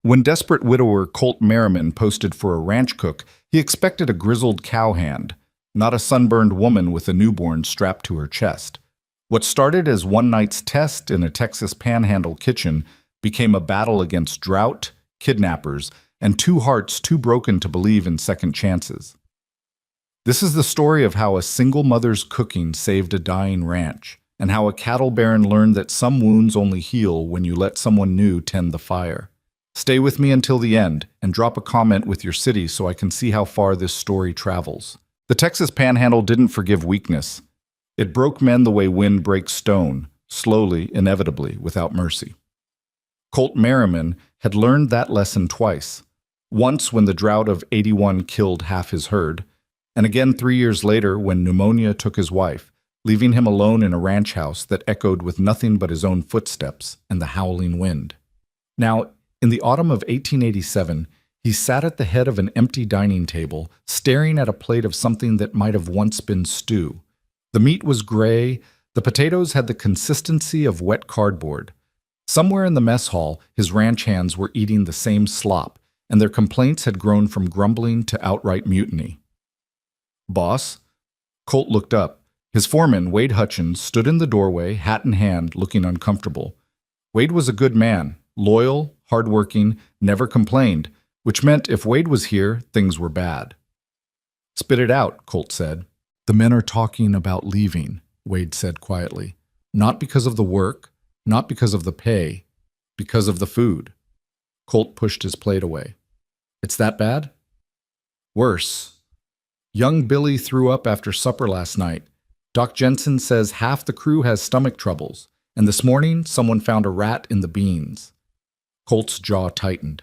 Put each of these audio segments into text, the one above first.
When desperate widower Colt Merriman posted for a ranch cook, he expected a grizzled cowhand, not a sunburned woman with a newborn strapped to her chest. What started as one night's test in a Texas panhandle kitchen became a battle against drought, kidnappers, and two hearts too broken to believe in second chances. This is the story of how a single mother's cooking saved a dying ranch, and how a cattle baron learned that some wounds only heal when you let someone new tend the fire. Stay with me until the end, and drop a comment with your city so I can see how far this story travels. The Texas Panhandle didn't forgive weakness. It broke men the way wind breaks stone, slowly, inevitably, without mercy. Colt Merriman had learned that lesson twice. Once when the drought of '81 killed half his herd, and again 3 years later when pneumonia took his wife, leaving him alone in a ranch house that echoed with nothing but his own footsteps and the howling wind. Now, in the autumn of 1887, he sat at the head of an empty dining table, staring at a plate of something that might have once been stew. The meat was gray, the potatoes had the consistency of wet cardboard. Somewhere in the mess hall, his ranch hands were eating the same slop, and their complaints had grown from grumbling to outright mutiny. "Boss?" Colt looked up. His foreman, Wade Hutchins, stood in the doorway, hat in hand, looking uncomfortable. Wade was a good man, loyal, hardworking, never complained, which meant if Wade was here, things were bad. "Spit it out," Colt said. "The men are talking about leaving," Wade said quietly. "Not because of the work, not because of the pay, because of the food." Colt pushed his plate away. "It's that bad?" "Worse. Young Billy threw up after supper last night. Doc Jensen says half the crew has stomach troubles, and this morning someone found a rat in the beans." Colt's jaw tightened.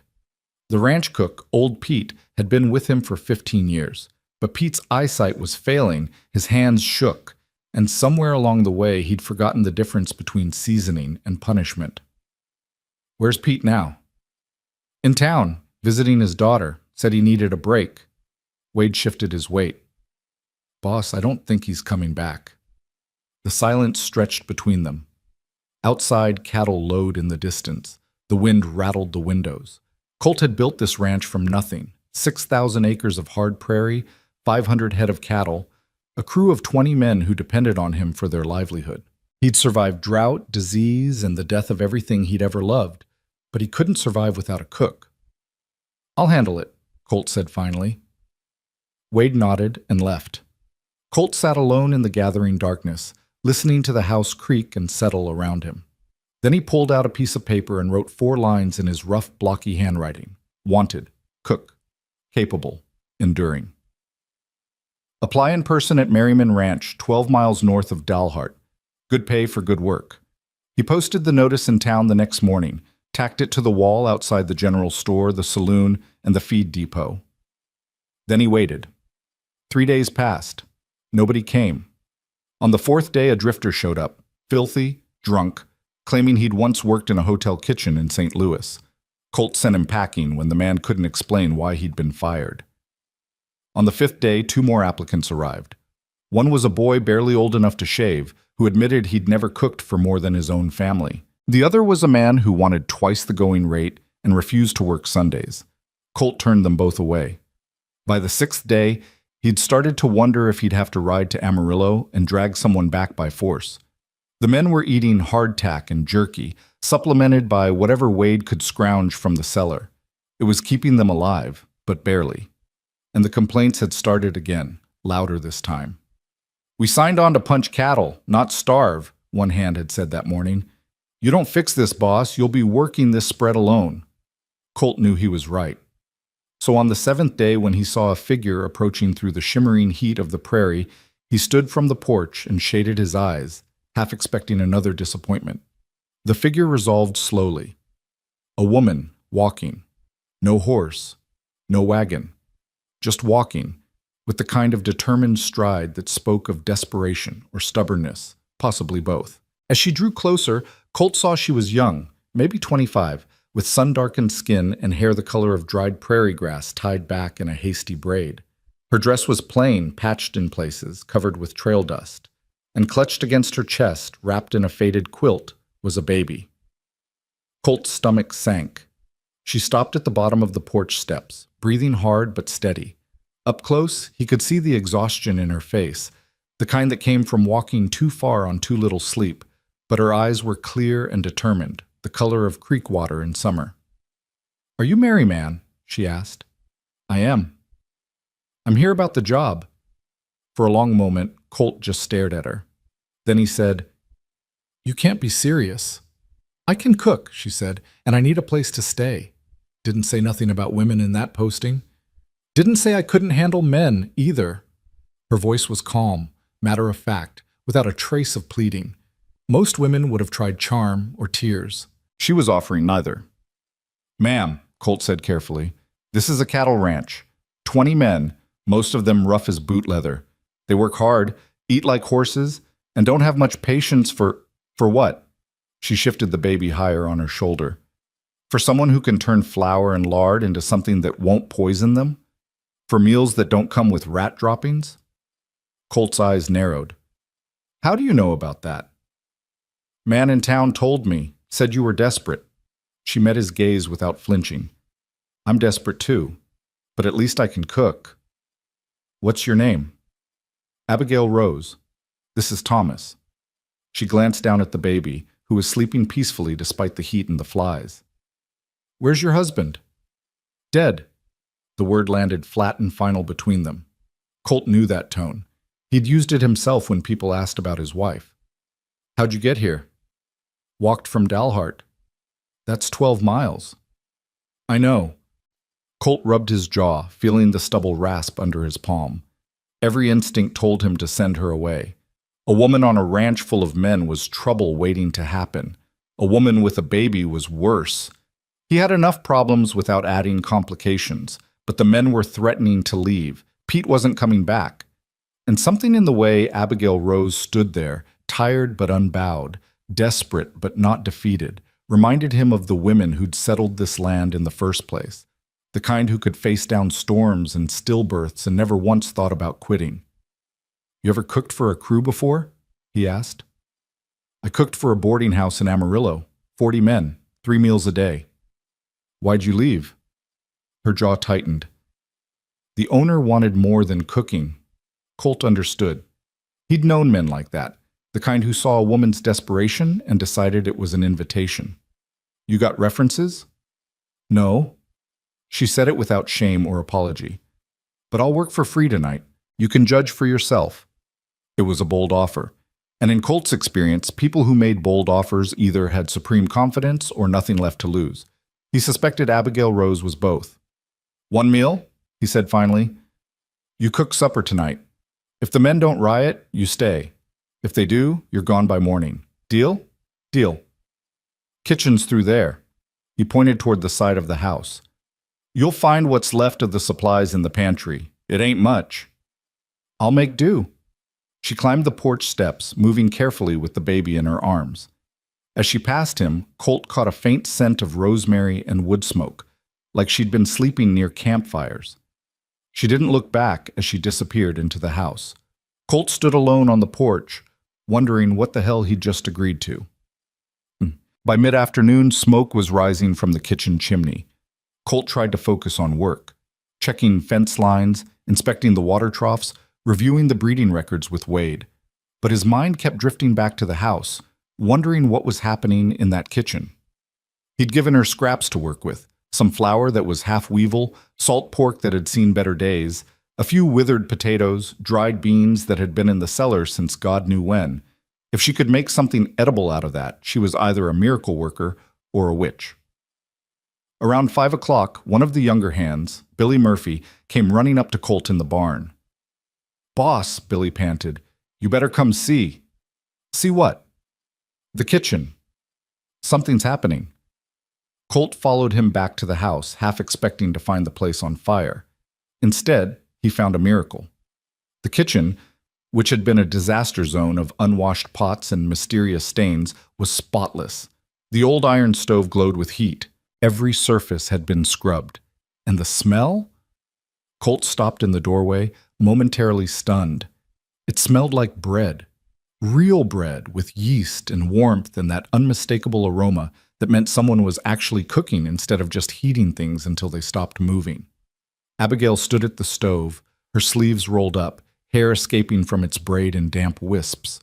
The ranch cook, Old Pete, had been with him for 15 years, but Pete's eyesight was failing, his hands shook, and somewhere along the way he'd forgotten the difference between seasoning and punishment. "Where's Pete now?" "In town, visiting his daughter. Said he needed a break." Wade shifted his weight. "Boss, I don't think he's coming back." The silence stretched between them. Outside, cattle lowed in the distance. The wind rattled the windows. Colt had built this ranch from nothing. 6,000 acres of hard prairie, 500 head of cattle, a crew of 20 men who depended on him for their livelihood. He'd survived drought, disease, and the death of everything he'd ever loved, but he couldn't survive without a cook. "I'll handle it," Colt said finally. Wade nodded and left. Colt sat alone in the gathering darkness, listening to the house creak and settle around him. Then he pulled out a piece of paper and wrote 4 lines in his rough, blocky handwriting. Wanted, cook, capable, enduring. Apply in person at Merriman Ranch, 12 miles north of Dalhart. Good pay for good work. He posted the notice in town the next morning, tacked it to the wall outside the general store, the saloon, and the feed depot. Then he waited. 3 days passed. Nobody came. On the 4th day, a drifter showed up, filthy, drunk, claiming he'd once worked in a hotel kitchen in St. Louis. Colt sent him packing when the man couldn't explain why he'd been fired. On the 5th day, 2 more applicants arrived. One was a boy barely old enough to shave, who admitted he'd never cooked for more than his own family. The other was a man who wanted twice the going rate and refused to work Sundays. Colt turned them both away. By the 6th day, he'd started to wonder if he'd have to ride to Amarillo and drag someone back by force. The men were eating hardtack and jerky, supplemented by whatever Wade could scrounge from the cellar. It was keeping them alive, but barely. And the complaints had started again, louder this time. "We signed on to punch cattle, not starve," one hand had said that morning. "You don't fix this, boss. You'll be working this spread alone." Colt knew he was right. So on the 7th day, when he saw a figure approaching through the shimmering heat of the prairie, he stood from the porch and shaded his eyes, half expecting another disappointment. The figure resolved slowly. A woman, walking. No horse, no wagon. Just walking, with the kind of determined stride that spoke of desperation or stubbornness, possibly both. As she drew closer, Colt saw she was young, maybe 25, with sun-darkened skin and hair the color of dried prairie grass tied back in a hasty braid. Her dress was plain, patched in places, covered with trail dust, and clutched against her chest, wrapped in a faded quilt, was a baby. Colt's stomach sank. She stopped at the bottom of the porch steps, breathing hard but steady. Up close, he could see the exhaustion in her face, the kind that came from walking too far on too little sleep, but her eyes were clear and determined, the color of creek water in summer. "Are you Mary, man?" she asked. "I am." "I'm here about the job." For a long moment, Colt just stared at her. Then he said, "You can't be serious." "I can cook," she said, "and I need a place to stay." Didn't say nothing about women in that posting. Didn't say I couldn't handle men, either. Her voice was calm, matter of fact, without a trace of pleading. Most women would have tried charm or tears. She was offering neither. "Ma'am," Colt said carefully, "this is a cattle ranch. 20 men, most of them rough as boot leather. They work hard, eat like horses, and don't have much patience for what?" She shifted the baby higher on her shoulder. "For someone who can turn flour and lard into something that won't poison them? For meals that don't come with rat droppings?" Colt's eyes narrowed. "How do you know about that?" "Man in town told me, said you were desperate." She met his gaze without flinching. "I'm desperate too, but at least I can cook." "What's your name?" "Abigail Rose. This is Thomas." She glanced down at the baby, who was sleeping peacefully despite the heat and the flies. "Where's your husband?" "Dead." The word landed flat and final between them. Colt knew that tone. He'd used it himself when people asked about his wife. "How'd you get here?" "Walked from Dalhart." "That's 12 miles." "I know." Colt rubbed his jaw, feeling the stubble rasp under his palm. Every instinct told him to send her away. A woman on a ranch full of men was trouble waiting to happen. A woman with a baby was worse. He had enough problems without adding complications, but the men were threatening to leave. Pete wasn't coming back. And something in the way Abigail Rose stood there, tired but unbowed, desperate but not defeated, reminded him of the women who'd settled this land in the first place, the kind who could face down storms and stillbirths and never once thought about quitting. "You ever cooked for a crew before?" he asked. "I cooked for a boarding house in Amarillo, 40 men, 3 meals a day." "Why'd you leave?" Her jaw tightened. The owner wanted more than cooking. Colt understood. He'd known men like that, the kind who saw a woman's desperation and decided it was an invitation. "You got references?" "No." She said it without shame or apology. "But I'll work for free tonight. You can judge for yourself." It was a bold offer. And in Colt's experience, people who made bold offers either had supreme confidence or nothing left to lose. He suspected Abigail Rose was both. "1 meal?" he said finally. "You cook supper tonight. If the men don't riot, you stay. If they do, you're gone by morning. Deal?" "Deal." "Kitchen's through there." He pointed toward the side of the house. "You'll find what's left of the supplies in the pantry. It ain't much." "I'll make do." She climbed the porch steps, moving carefully with the baby in her arms. As she passed him, Colt caught a faint scent of rosemary and wood smoke, like she'd been sleeping near campfires. She didn't look back as she disappeared into the house. Colt stood alone on the porch, wondering what the hell he'd just agreed to. By mid-afternoon, smoke was rising from the kitchen chimney. Colt tried to focus on work, checking fence lines, inspecting the water troughs, reviewing the breeding records with Wade. But his mind kept drifting back to the house, wondering what was happening in that kitchen. He'd given her scraps to work with, some flour that was half weevil, salt pork that had seen better days, a few withered potatoes, dried beans that had been in the cellar since God knew when. If she could make something edible out of that, she was either a miracle worker or a witch. Around 5 o'clock, one of the younger hands, Billy Murphy, came running up to Colt in the barn. "Boss," Billy panted, "you better come see." "See what?" "The kitchen. Something's happening." Colt followed him back to the house, half expecting to find the place on fire. Instead, he found a miracle. The kitchen, which had been a disaster zone of unwashed pots and mysterious stains, was spotless. The old iron stove glowed with heat. Every surface had been scrubbed. And the smell? Colt stopped in the doorway, momentarily stunned. It smelled like bread. Real bread with yeast and warmth and that unmistakable aroma That meant someone was actually cooking instead of just heating things until they stopped moving. Abigail stood at the stove, her sleeves rolled up, hair escaping from its braid in damp wisps.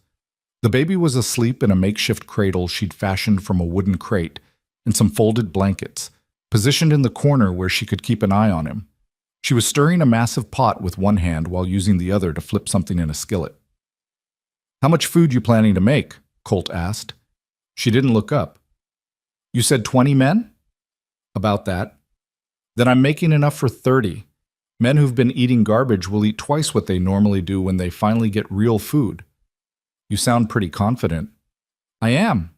The baby was asleep in a makeshift cradle she'd fashioned from a wooden crate and some folded blankets, positioned in the corner where she could keep an eye on him. She was stirring a massive pot with one hand while using the other to flip something in a skillet. "How much food you planning to make?" Colt asked. She didn't look up. "You said 20 men?" "About that." "Then I'm making enough for 30. Men who've been eating garbage will eat twice what they normally do when they finally get real food." "You sound pretty confident." "I am."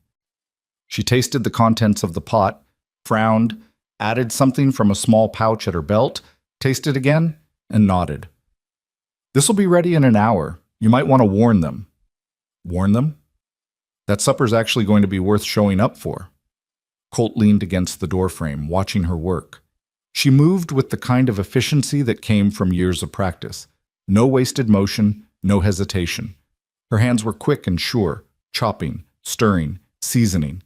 She tasted the contents of the pot, frowned, added something from a small pouch at her belt, tasted again, and nodded. "This'll be ready in an hour. You might want to warn them." "Warn them?" "That supper's actually going to be worth showing up for." Colt leaned against the doorframe, watching her work. She moved with the kind of efficiency that came from years of practice. No wasted motion, no hesitation. Her hands were quick and sure, chopping, stirring, seasoning.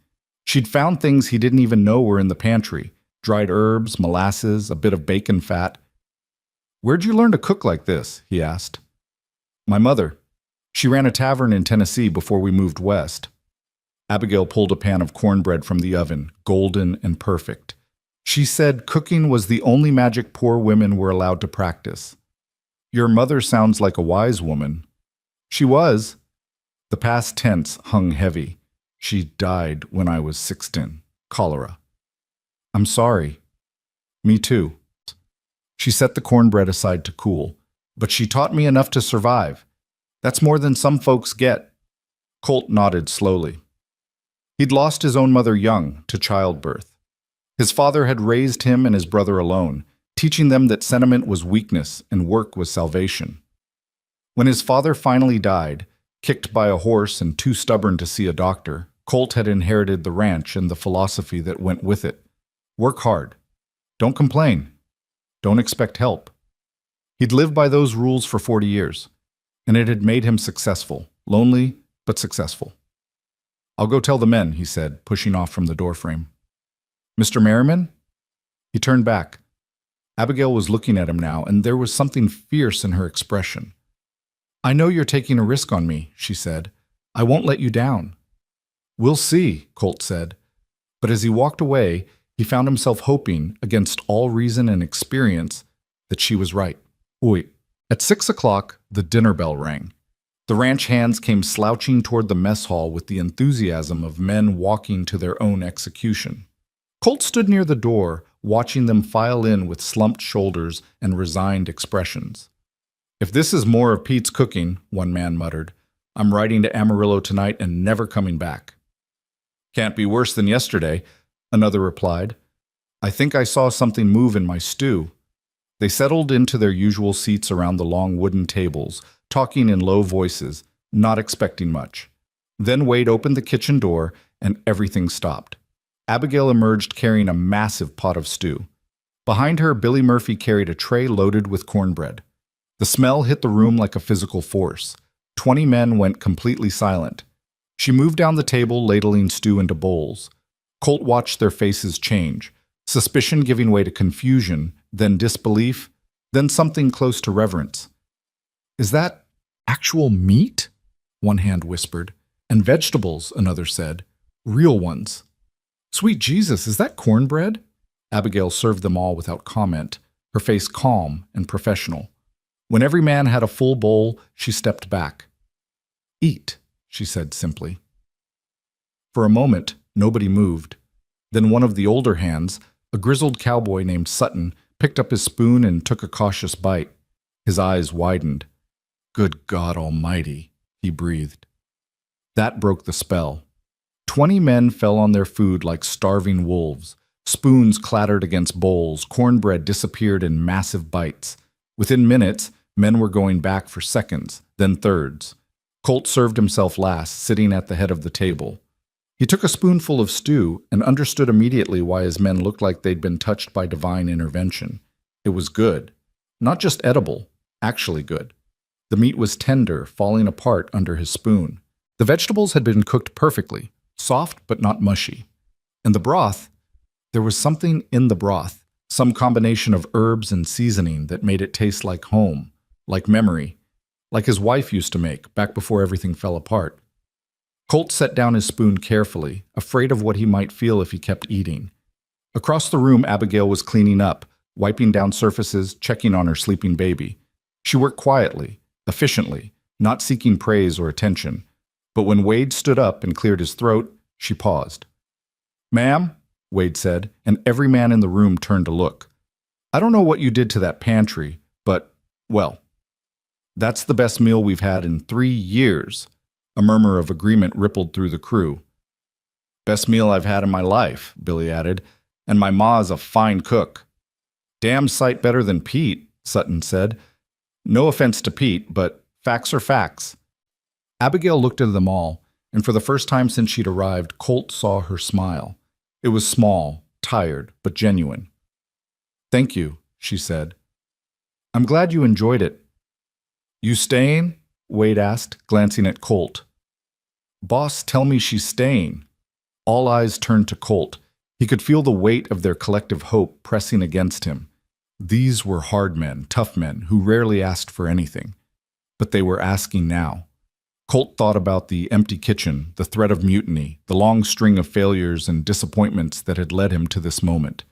She'd found things he didn't even know were in the pantry: dried herbs, molasses, a bit of bacon fat. "Where'd you learn to cook like this?" he asked. "My mother. She ran a tavern in Tennessee before we moved west." Abigail pulled a pan of cornbread from the oven, golden and perfect. She said cooking was the only magic poor women were allowed to practice. "Your mother sounds like a wise woman." "She was." The past tense hung heavy. "She died when I was 16. Cholera." "I'm sorry." "Me too." She set the cornbread aside to cool. "But she taught me enough to survive. That's more than some folks get." Colt nodded slowly. He'd lost his own mother young, to childbirth. His father had raised him and his brother alone, teaching them that sentiment was weakness and work was salvation. When his father finally died, kicked by a horse and too stubborn to see a doctor, Colt had inherited the ranch and the philosophy that went with it. Work hard. Don't complain. Don't expect help. He'd lived by those rules for 40 years, and it had made him successful, lonely, but successful. "I'll go tell the men," he said, pushing off from the doorframe. "Mr. Merriman?" He turned back. Abigail was looking at him now, and there was something fierce in her expression. "I know you're taking a risk on me," she said. "I won't let you down." "We'll see," Colt said. But as he walked away, he found himself hoping, against all reason and experience, that she was right. At 6 o'clock, the dinner bell rang. The ranch hands came slouching toward the mess hall with the enthusiasm of men walking to their own execution. Colt stood near the door, watching them file in with slumped shoulders and resigned expressions. "If this is more of Pete's cooking," one man muttered, "I'm riding to Amarillo tonight and never coming back." "Can't be worse than yesterday," another replied. "I think I saw something move in my stew." They settled into their usual seats around the long wooden tables, talking in low voices, not expecting much. Then Wade opened the kitchen door, and everything stopped. Abigail emerged carrying a massive pot of stew. Behind her, Billy Murphy carried a tray loaded with cornbread. The smell hit the room like a physical force. 20 men went completely silent. She moved down the table, ladling stew into bowls. Colt watched their faces change, suspicion giving way to confusion, then disbelief, then something close to reverence. "Is that actual meat?" one hand whispered. "And vegetables," another said. "Real ones." "Sweet Jesus, is that cornbread?" Abigail served them all without comment, her face calm and professional. When every man had a full bowl, she stepped back. "Eat," she said simply. For a moment, nobody moved. Then one of the older hands, a grizzled cowboy named Sutton, picked up his spoon and took a cautious bite. His eyes widened. "Good God Almighty," he breathed. That broke the spell. 20 men fell on their food like starving wolves. Spoons clattered against bowls, cornbread disappeared in massive bites. Within minutes, men were going back for seconds, then thirds. Colt served himself last, sitting at the head of the table. He took a spoonful of stew and understood immediately why his men looked like they'd been touched by divine intervention. It was good. Not just edible, actually good. The meat was tender, falling apart under his spoon. The vegetables had been cooked perfectly, soft but not mushy. And the broth, there was something in the broth, some combination of herbs and seasoning that made it taste like home, like memory, like his wife used to make back before everything fell apart. Colt set down his spoon carefully, afraid of what he might feel if he kept eating. Across the room, Abigail was cleaning up, wiping down surfaces, checking on her sleeping baby. She worked quietly, efficiently, not seeking praise or attention. But when Wade stood up and cleared his throat, she paused. "Ma'am," Wade said, and every man in the room turned to look. "I don't know what you did to that pantry, but, well, that's the best meal we've had in 3 years." A murmur of agreement rippled through the crew. "Best meal I've had in my life," Billy added, "and my ma's a fine cook." "Damn sight better than Pete," Sutton said. "No offense to Pete, but facts are facts." Abigail looked at them all, and for the first time since she'd arrived, Colt saw her smile. It was small, tired, but genuine. "Thank you," she said. "I'm glad you enjoyed it." "You staying?" Wade asked, glancing at Colt. "Boss, tell me she's staying." All eyes turned to Colt. He could feel the weight of their collective hope pressing against him. These were hard men, tough men, who rarely asked for anything. But they were asking now. Colt thought about the empty kitchen, the threat of mutiny, the long string of failures and disappointments that had led him to this moment.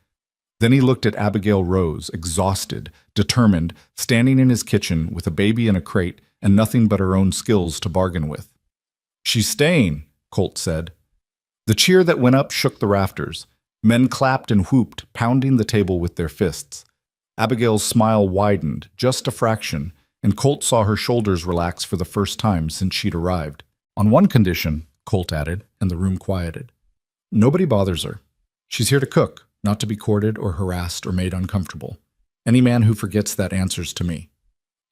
Then he looked at Abigail Rose, exhausted, determined, standing in his kitchen with a baby in a crate and nothing but her own skills to bargain with. "She's staying," Colt said. The cheer that went up shook the rafters. Men clapped and whooped, pounding the table with their fists. Abigail's smile widened, just a fraction, and Colt saw her shoulders relax for the first time since she'd arrived. "On one condition," Colt added, and the room quieted. "Nobody bothers her. She's here to cook, not to be courted or harassed or made uncomfortable. Any man who forgets that answers to me.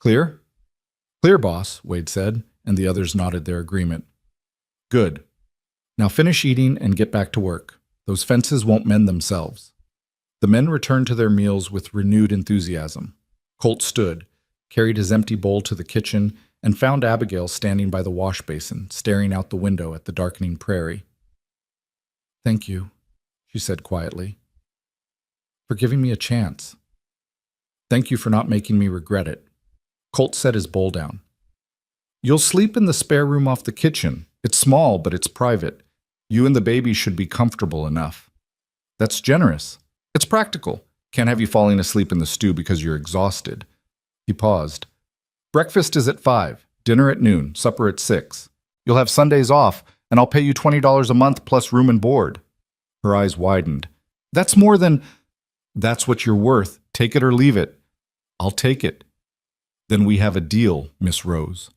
Clear?" "Clear, boss," Wade said, and the others nodded their agreement. "Good. Now finish eating and get back to work. Those fences won't mend themselves." The men returned to their meals with renewed enthusiasm. Colt stood, carried his empty bowl to the kitchen, and found Abigail standing by the wash basin, staring out the window at the darkening prairie. "Thank you," she said quietly, "for giving me a chance. Thank you for not making me regret it." Colt set his bowl down. "You'll sleep in the spare room off the kitchen. It's small, but it's private. You and the baby should be comfortable enough." "That's generous. It's practical. Can't have you falling asleep in the stew because you're exhausted." He paused. "Breakfast is at 5, dinner at noon, supper at 6. You'll have Sundays off, and I'll pay you $20 a month plus room and board." Her eyes widened. "That's more than—" "That's what you're worth. Take it or leave it." "I'll take it." "Then we have a deal, Miss Rose."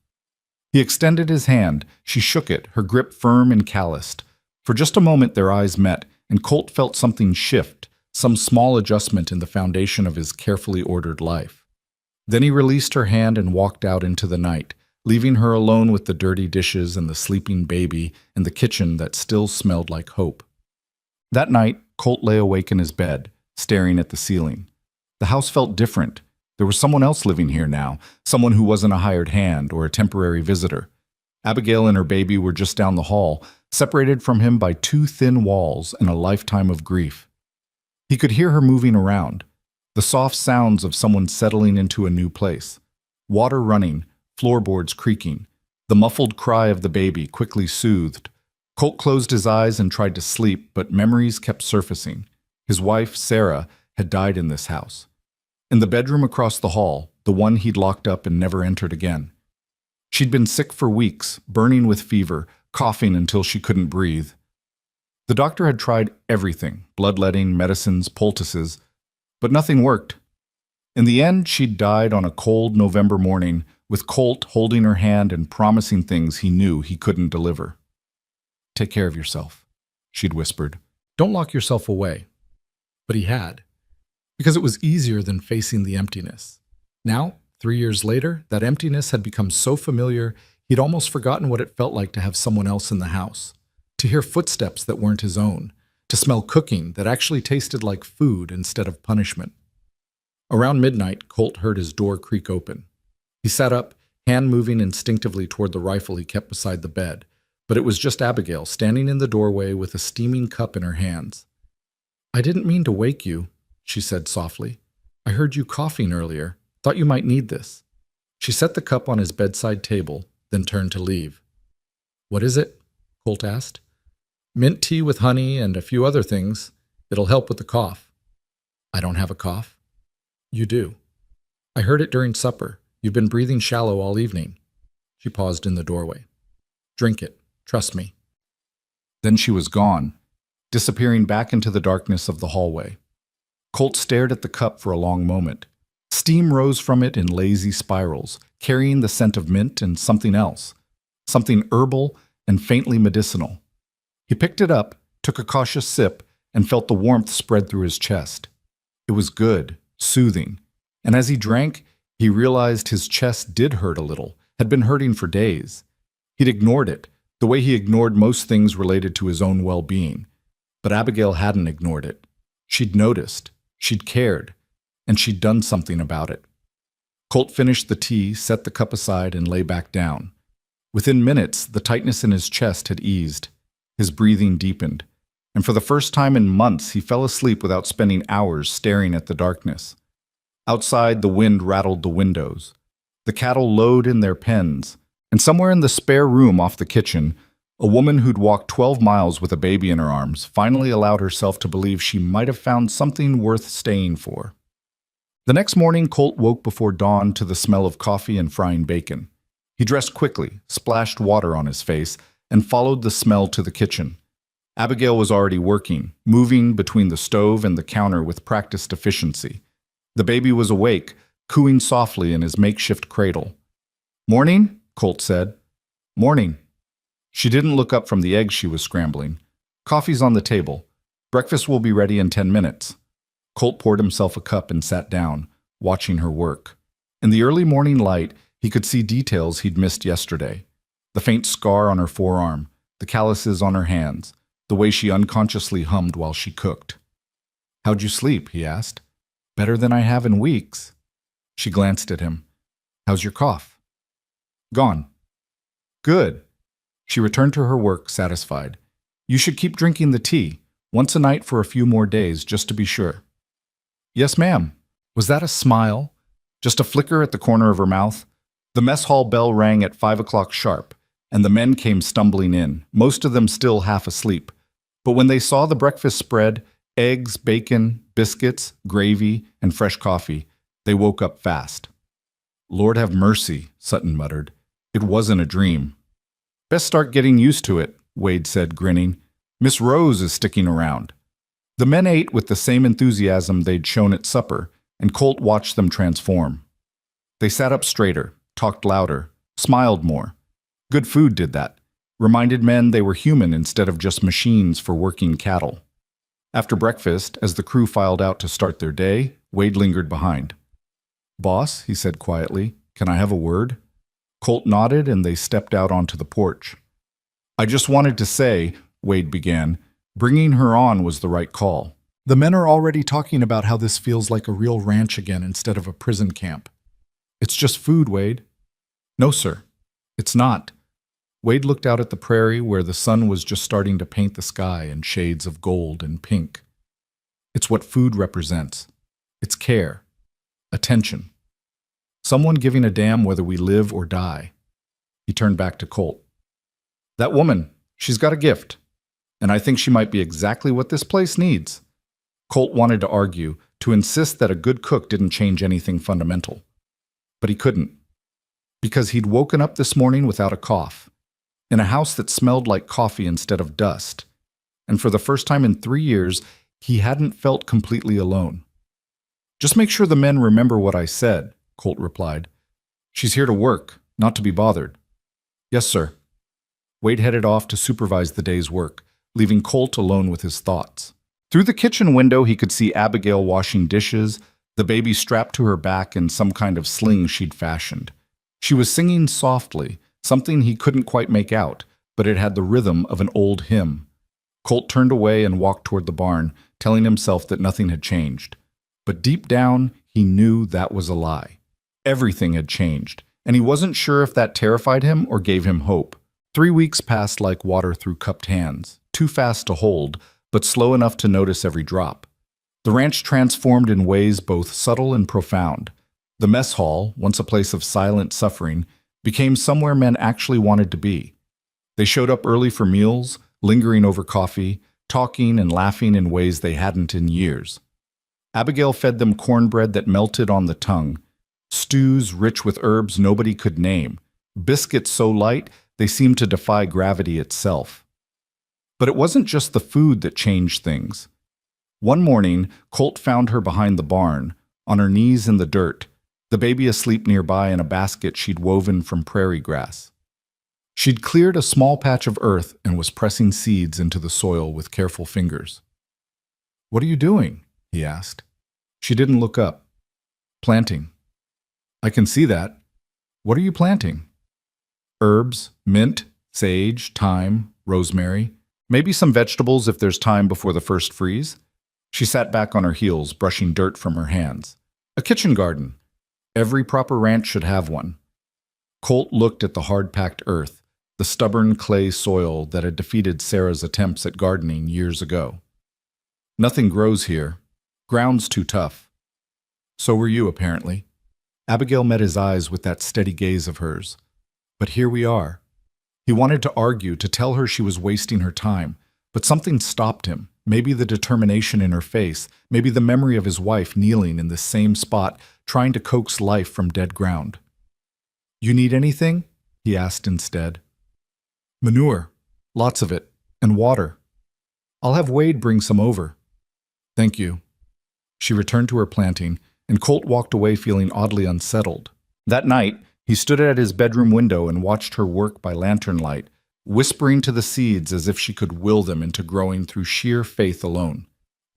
He extended his hand. She shook it, her grip firm and calloused. For just a moment their eyes met, and Colt felt something shift, some small adjustment in the foundation of his carefully ordered life. Then he released her hand and walked out into the night, leaving her alone with the dirty dishes and the sleeping baby and the kitchen that still smelled like hope. That night, Colt lay awake in his bed, staring at the ceiling. The house felt different. There was someone else living here now, someone who wasn't a hired hand or a temporary visitor. Abigail and her baby were just down the hall, separated from him by 2 thin walls and a lifetime of grief. He could hear her moving around, the soft sounds of someone settling into a new place. Water running, floorboards creaking, the muffled cry of the baby quickly soothed. Colt closed his eyes and tried to sleep, but memories kept surfacing. His wife, Sarah, had died in this house. In the bedroom across the hall, the one he'd locked up and never entered again. She'd been sick for weeks, burning with fever, coughing until she couldn't breathe. The doctor had tried everything, bloodletting, medicines, poultices, but nothing worked. In the end, she'd died on a cold November morning, with Colt holding her hand and promising things he knew he couldn't deliver. "Take care of yourself," she'd whispered. "Don't lock yourself away." But he had, because it was easier than facing the emptiness. Now, 3 years later, that emptiness had become so familiar, he'd almost forgotten what it felt like to have someone else in the house, to hear footsteps that weren't his own, to smell cooking that actually tasted like food instead of punishment. Around midnight, Colt heard his door creak open. He sat up, hand moving instinctively toward the rifle he kept beside the bed, But it was just Abigail standing in the doorway with a steaming cup in her hands. "I didn't mean to wake you," she said softly. "I heard you coughing earlier. Thought you might need this." She set the cup on his bedside table, then turned to leave. "What is it?" Colt asked. "Mint tea with honey and a few other things. It'll help with the cough." "I don't have a cough." "You do. I heard it during supper. You've been breathing shallow all evening." She paused in the doorway. "Drink it. Trust me." Then she was gone, disappearing back into the darkness of the hallway. Colt stared at the cup for a long moment. Steam rose from it in lazy spirals, carrying the scent of mint and something else, something herbal and faintly medicinal. He picked it up, took a cautious sip, and felt the warmth spread through his chest. It was good, soothing, and as he drank, he realized his chest did hurt a little, had been hurting for days. He'd ignored it, the way he ignored most things related to his own well-being. But Abigail hadn't ignored it. She'd noticed, she'd cared, and she'd done something about it. Colt finished the tea, set the cup aside, and lay back down. Within minutes, the tightness in his chest had eased. His breathing deepened, and for the first time in months, he fell asleep without spending hours staring at the darkness. Outside, the wind rattled the windows. The cattle lowed in their pens, and somewhere in the spare room off the kitchen, a woman who'd walked 12 miles with a baby in her arms finally allowed herself to believe she might have found something worth staying for. The next morning, Colt woke before dawn to the smell of coffee and frying bacon. He dressed quickly, splashed water on his face, and followed the smell to the kitchen. Abigail was already working, moving between the stove and the counter with practiced efficiency. The baby was awake, cooing softly in his makeshift cradle. "Morning?" Colt said. "Morning." She didn't look up from the eggs she was scrambling. "Coffee's on the table. Breakfast will be ready in 10 minutes. Colt poured himself a cup and sat down, watching her work. In the early morning light, he could see details he'd missed yesterday. The faint scar on her forearm, the calluses on her hands, the way she unconsciously hummed while she cooked. "How'd you sleep?" he asked. "Better than I have in weeks." She glanced at him. "How's your cough?" "Gone." "Good." She returned to her work, satisfied. "You should keep drinking the tea, once a night for a few more days, just to be sure." "Yes, ma'am." Was that a smile? Just a flicker at the corner of her mouth? The mess hall bell rang at 5 o'clock sharp, and the men came stumbling in, most of them still half asleep. But when they saw the breakfast spread, eggs, bacon, biscuits, gravy, and fresh coffee, they woke up fast. "Lord have mercy," Sutton muttered. "It wasn't a dream." "Best start getting used to it," Wade said, grinning. "Miss Rose is sticking around." The men ate with the same enthusiasm they'd shown at supper, and Colt watched them transform. They sat up straighter, talked louder, smiled more. Good food did that. Reminded men they were human instead of just machines for working cattle. After breakfast, as the crew filed out to start their day, Wade lingered behind. "Boss," he said quietly, "can I have a word?" Colt nodded and they stepped out onto the porch. "I just wanted to say," Wade began, "bringing her on was the right call. The men are already talking about how this feels like a real ranch again instead of a prison camp." "It's just food, Wade." "No, sir, it's not." Wade looked out at the prairie where the sun was just starting to paint the sky in shades of gold and pink. "It's what food represents. It's care. Attention. Someone giving a damn whether we live or die." He turned back to Colt. "That woman, she's got a gift. And I think she might be exactly what this place needs." Colt wanted to argue, to insist that a good cook didn't change anything fundamental. But he couldn't. Because he'd woken up this morning without a cough, in a house that smelled like coffee instead of dust. And for the first time in 3 years, he hadn't felt completely alone. "Just make sure the men remember what I said," Colt replied. "She's here to work, not to be bothered." "Yes, sir." Wade headed off to supervise the day's work, leaving Colt alone with his thoughts. Through the kitchen window, he could see Abigail washing dishes, the baby strapped to her back in some kind of sling she'd fashioned. She was singing softly, something he couldn't quite make out, but it had the rhythm of an old hymn. Colt turned away and walked toward the barn, telling himself that nothing had changed. But deep down, he knew that was a lie. Everything had changed, and he wasn't sure if that terrified him or gave him hope. 3 weeks passed like water through cupped hands, too fast to hold, but slow enough to notice every drop. The ranch transformed in ways both subtle and profound. The mess hall, once a place of silent suffering, became somewhere men actually wanted to be. They showed up early for meals, lingering over coffee, talking and laughing in ways they hadn't in years. Abigail fed them cornbread that melted on the tongue, stews rich with herbs nobody could name, biscuits so light they seemed to defy gravity itself. But it wasn't just the food that changed things. One morning, Colt found her behind the barn, on her knees in the dirt, the baby asleep nearby in a basket she'd woven from prairie grass. She'd cleared a small patch of earth and was pressing seeds into the soil with careful fingers. "What are you doing?" he asked. She didn't look up. "Planting." "I can see that. What are you planting?" "Herbs, mint, sage, thyme, rosemary, maybe some vegetables if there's time before the first freeze." She sat back on her heels, brushing dirt from her hands. "A kitchen garden. Every proper ranch should have one." Colt looked at the hard-packed earth, the stubborn clay soil that had defeated Sarah's attempts at gardening years ago. "Nothing grows here. Ground's too tough." "So were you, apparently." Abigail met his eyes with that steady gaze of hers. "But here we are." He wanted to argue, to tell her she was wasting her time, but something stopped him. Maybe the determination in her face, maybe the memory of his wife kneeling in this same spot, trying to coax life from dead ground. "You need anything?" he asked instead. "Manure. Lots of it. And water. I'll have Wade bring some over." "Thank you." She returned to her planting, and Colt walked away feeling oddly unsettled. That night, he stood at his bedroom window and watched her work by lantern light, whispering to the seeds as if she could will them into growing through sheer faith alone.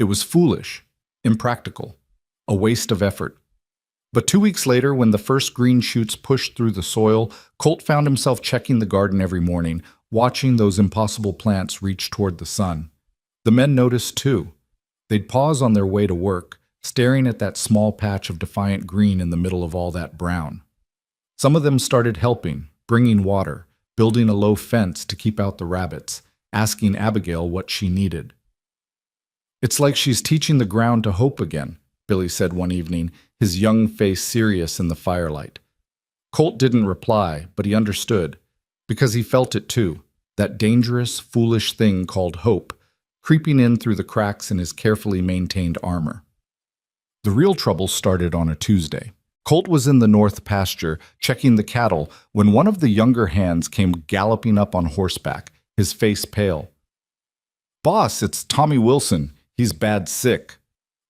It was foolish, impractical, a waste of effort. But 2 weeks later, when the first green shoots pushed through the soil, Colt found himself checking the garden every morning, watching those impossible plants reach toward the sun. The men noticed too. They'd pause on their way to work, staring at that small patch of defiant green in the middle of all that brown. Some of them started helping, bringing water, building a low fence to keep out the rabbits, asking Abigail what she needed. "It's like she's teaching the ground to hope again," Billy said one evening, his young face serious in the firelight. Colt didn't reply, but he understood, because he felt it too, that dangerous, foolish thing called hope, creeping in through the cracks in his carefully maintained armor. The real trouble started on a Tuesday. Colt was in the north pasture, checking the cattle, when one of the younger hands came galloping up on horseback, his face pale. "Boss, it's Tommy Wilson. He's bad sick."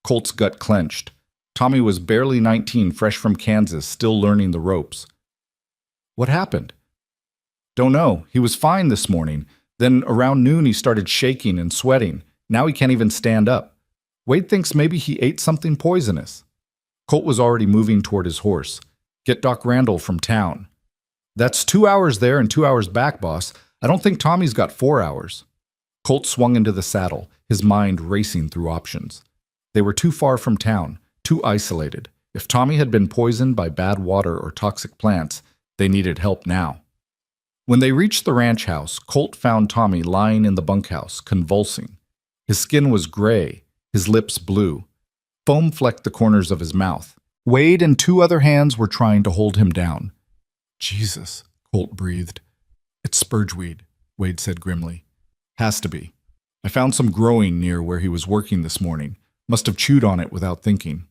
Colt's gut clenched. Tommy was barely 19, fresh from Kansas, still learning the ropes. "What happened?" "Don't know. He was fine this morning. Then around noon he started shaking and sweating. Now he can't even stand up. Wade thinks maybe he ate something poisonous." Colt was already moving toward his horse. "Get Doc Randall from town." "That's 2 hours there and 2 hours back, boss. I don't think Tommy's got 4 hours." Colt swung into the saddle, his mind racing through options. They were too far from town, too isolated. If Tommy had been poisoned by bad water or toxic plants, they needed help now. When they reached the ranch house, Colt found Tommy lying in the bunkhouse, convulsing. His skin was gray, his lips blue. Foam flecked the corners of his mouth. Wade and 2 other hands were trying to hold him down. "Jesus," Colt breathed. "It's spurgeweed," Wade said grimly. "Has to be. I found some growing near where he was working this morning. Must have chewed on it without thinking."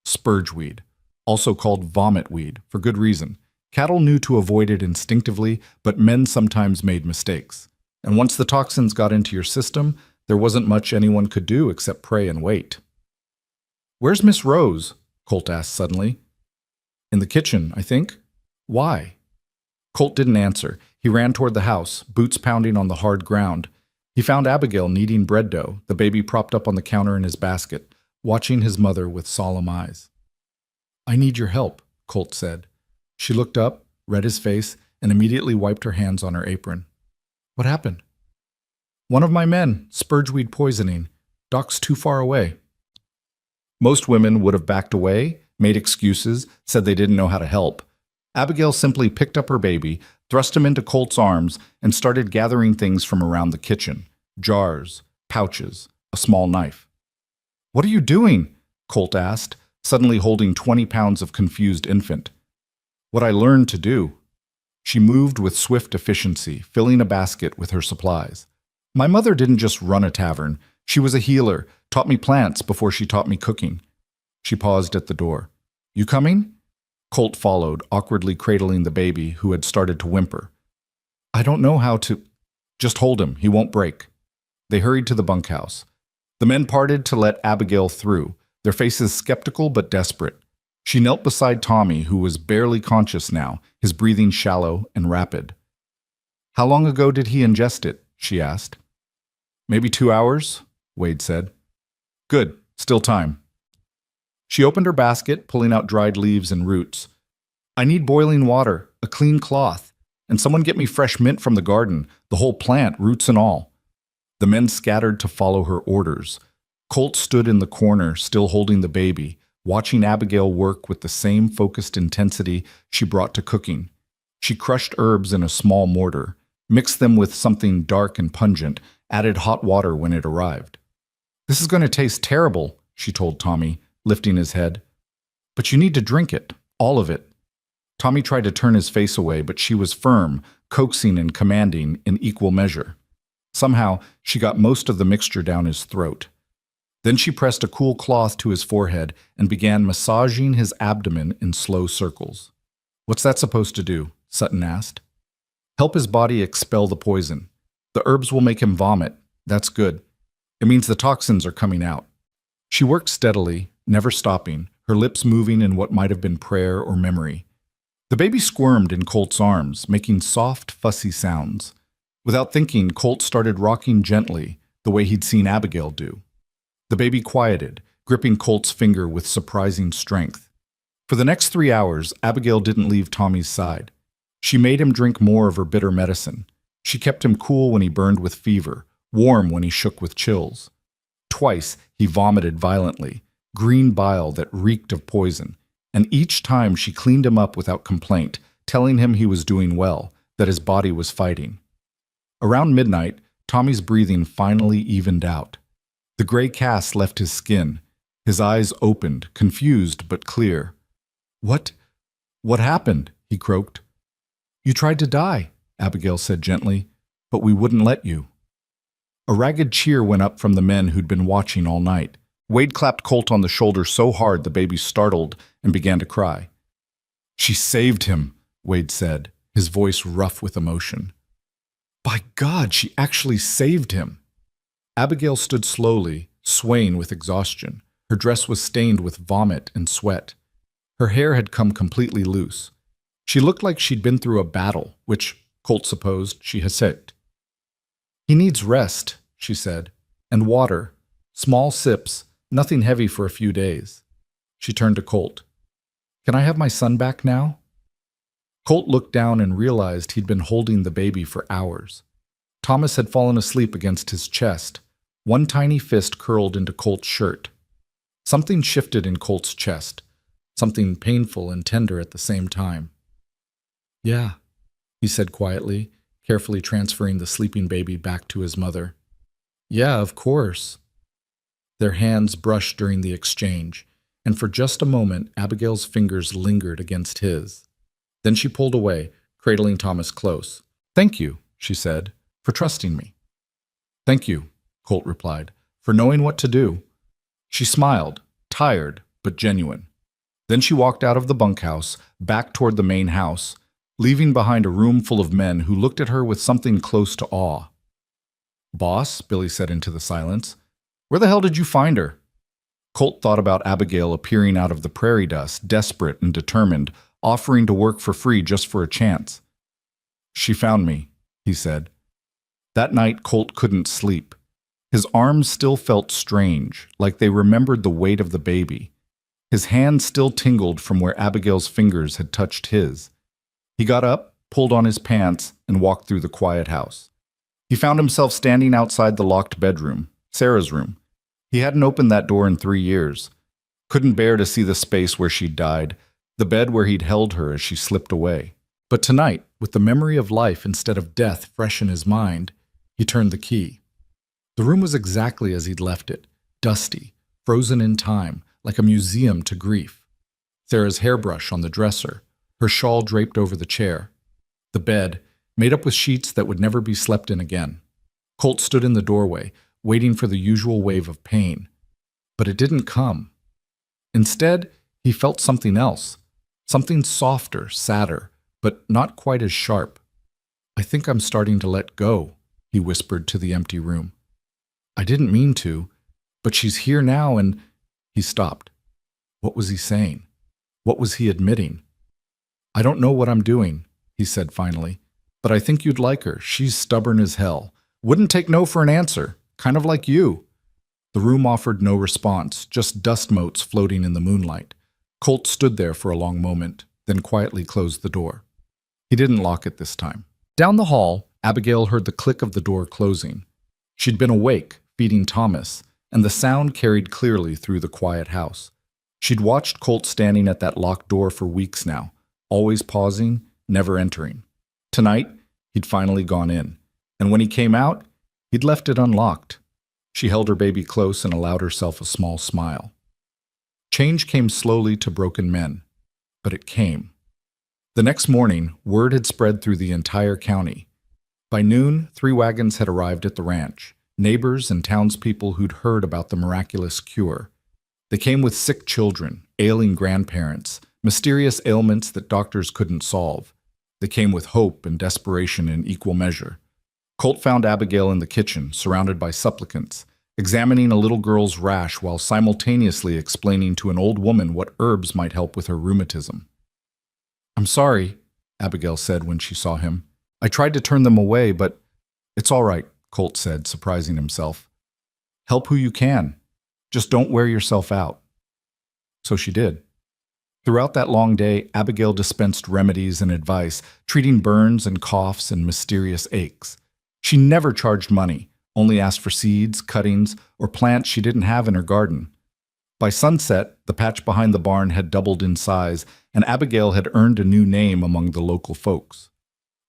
Spurgeweed, also called vomit weed, for good reason. Cattle knew to avoid it instinctively, but men sometimes made mistakes. And once the toxins got into your system, there wasn't much anyone could do except pray and wait. "Where's Miss Rose?" Colt asked suddenly. "In the kitchen, I think." "Why?" Colt didn't answer. He ran toward the house, boots pounding on the hard ground. He found Abigail kneading bread dough, the baby propped up on the counter in his basket, watching his mother with solemn eyes. "I need your help," Colt said. She looked up, read his face, and immediately wiped her hands on her apron. "What happened?" "One of my men, spurgeweed poisoning. Doc's too far away." Most women would have backed away, made excuses, said they didn't know how to help. Abigail simply picked up her baby, thrust him into Colt's arms, and started gathering things from around the kitchen: jars, pouches, a small knife. "What are you doing?" Colt asked, suddenly holding 20 pounds of confused infant. "What I learned to do." She moved with swift efficiency, filling a basket with her supplies. "My mother didn't just run a tavern. She was a healer, taught me plants before she taught me cooking." She paused at the door. "You coming?" Colt followed, awkwardly cradling the baby, who had started to whimper. "I don't know how to—" "Just hold him, he won't break." They hurried to the bunkhouse. The men parted to let Abigail through, their faces skeptical but desperate. She knelt beside Tommy, who was barely conscious now, his breathing shallow and rapid. "How long ago did he ingest it?" she asked. "Maybe 2 hours," Wade said. "Good, still time." She opened her basket, pulling out dried leaves and roots. "I need boiling water, a clean cloth, and someone get me fresh mint from the garden, the whole plant, roots and all." The men scattered to follow her orders. Colt stood in the corner, still holding the baby, watching Abigail work with the same focused intensity she brought to cooking. She crushed herbs in a small mortar, mixed them with something dark and pungent, added hot water when it arrived. "This is going to taste terrible," she told Tommy, lifting his head. "But you need to drink it, all of it." Tommy tried to turn his face away, but she was firm, coaxing and commanding in equal measure. Somehow, she got most of the mixture down his throat. Then she pressed a cool cloth to his forehead and began massaging his abdomen in slow circles. "What's that supposed to do?" Sutton asked. "Help his body expel the poison. The herbs will make him vomit. That's good. It means the toxins are coming out." She worked steadily, never stopping, her lips moving in what might have been prayer or memory. The baby squirmed in Colt's arms, making soft, fussy sounds. Without thinking, Colt started rocking gently, the way he'd seen Abigail do. The baby quieted, gripping Colt's finger with surprising strength. For the next 3 hours, Abigail didn't leave Tommy's side. She made him drink more of her bitter medicine. She kept him cool when he burned with fever, warm when he shook with chills. Twice, he vomited violently, green bile that reeked of poison, and each time she cleaned him up without complaint, telling him he was doing well, that his body was fighting. Around midnight, Tommy's breathing finally evened out. The gray cast left his skin. His eyes opened, confused but clear. What happened?" he croaked. "You tried to die," Abigail said gently, "but we wouldn't let you." A ragged cheer went up from the men who'd been watching all night. Wade clapped Colt on the shoulder so hard the baby startled and began to cry. "She saved him," Wade said, his voice rough with emotion. "By God, she actually saved him." Abigail stood slowly, swaying with exhaustion. Her dress was stained with vomit and sweat. Her hair had come completely loose. She looked like she'd been through a battle, which, Colt supposed, she had. "He needs rest," she said, "and water. Small sips, nothing heavy for a few days." She turned to Colt. "Can I have my son back now?" Colt looked down and realized he'd been holding the baby for hours. Thomas had fallen asleep against his chest, one tiny fist curled into Colt's shirt. Something shifted in Colt's chest, something painful and tender at the same time. "Yeah," he said quietly, carefully transferring the sleeping baby back to his mother. "Yeah, of course." Their hands brushed during the exchange, and for just a moment Abigail's fingers lingered against his. Then she pulled away, cradling Thomas close. "Thank you," she said, "for trusting me." "Thank you," Colt replied, "for knowing what to do." She smiled, tired but genuine. Then she walked out of the bunkhouse, back toward the main house, leaving behind a room full of men who looked at her with something close to awe. "Boss," Billy said into the silence, "where the hell did you find her?" Colt thought about Abigail appearing out of the prairie dust, desperate and determined, offering to work for free just for a chance. "She found me," he said. That night, Colt couldn't sleep. His arms still felt strange, like they remembered the weight of the baby. His hand still tingled from where Abigail's fingers had touched his. He got up, pulled on his pants, and walked through the quiet house. He found himself standing outside the locked bedroom, Sarah's room. He hadn't opened that door in 3 years. Couldn't bear to see the space where she'd died, the bed where he'd held her as she slipped away. But tonight, with the memory of life instead of death fresh in his mind, he turned the key. The room was exactly as he'd left it, dusty, frozen in time, like a museum to grief. Sarah's hairbrush on the dresser, her shawl draped over the chair. The bed, made up with sheets that would never be slept in again. Colt stood in the doorway, waiting for the usual wave of pain. But it didn't come. Instead, he felt something else, something softer, sadder, but not quite as sharp. "I think I'm starting to let go," he whispered to the empty room. "I didn't mean to, but she's here now and—" He stopped. What was he saying? What was he admitting? "I don't know what I'm doing," he said finally, "but I think you'd like her. She's stubborn as hell. Wouldn't take no for an answer, kind of like you." The room offered no response, just dust motes floating in the moonlight. Colt stood there for a long moment, then quietly closed the door. He didn't lock it this time. Down the hall, Abigail heard the click of the door closing. She'd been awake, feeding Thomas, and the sound carried clearly through the quiet house. She'd watched Colt standing at that locked door for weeks now, always pausing, never entering. Tonight, he'd finally gone in, and when he came out, he'd left it unlocked. She held her baby close and allowed herself a small smile. Change came slowly to broken men, but it came. The next morning, word had spread through the entire county. By noon, 3 wagons had arrived at the ranch, neighbors and townspeople who'd heard about the miraculous cure. They came with sick children, ailing grandparents, mysterious ailments that doctors couldn't solve. They came with hope and desperation in equal measure. Colt found Abigail in the kitchen, surrounded by supplicants, examining a little girl's rash while simultaneously explaining to an old woman what herbs might help with her rheumatism. "I'm sorry," Abigail said when she saw him. "I tried to turn them away, but—" "It's all right," Colt said, surprising himself. "Help who you can. Just don't wear yourself out." So she did. Throughout that long day, Abigail dispensed remedies and advice, treating burns and coughs and mysterious aches. She never charged money, only asked for seeds, cuttings, or plants she didn't have in her garden. By sunset, the patch behind the barn had doubled in size, and Abigail had earned a new name among the local folks.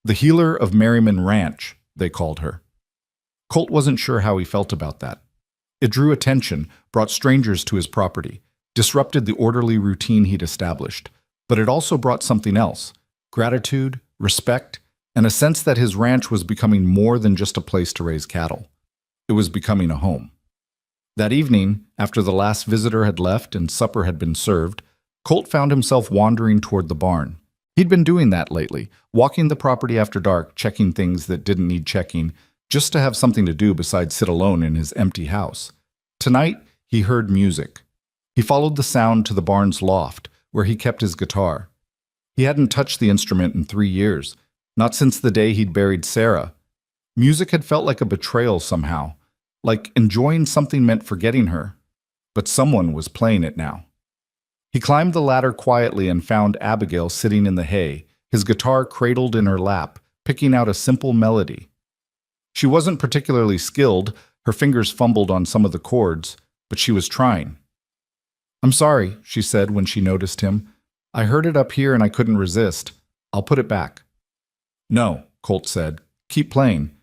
The healer of Merriman Ranch, they called her. Colt wasn't sure how he felt about that. It drew attention, brought strangers to his property, disrupted the orderly routine he'd established. But it also brought something else: gratitude, respect, and a sense that his ranch was becoming more than just a place to raise cattle. It was becoming a home. That evening, after the last visitor had left and supper had been served, Colt found himself wandering toward the barn. He'd been doing that lately, walking the property after dark, checking things that didn't need checking, just to have something to do besides sit alone in his empty house. Tonight, he heard music. He followed the sound to the barn's loft, where he kept his guitar. He hadn't touched the instrument in 3 years, not since the day he'd buried Sarah. Music had felt like a betrayal somehow, like enjoying something meant forgetting her. But someone was playing it now. He climbed the ladder quietly and found Abigail sitting in the hay, his guitar cradled in her lap, picking out a simple melody. She wasn't particularly skilled, her fingers fumbled on some of the chords, but she was trying. "I'm sorry," she said when she noticed him. "I heard it up here and I couldn't resist. I'll put it back." "No," Colt said. "Keep playing."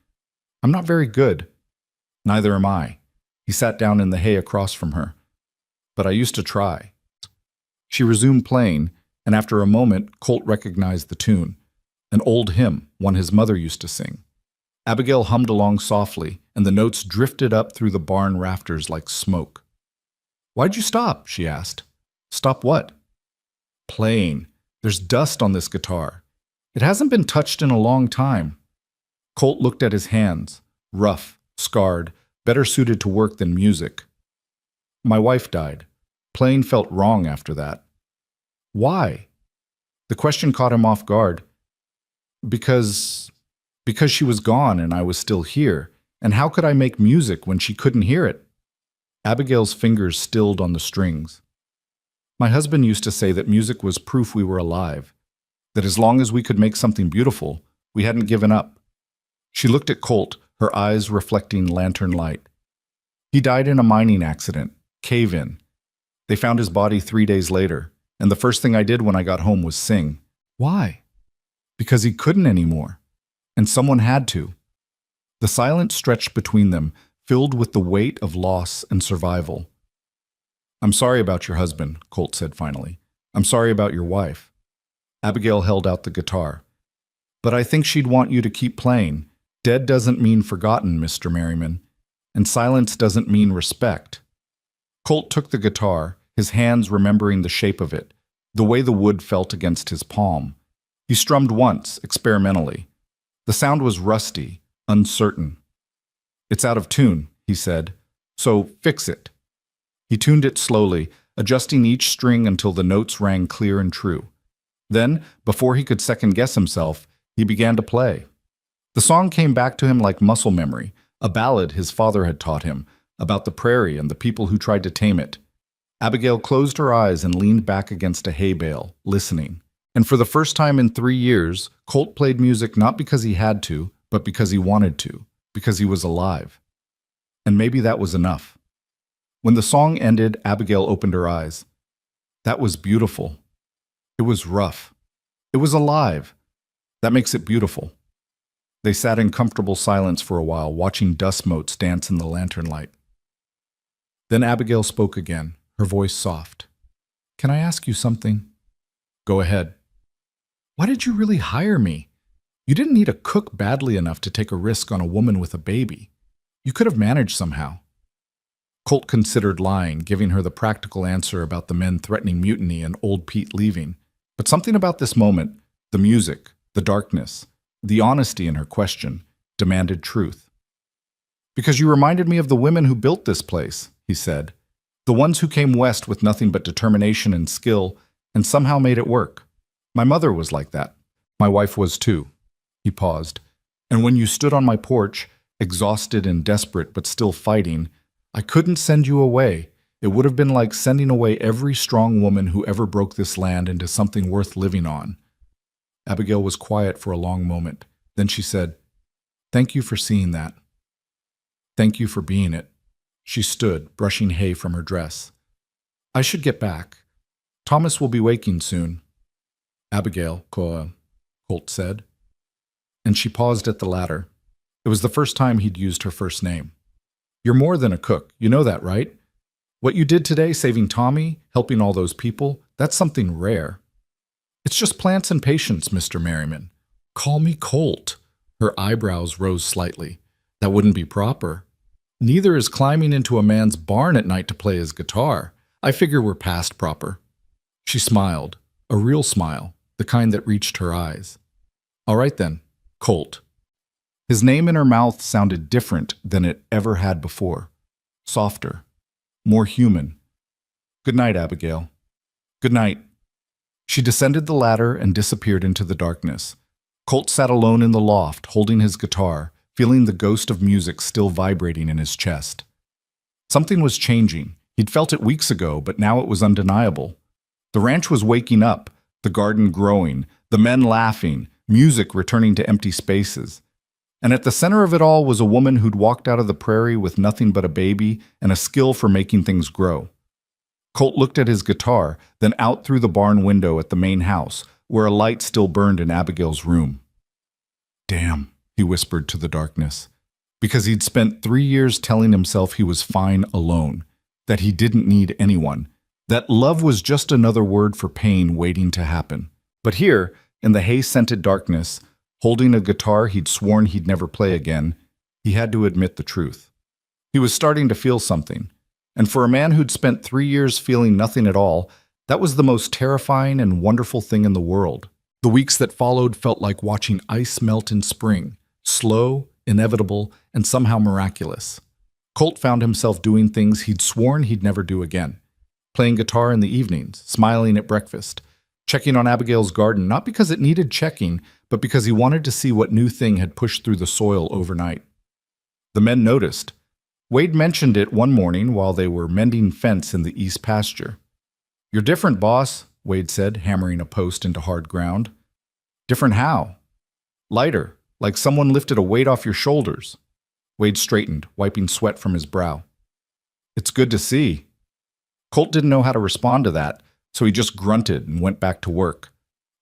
"I'm not very good." "Neither am I." He sat down in the hay across from her. "But I used to try." She resumed playing, and after a moment, Colt recognized the tune. An old hymn, one his mother used to sing. Abigail hummed along softly, and the notes drifted up through the barn rafters like smoke. "Why'd you stop?" she asked. "Stop what?" "Playing. There's dust on this guitar. It hasn't been touched in a long time." Colt looked at his hands, rough, scarred, better suited to work than music. "My wife died. Playing felt wrong after that." "Why?" The question caught him off guard. Because she was gone and I was still here, and how could I make music when she couldn't hear it?" Abigail's fingers stilled on the strings. "My husband used to say that music was proof we were alive, that as long as we could make something beautiful, we hadn't given up." She looked at Colt, her eyes reflecting lantern light. "He died in a mining accident, cave-in. They found his body 3 days later, and the first thing I did when I got home was sing." "Why?" Because he couldn't anymore, and someone had to. The silence stretched between them, filled with the weight of loss and survival. "I'm sorry about your husband," Colt said finally. "I'm sorry about your wife." Abigail held out the guitar. "But I think she'd want you to keep playing. Dead doesn't mean forgotten, Mr. Merriman, and silence doesn't mean respect." Colt took the guitar, his hands remembering the shape of it, the way the wood felt against his palm. He strummed once, experimentally. The sound was rusty, uncertain. "It's out of tune," he said, "so fix it." He tuned it slowly, adjusting each string until the notes rang clear and true. Then, before he could second-guess himself, he began to play. The song came back to him like muscle memory, a ballad his father had taught him, about the prairie and the people who tried to tame it. Abigail closed her eyes and leaned back against a hay bale, listening. And for the first time in 3 years, Colt played music not because he had to, but because he wanted to, because he was alive. And maybe that was enough. When the song ended, Abigail opened her eyes. That was beautiful. It was rough. It was alive. That makes it beautiful. They sat in comfortable silence for a while, watching dust motes dance in the lantern light. Then Abigail spoke again, her voice soft. "Can I ask you something?" "Go ahead." "Why did you really hire me? You didn't need a cook badly enough to take a risk on a woman with a baby. You could have managed somehow." Colt considered lying, giving her the practical answer about the men threatening mutiny and old Pete leaving. But something about this moment, the music, the darkness, the honesty in her question, demanded truth. "Because you reminded me of the women who built this place," he said. "The ones who came west with nothing but determination and skill and somehow made it work. My mother was like that. My wife was too." He paused. "And when you stood on my porch, exhausted and desperate but still fighting, I couldn't send you away. It would have been like sending away every strong woman who ever broke this land into something worth living on." Abigail was quiet for a long moment. Then she said, "Thank you for seeing that. Thank you for being it." She stood, brushing hay from her dress. "I should get back. Thomas will be waking soon." "Abigail," Colt said. And she paused at the ladder. It was the first time he'd used her first name. "You're more than a cook. You know that, right? What you did today, saving Tommy, helping all those people, that's something rare." "It's just plants and patience, Mr. Merriman." "Call me Colt." Her eyebrows rose slightly. "That wouldn't be proper. Neither is climbing into a man's barn at night to play his guitar. I figure we're past proper." She smiled, a real smile, the kind that reached her eyes. "All right then, Colt." His name in her mouth sounded different than it ever had before. Softer, more human. "Good night, Abigail." "Good night." She descended the ladder and disappeared into the darkness. Colt sat alone in the loft, holding his guitar, feeling the ghost of music still vibrating in his chest. Something was changing. He'd felt it weeks ago, but now it was undeniable. The ranch was waking up, the garden growing, the men laughing, music returning to empty spaces. And at the center of it all was a woman who'd walked out of the prairie with nothing but a baby and a skill for making things grow. Colt looked at his guitar, then out through the barn window at the main house, where a light still burned in Abigail's room. "Damn," he whispered to the darkness, because he'd spent 3 years telling himself he was fine alone, that he didn't need anyone, that love was just another word for pain waiting to happen. But here, in the hay-scented darkness, holding a guitar he'd sworn he'd never play again, he had to admit the truth. He was starting to feel something, and for a man who'd spent 3 years feeling nothing at all, that was the most terrifying and wonderful thing in the world. The weeks that followed felt like watching ice melt in spring, slow, inevitable, and somehow miraculous. Colt found himself doing things he'd sworn he'd never do again. Playing guitar in the evenings, smiling at breakfast, checking on Abigail's garden, not because it needed checking, but because he wanted to see what new thing had pushed through the soil overnight. The men noticed. Wade mentioned it one morning while they were mending fence in the east pasture. "You're different, boss," Wade said, hammering a post into hard ground. "Different how?" "Lighter, like someone lifted a weight off your shoulders." Wade straightened, wiping sweat from his brow. "It's good to see." Colt didn't know how to respond to that, so he just grunted and went back to work.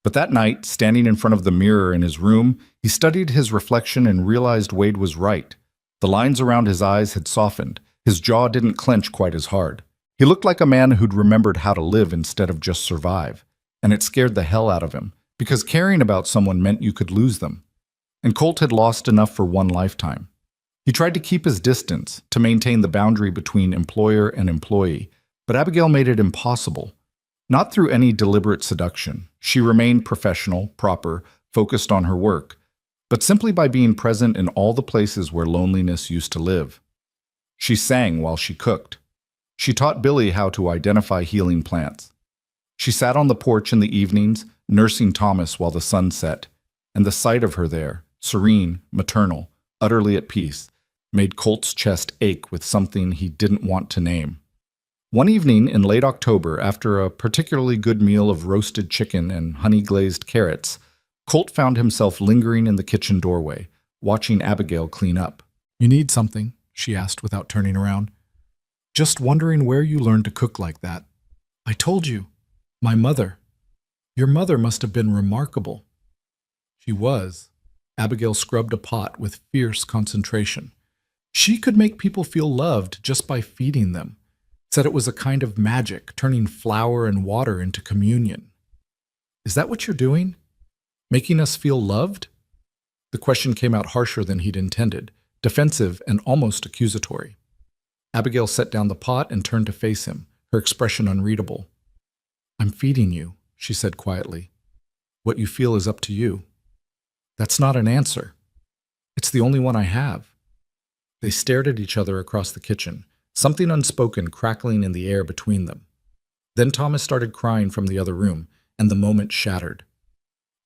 But that night, standing in front of the mirror in his room, he studied his reflection and realized Wade was right. The lines around his eyes had softened. His jaw didn't clench quite as hard. He looked like a man who'd remembered how to live instead of just survive. And it scared the hell out of him, because caring about someone meant you could lose them. And Colt had lost enough for one lifetime. He tried to keep his distance, to maintain the boundary between employer and employee, but Abigail made it impossible. Not through any deliberate seduction. She remained professional, proper, focused on her work, but simply by being present in all the places where loneliness used to live. She sang while she cooked. She taught Billy how to identify healing plants. She sat on the porch in the evenings, nursing Thomas while the sun set, and the sight of her there, serene, maternal, utterly at peace, made Colt's chest ache with something he didn't want to name. One evening in late October, after a particularly good meal of roasted chicken and honey-glazed carrots, Colt found himself lingering in the kitchen doorway, watching Abigail clean up. "You need something?" she asked without turning around. "Just wondering where you learned to cook like that." "I told you. My mother. Your mother must have been remarkable." She was. Abigail scrubbed a pot with fierce concentration. She could make people feel loved just by feeding them. Said it was a kind of magic, turning flour and water into communion. "Is that what you're doing? Making us feel loved?" The question came out harsher than he'd intended, defensive and almost accusatory. Abigail set down the pot and turned to face him, her expression unreadable. "I'm feeding you," she said quietly. "What you feel is up to you." "That's not an answer. It's the only one I have." They stared at each other across the kitchen, something unspoken crackling in the air between them. Then Thomas started crying from the other room, and the moment shattered.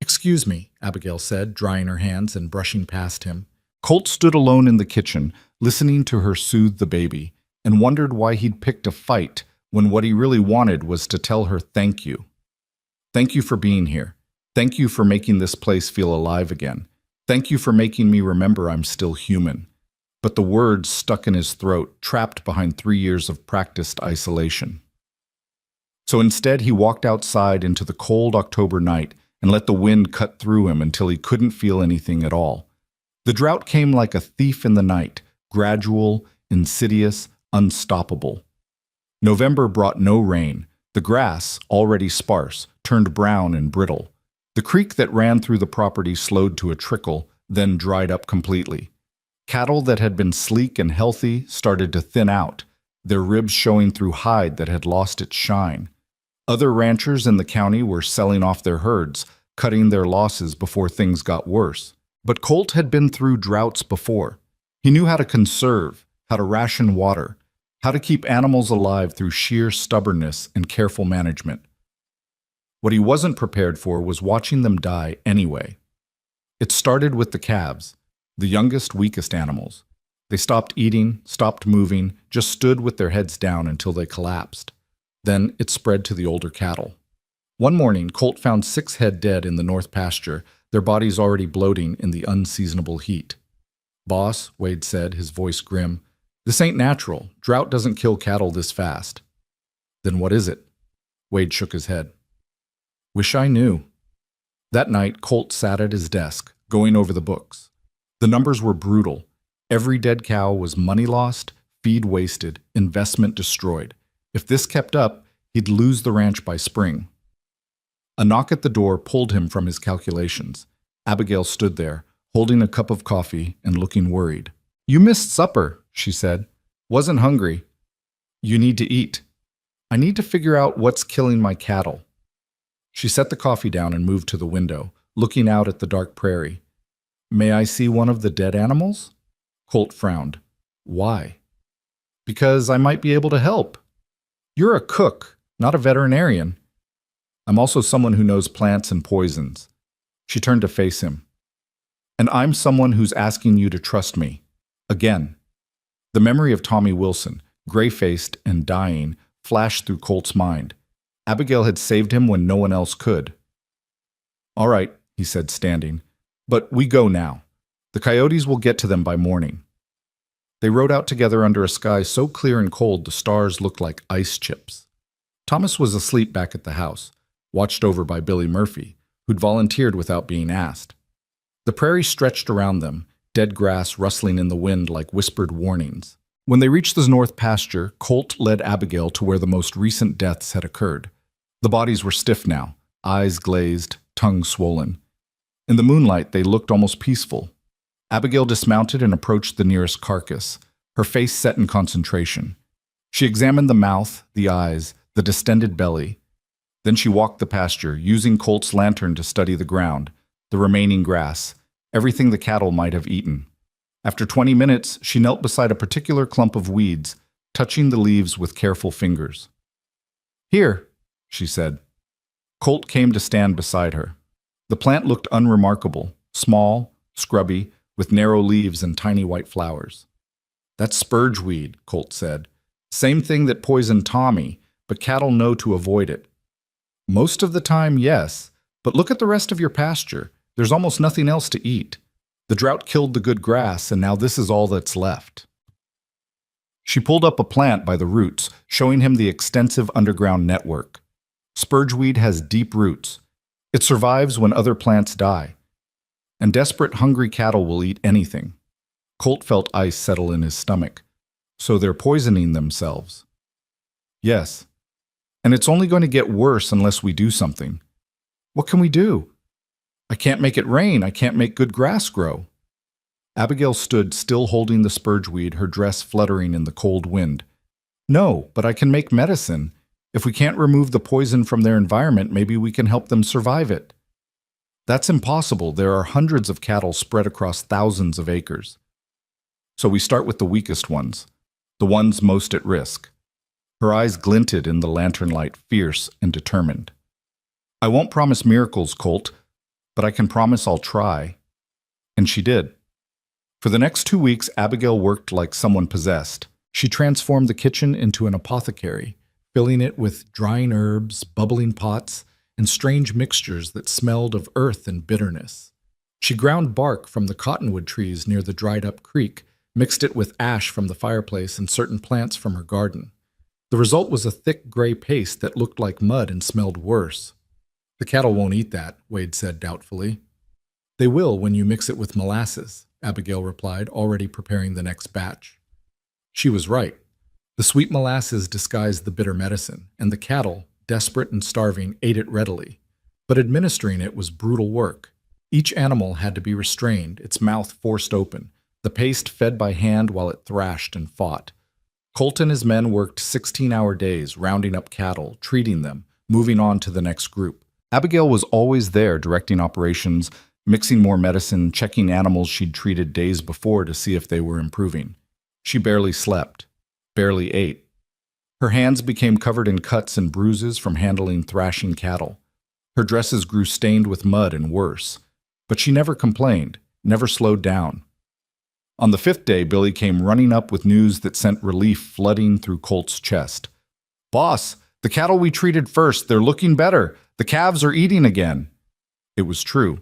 "Excuse me," Abigail said, drying her hands and brushing past him. Colt stood alone in the kitchen, listening to her soothe the baby, and wondered why he'd picked a fight when what he really wanted was to tell her thank you. "Thank you for being here. Thank you for making this place feel alive again. Thank you for making me remember I'm still human." But the words stuck in his throat, trapped behind 3 years of practiced isolation. So instead, he walked outside into the cold October night and let the wind cut through him until he couldn't feel anything at all. The drought came like a thief in the night, gradual, insidious, unstoppable. November brought no rain. The grass, already sparse, turned brown and brittle. The creek that ran through the property slowed to a trickle, then dried up completely. Cattle that had been sleek and healthy started to thin out, their ribs showing through hide that had lost its shine. Other ranchers in the county were selling off their herds, cutting their losses before things got worse. But Colt had been through droughts before. He knew how to conserve, how to ration water, how to keep animals alive through sheer stubbornness and careful management. What he wasn't prepared for was watching them die anyway. It started with the calves, the youngest, weakest animals. They stopped eating, stopped moving, just stood with their heads down until they collapsed. Then it spread to the older cattle. One morning, Colt found 6 head dead in the north pasture, their bodies already bloating in the unseasonable heat. "Boss," Wade said, his voice grim, "this ain't natural. Drought doesn't kill cattle this fast." "Then what is it?" Wade shook his head. "Wish I knew." That night, Colt sat at his desk, going over the books. The numbers were brutal. Every dead cow was money lost, feed wasted, investment destroyed. If this kept up, he'd lose the ranch by spring. A knock at the door pulled him from his calculations. Abigail stood there, holding a cup of coffee and looking worried. "You missed supper," she said. "Wasn't hungry." "You need to eat." "I need to figure out what's killing my cattle." She set the coffee down and moved to the window, looking out at the dark prairie. "May I see one of the dead animals?" Colt frowned. "Why?" "Because I might be able to help." "You're a cook, not a veterinarian." "I'm also someone who knows plants and poisons." She turned to face him. "And I'm someone who's asking you to trust me. Again." The memory of Tommy Wilson, gray-faced and dying, flashed through Colt's mind. Abigail had saved him when no one else could. "All right," he said, standing. "But we go now. The coyotes will get to them by morning." They rode out together under a sky so clear and cold the stars looked like ice chips. Thomas was asleep back at the house, watched over by Billy Murphy, who'd volunteered without being asked. The prairie stretched around them, dead grass rustling in the wind like whispered warnings. When they reached the north pasture, Colt led Abigail to where the most recent deaths had occurred. The bodies were stiff now, eyes glazed, tongues swollen. In the moonlight, they looked almost peaceful. Abigail dismounted and approached the nearest carcass, her face set in concentration. She examined the mouth, the eyes, the distended belly. Then she walked the pasture, using Colt's lantern to study the ground, the remaining grass, everything the cattle might have eaten. After 20 minutes, she knelt beside a particular clump of weeds, touching the leaves with careful fingers. "Here," she said. Colt came to stand beside her. The plant looked unremarkable, small, scrubby, with narrow leaves and tiny white flowers. "That's spurgeweed," Colt said. "Same thing that poisoned Tommy, but cattle know to avoid it." "Most of the time, yes, but look at the rest of your pasture. There's almost nothing else to eat. The drought killed the good grass, and now this is all that's left." She pulled up a plant by the roots, showing him the extensive underground network. Spurgeweed has deep roots. It survives when other plants die. And desperate, hungry cattle will eat anything. Colt felt ice settle in his stomach. So they're poisoning themselves. Yes. And it's only going to get worse unless we do something. What can we do? I can't make it rain. I can't make good grass grow. Abigail stood still holding the spurgeweed, her dress fluttering in the cold wind. No, but I can make medicine. If we can't remove the poison from their environment, maybe we can help them survive it. That's impossible. There are hundreds of cattle spread across thousands of acres. So we start with the weakest ones, the ones most at risk. Her eyes glinted in the lantern light, fierce and determined. I won't promise miracles, Colt, but I can promise I'll try. And she did. For the next 2 weeks, Abigail worked like someone possessed. She transformed the kitchen into an apothecary, filling it with drying herbs, bubbling pots, and strange mixtures that smelled of earth and bitterness. She ground bark from the cottonwood trees near the dried-up creek, mixed it with ash from the fireplace and certain plants from her garden. The result was a thick gray paste that looked like mud and smelled worse. The cattle won't eat that, Wade said doubtfully. They will when you mix it with molasses, Abigail replied, already preparing the next batch. She was right. The sweet molasses disguised the bitter medicine, and the cattle, desperate and starving, ate it readily. But administering it was brutal work. Each animal had to be restrained, its mouth forced open, the paste fed by hand while it thrashed and fought. Colt and his men worked 16-hour days, rounding up cattle, treating them, moving on to the next group. Abigail was always there, directing operations, mixing more medicine, checking animals she'd treated days before to see if they were improving. She barely slept, barely ate. Her hands became covered in cuts and bruises from handling thrashing cattle. Her dresses grew stained with mud and worse. But she never complained, never slowed down. On the 5th day, Billy came running up with news that sent relief flooding through Colt's chest. "Boss, the cattle we treated first, they're looking better. The calves are eating again." It was true.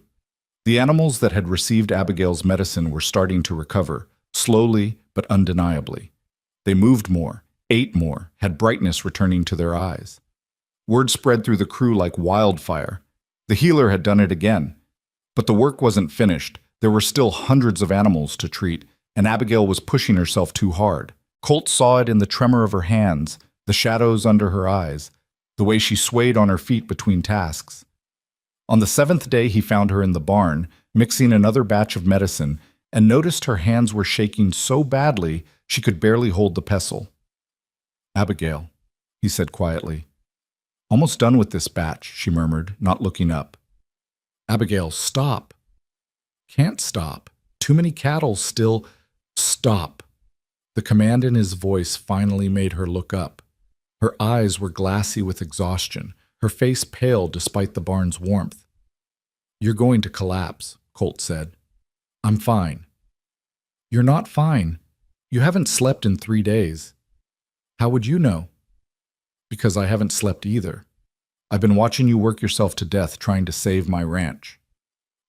The animals that had received Abigail's medicine were starting to recover, slowly but undeniably. They moved more, ate more, had brightness returning to their eyes. Word spread through the crew like wildfire. The healer had done it again. But the work wasn't finished. There were still hundreds of animals to treat, and Abigail was pushing herself too hard. Colt saw it in the tremor of her hands, the shadows under her eyes, the way she swayed on her feet between tasks. On the 7th day, he found her in the barn, mixing another batch of medicine, and noticed her hands were shaking so badly she could barely hold the pestle. "Abigail," he said quietly. "Almost done with this batch," she murmured, not looking up. "Abigail, stop." "Can't stop. Too many cattle still—" "Stop." The command in his voice finally made her look up. Her eyes were glassy with exhaustion, her face pale despite the barn's warmth. "You're going to collapse," Colt said. "I'm fine." "You're not fine. You haven't slept in 3 days." "How would you know?" "Because I haven't slept either. I've been watching you work yourself to death trying to save my ranch."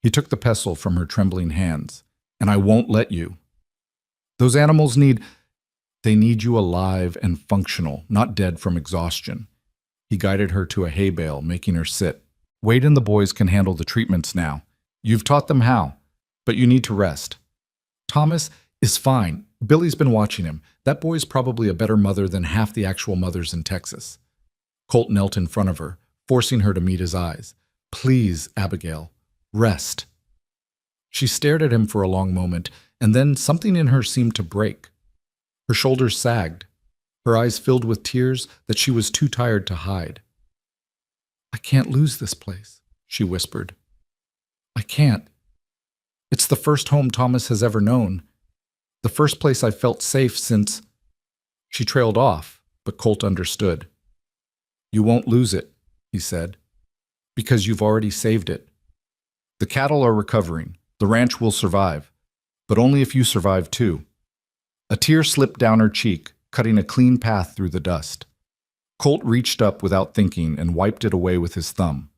He took the pestle from her trembling hands. "And I won't let you. Those animals they need you alive and functional, not dead from exhaustion." He guided her to a hay bale, making her sit. Wade and the boys can handle the treatments now. You've taught them how, but you need to rest. Thomas is fine. Billy's been watching him. That boy's probably a better mother than half the actual mothers in Texas. Colt knelt in front of her, forcing her to meet his eyes. Please, Abigail, rest. She stared at him for a long moment, and then something in her seemed to break. Her shoulders sagged. Her eyes filled with tears that she was too tired to hide. I can't lose this place, she whispered. I can't. It's the first home Thomas has ever known. The first place I felt safe since... She trailed off, but Colt understood. You won't lose it, he said, because you've already saved it. The cattle are recovering. The ranch will survive, but only if you survive too. A tear slipped down her cheek, cutting a clean path through the dust. Colt reached up without thinking and wiped it away with his thumb.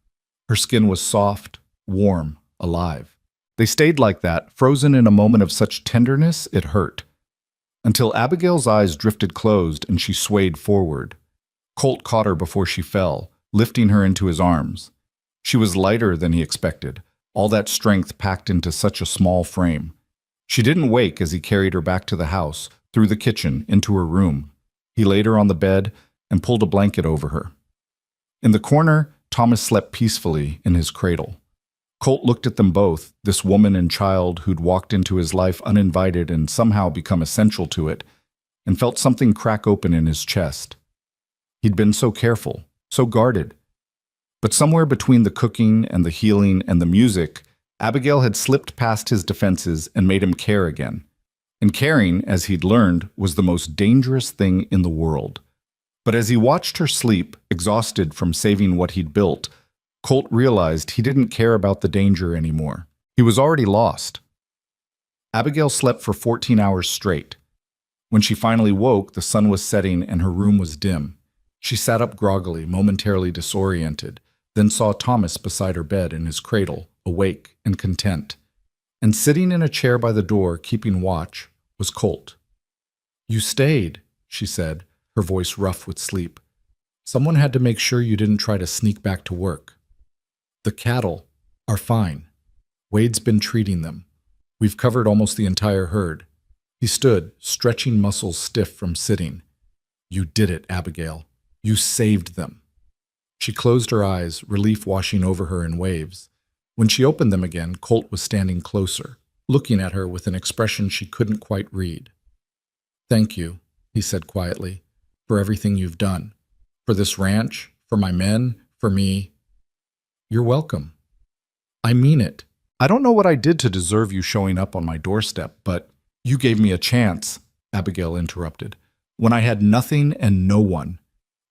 Her skin was soft, warm, alive. They stayed like that, frozen in a moment of such tenderness it hurt. Until Abigail's eyes drifted closed and she swayed forward. Colt caught her before she fell, lifting her into his arms. She was lighter than he expected, all that strength packed into such a small frame. She didn't wake as he carried her back to the house, through the kitchen, into her room. He laid her on the bed and pulled a blanket over her. In the corner, Thomas slept peacefully in his cradle. Colt looked at them both, this woman and child who'd walked into his life uninvited and somehow become essential to it, and felt something crack open in his chest. He'd been so careful, so guarded. But somewhere between the cooking and the healing and the music, Abigail had slipped past his defenses and made him care again. And caring, as he'd learned, was the most dangerous thing in the world. But as he watched her sleep, exhausted from saving what he'd built, Colt realized he didn't care about the danger anymore. He was already lost. Abigail slept for 14 hours straight. When she finally woke, the sun was setting and her room was dim. She sat up groggily, momentarily disoriented, then saw Thomas beside her bed in his cradle, awake and content. And sitting in a chair by the door, keeping watch, was Colt. You stayed, she said, her voice rough with sleep. Someone had to make sure you didn't try to sneak back to work. The cattle are fine. Wade's been treating them. We've covered almost the entire herd. He stood, stretching muscles stiff from sitting. You did it, Abigail. You saved them. She closed her eyes, relief washing over her in waves. When she opened them again, Colt was standing closer, looking at her with an expression she couldn't quite read. Thank you, he said quietly, for everything you've done. For this ranch, for my men, for me. You're welcome. I mean it. I don't know what I did to deserve you showing up on my doorstep, but you gave me a chance, Abigail interrupted, when I had nothing and no one.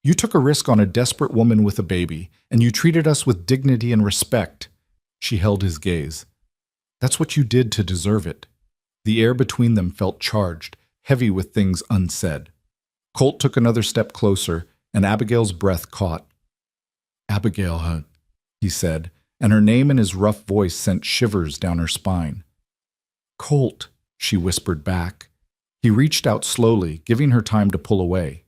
You took a risk on a desperate woman with a baby, and you treated us with dignity and respect. She held his gaze. That's what you did to deserve it. The air between them felt charged, heavy with things unsaid. Colt took another step closer, and Abigail's breath caught. Abigail, huh? He said, and her name in his rough voice sent shivers down her spine. Colt, she whispered back. He reached out slowly, giving her time to pull away.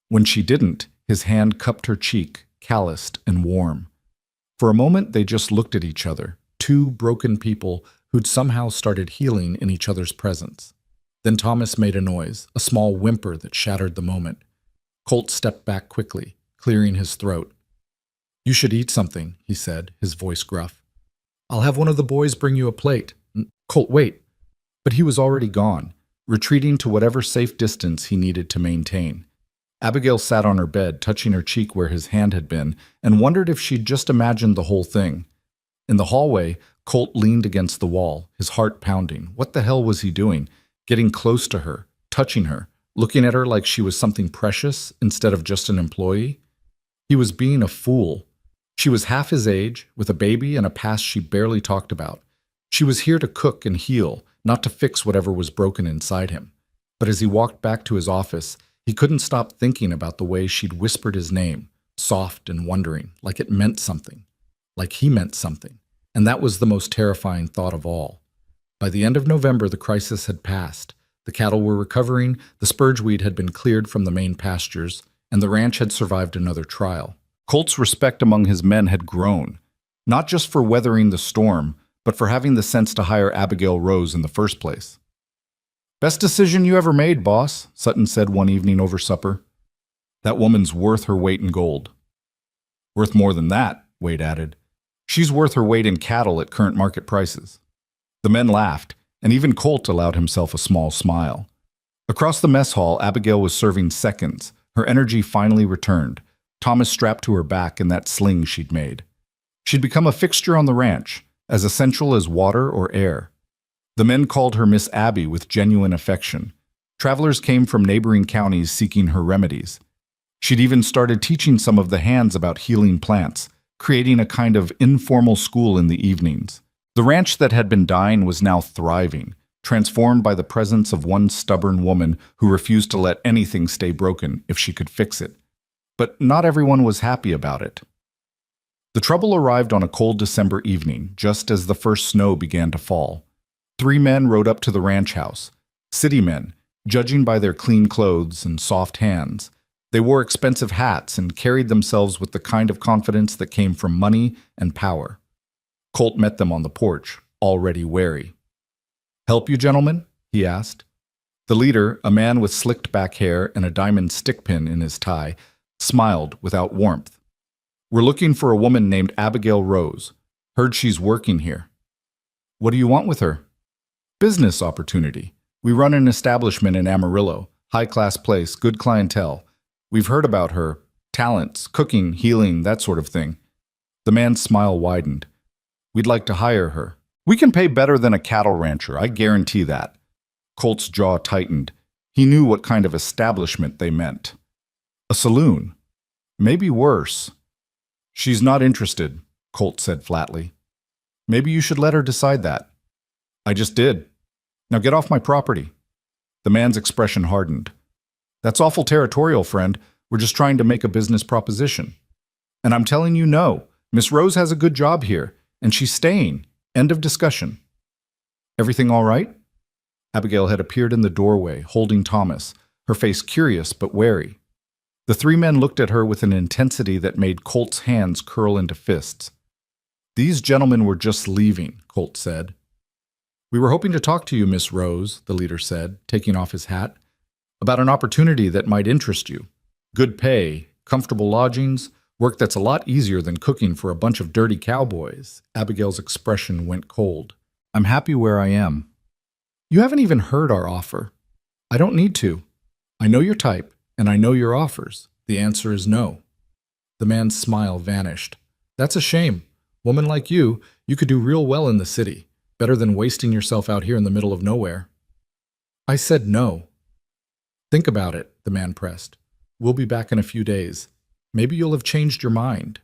When she didn't, his hand cupped her cheek, calloused and warm. For a moment, they just looked at each other, two broken people who'd somehow started healing in each other's presence. Then Thomas made a noise, a small whimper that shattered the moment. Colt stepped back quickly, clearing his throat. You should eat something, he said, his voice gruff. I'll have one of the boys bring you a plate. Colt, wait. But he was already gone, retreating to whatever safe distance he needed to maintain. Abigail sat on her bed, touching her cheek where his hand had been, and wondered if she'd just imagined the whole thing. In the hallway, Colt leaned against the wall, his heart pounding. What the hell was he doing? Getting close to her, touching her, looking at her like she was something precious instead of just an employee? He was being a fool. She was half his age, with a baby and a past she barely talked about. She was here to cook and heal, not to fix whatever was broken inside him. But as he walked back to his office, he couldn't stop thinking about the way she'd whispered his name, soft and wondering, like it meant something, like he meant something. And that was the most terrifying thought of all. By the end of November, the crisis had passed. The cattle were recovering, the spurgeweed had been cleared from the main pastures, and the ranch had survived another trial. Colt's respect among his men had grown. Not just for weathering the storm, but for having the sense to hire Abigail Rose in the first place. "Best decision you ever made, boss," Sutton said one evening over supper. "That woman's worth her weight in gold." "Worth more than that," Wade added. "She's worth her weight in cattle at current market prices." The men laughed, and even Colt allowed himself a small smile. Across the mess hall, Abigail was serving seconds. Her energy finally returned, Thomas strapped to her back in that sling she'd made. She'd become a fixture on the ranch, as essential as water or air. The men called her Miss Abby with genuine affection. Travelers came from neighboring counties seeking her remedies. She'd even started teaching some of the hands about healing plants, creating a kind of informal school in the evenings. The ranch that had been dying was now thriving, transformed by the presence of one stubborn woman who refused to let anything stay broken if she could fix it. But not everyone was happy about it. The trouble arrived on a cold December evening, just as the first snow began to fall. 3 men rode up to the ranch house. City men, judging by their clean clothes and soft hands. They wore expensive hats and carried themselves with the kind of confidence that came from money and power. Colt met them on the porch, already wary. "Help you, gentlemen?" he asked. The leader, a man with slicked back hair and a diamond stickpin in his tie, smiled without warmth. "We're looking for a woman named Abigail Rose. Heard she's working here." "What do you want with her?" "Business opportunity. We run an establishment in Amarillo. High-class place, good clientele. We've heard about her. Talents, cooking, healing, that sort of thing." The man's smile widened. "We'd like to hire her. We can pay better than a cattle rancher, I guarantee that." Colt's jaw tightened. He knew what kind of establishment they meant. A saloon. Maybe worse. "She's not interested," Colt said flatly. "Maybe you should let her decide that." "I just did. Now get off my property." The man's expression hardened. "That's awful territorial, friend. We're just trying to make a business proposition. And I'm telling you no. Miss Rose has a good job here, and she's staying. End of discussion." "Everything all right?" Abigail had appeared in the doorway, holding Thomas, her face curious but wary. The 3 men looked at her with an intensity that made Colt's hands curl into fists. "These gentlemen were just leaving," Colt said. "We were hoping to talk to you, Miss Rose," the leader said, taking off his hat, "about an opportunity that might interest you. Good pay, comfortable lodgings, work that's a lot easier than cooking for a bunch of dirty cowboys." Abigail's expression went cold. "I'm happy where I am." "You haven't even heard our offer." "I don't need to. I know your type, and I know your offers. The answer is no." The man's smile vanished. "That's a shame. Woman like you could do real well in the city. Better than wasting yourself out here in the middle of nowhere." "I said no." "Think about it," the man pressed. "We'll be back in a few days. Maybe you'll have changed your mind."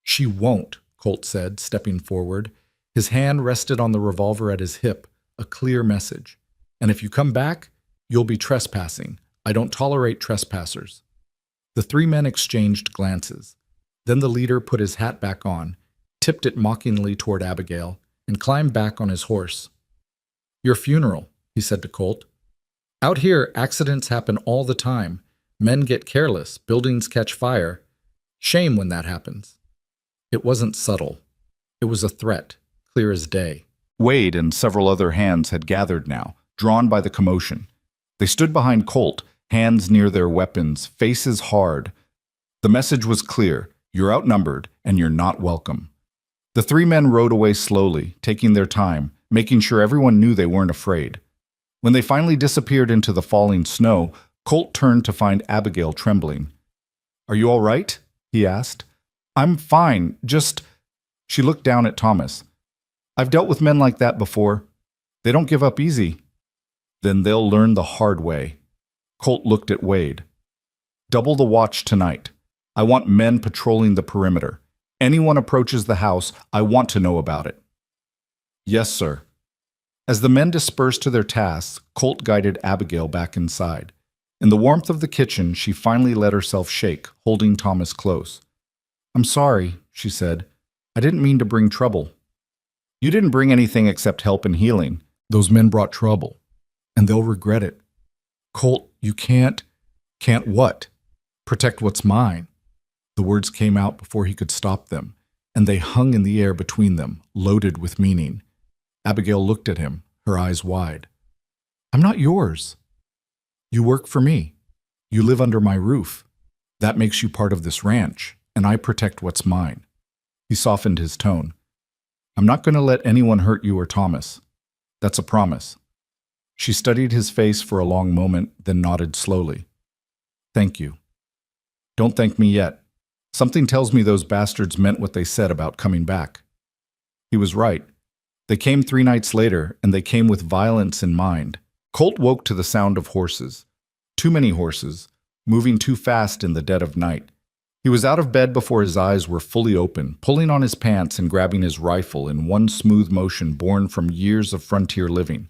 "She won't," Colt said, stepping forward. His hand rested on the revolver at his hip, a clear message. "And if you come back, you'll be trespassing. I don't tolerate trespassers." The 3 men exchanged glances. Then the leader put his hat back on, tipped it mockingly toward Abigail, and climbed back on his horse. "Your funeral," he said to Colt. "Out here, accidents happen all the time. Men get careless, buildings catch fire. Shame when that happens." It wasn't subtle. It was a threat, clear as day. Wade and several other hands had gathered now, drawn by the commotion. They stood behind Colt, hands near their weapons, faces hard. The message was clear: you're outnumbered, and you're not welcome. The 3 men rode away slowly, taking their time, making sure everyone knew they weren't afraid. When they finally disappeared into the falling snow, Colt turned to find Abigail trembling. "Are you all right?" he asked. "I'm fine, just—" She looked down at Thomas. "I've dealt with men like that before. They don't give up easy." "Then they'll learn the hard way." Colt looked at Wade. "Double the watch tonight. I want men patrolling the perimeter. Anyone approaches the house, I want to know about it." "Yes, sir." As the men dispersed to their tasks, Colt guided Abigail back inside. In the warmth of the kitchen, she finally let herself shake, holding Thomas close. "I'm sorry," she said. "I didn't mean to bring trouble." "You didn't bring anything except help and healing. Those men brought trouble, and they'll regret it." "Colt, you can't—" "Can't what?" "Protect what's mine." The words came out before he could stop them. and they hung in the air between them, loaded with meaning. Abigail looked at him, her eyes wide. "I'm not yours. You work for me. You live under my roof. That makes you part of this ranch, and I protect what's mine." He softened his tone. "I'm not going to let anyone hurt you or Thomas. That's a promise." She studied his face for a long moment, then nodded slowly. "Thank you." "Don't thank me yet. Something tells me those bastards meant what they said about coming back." He was right. They came 3 nights later, and they came with violence in mind. Colt woke to the sound of horses. Too many horses, moving too fast in the dead of night. He was out of bed before his eyes were fully open, pulling on his pants and grabbing his rifle in one smooth motion born from years of frontier living.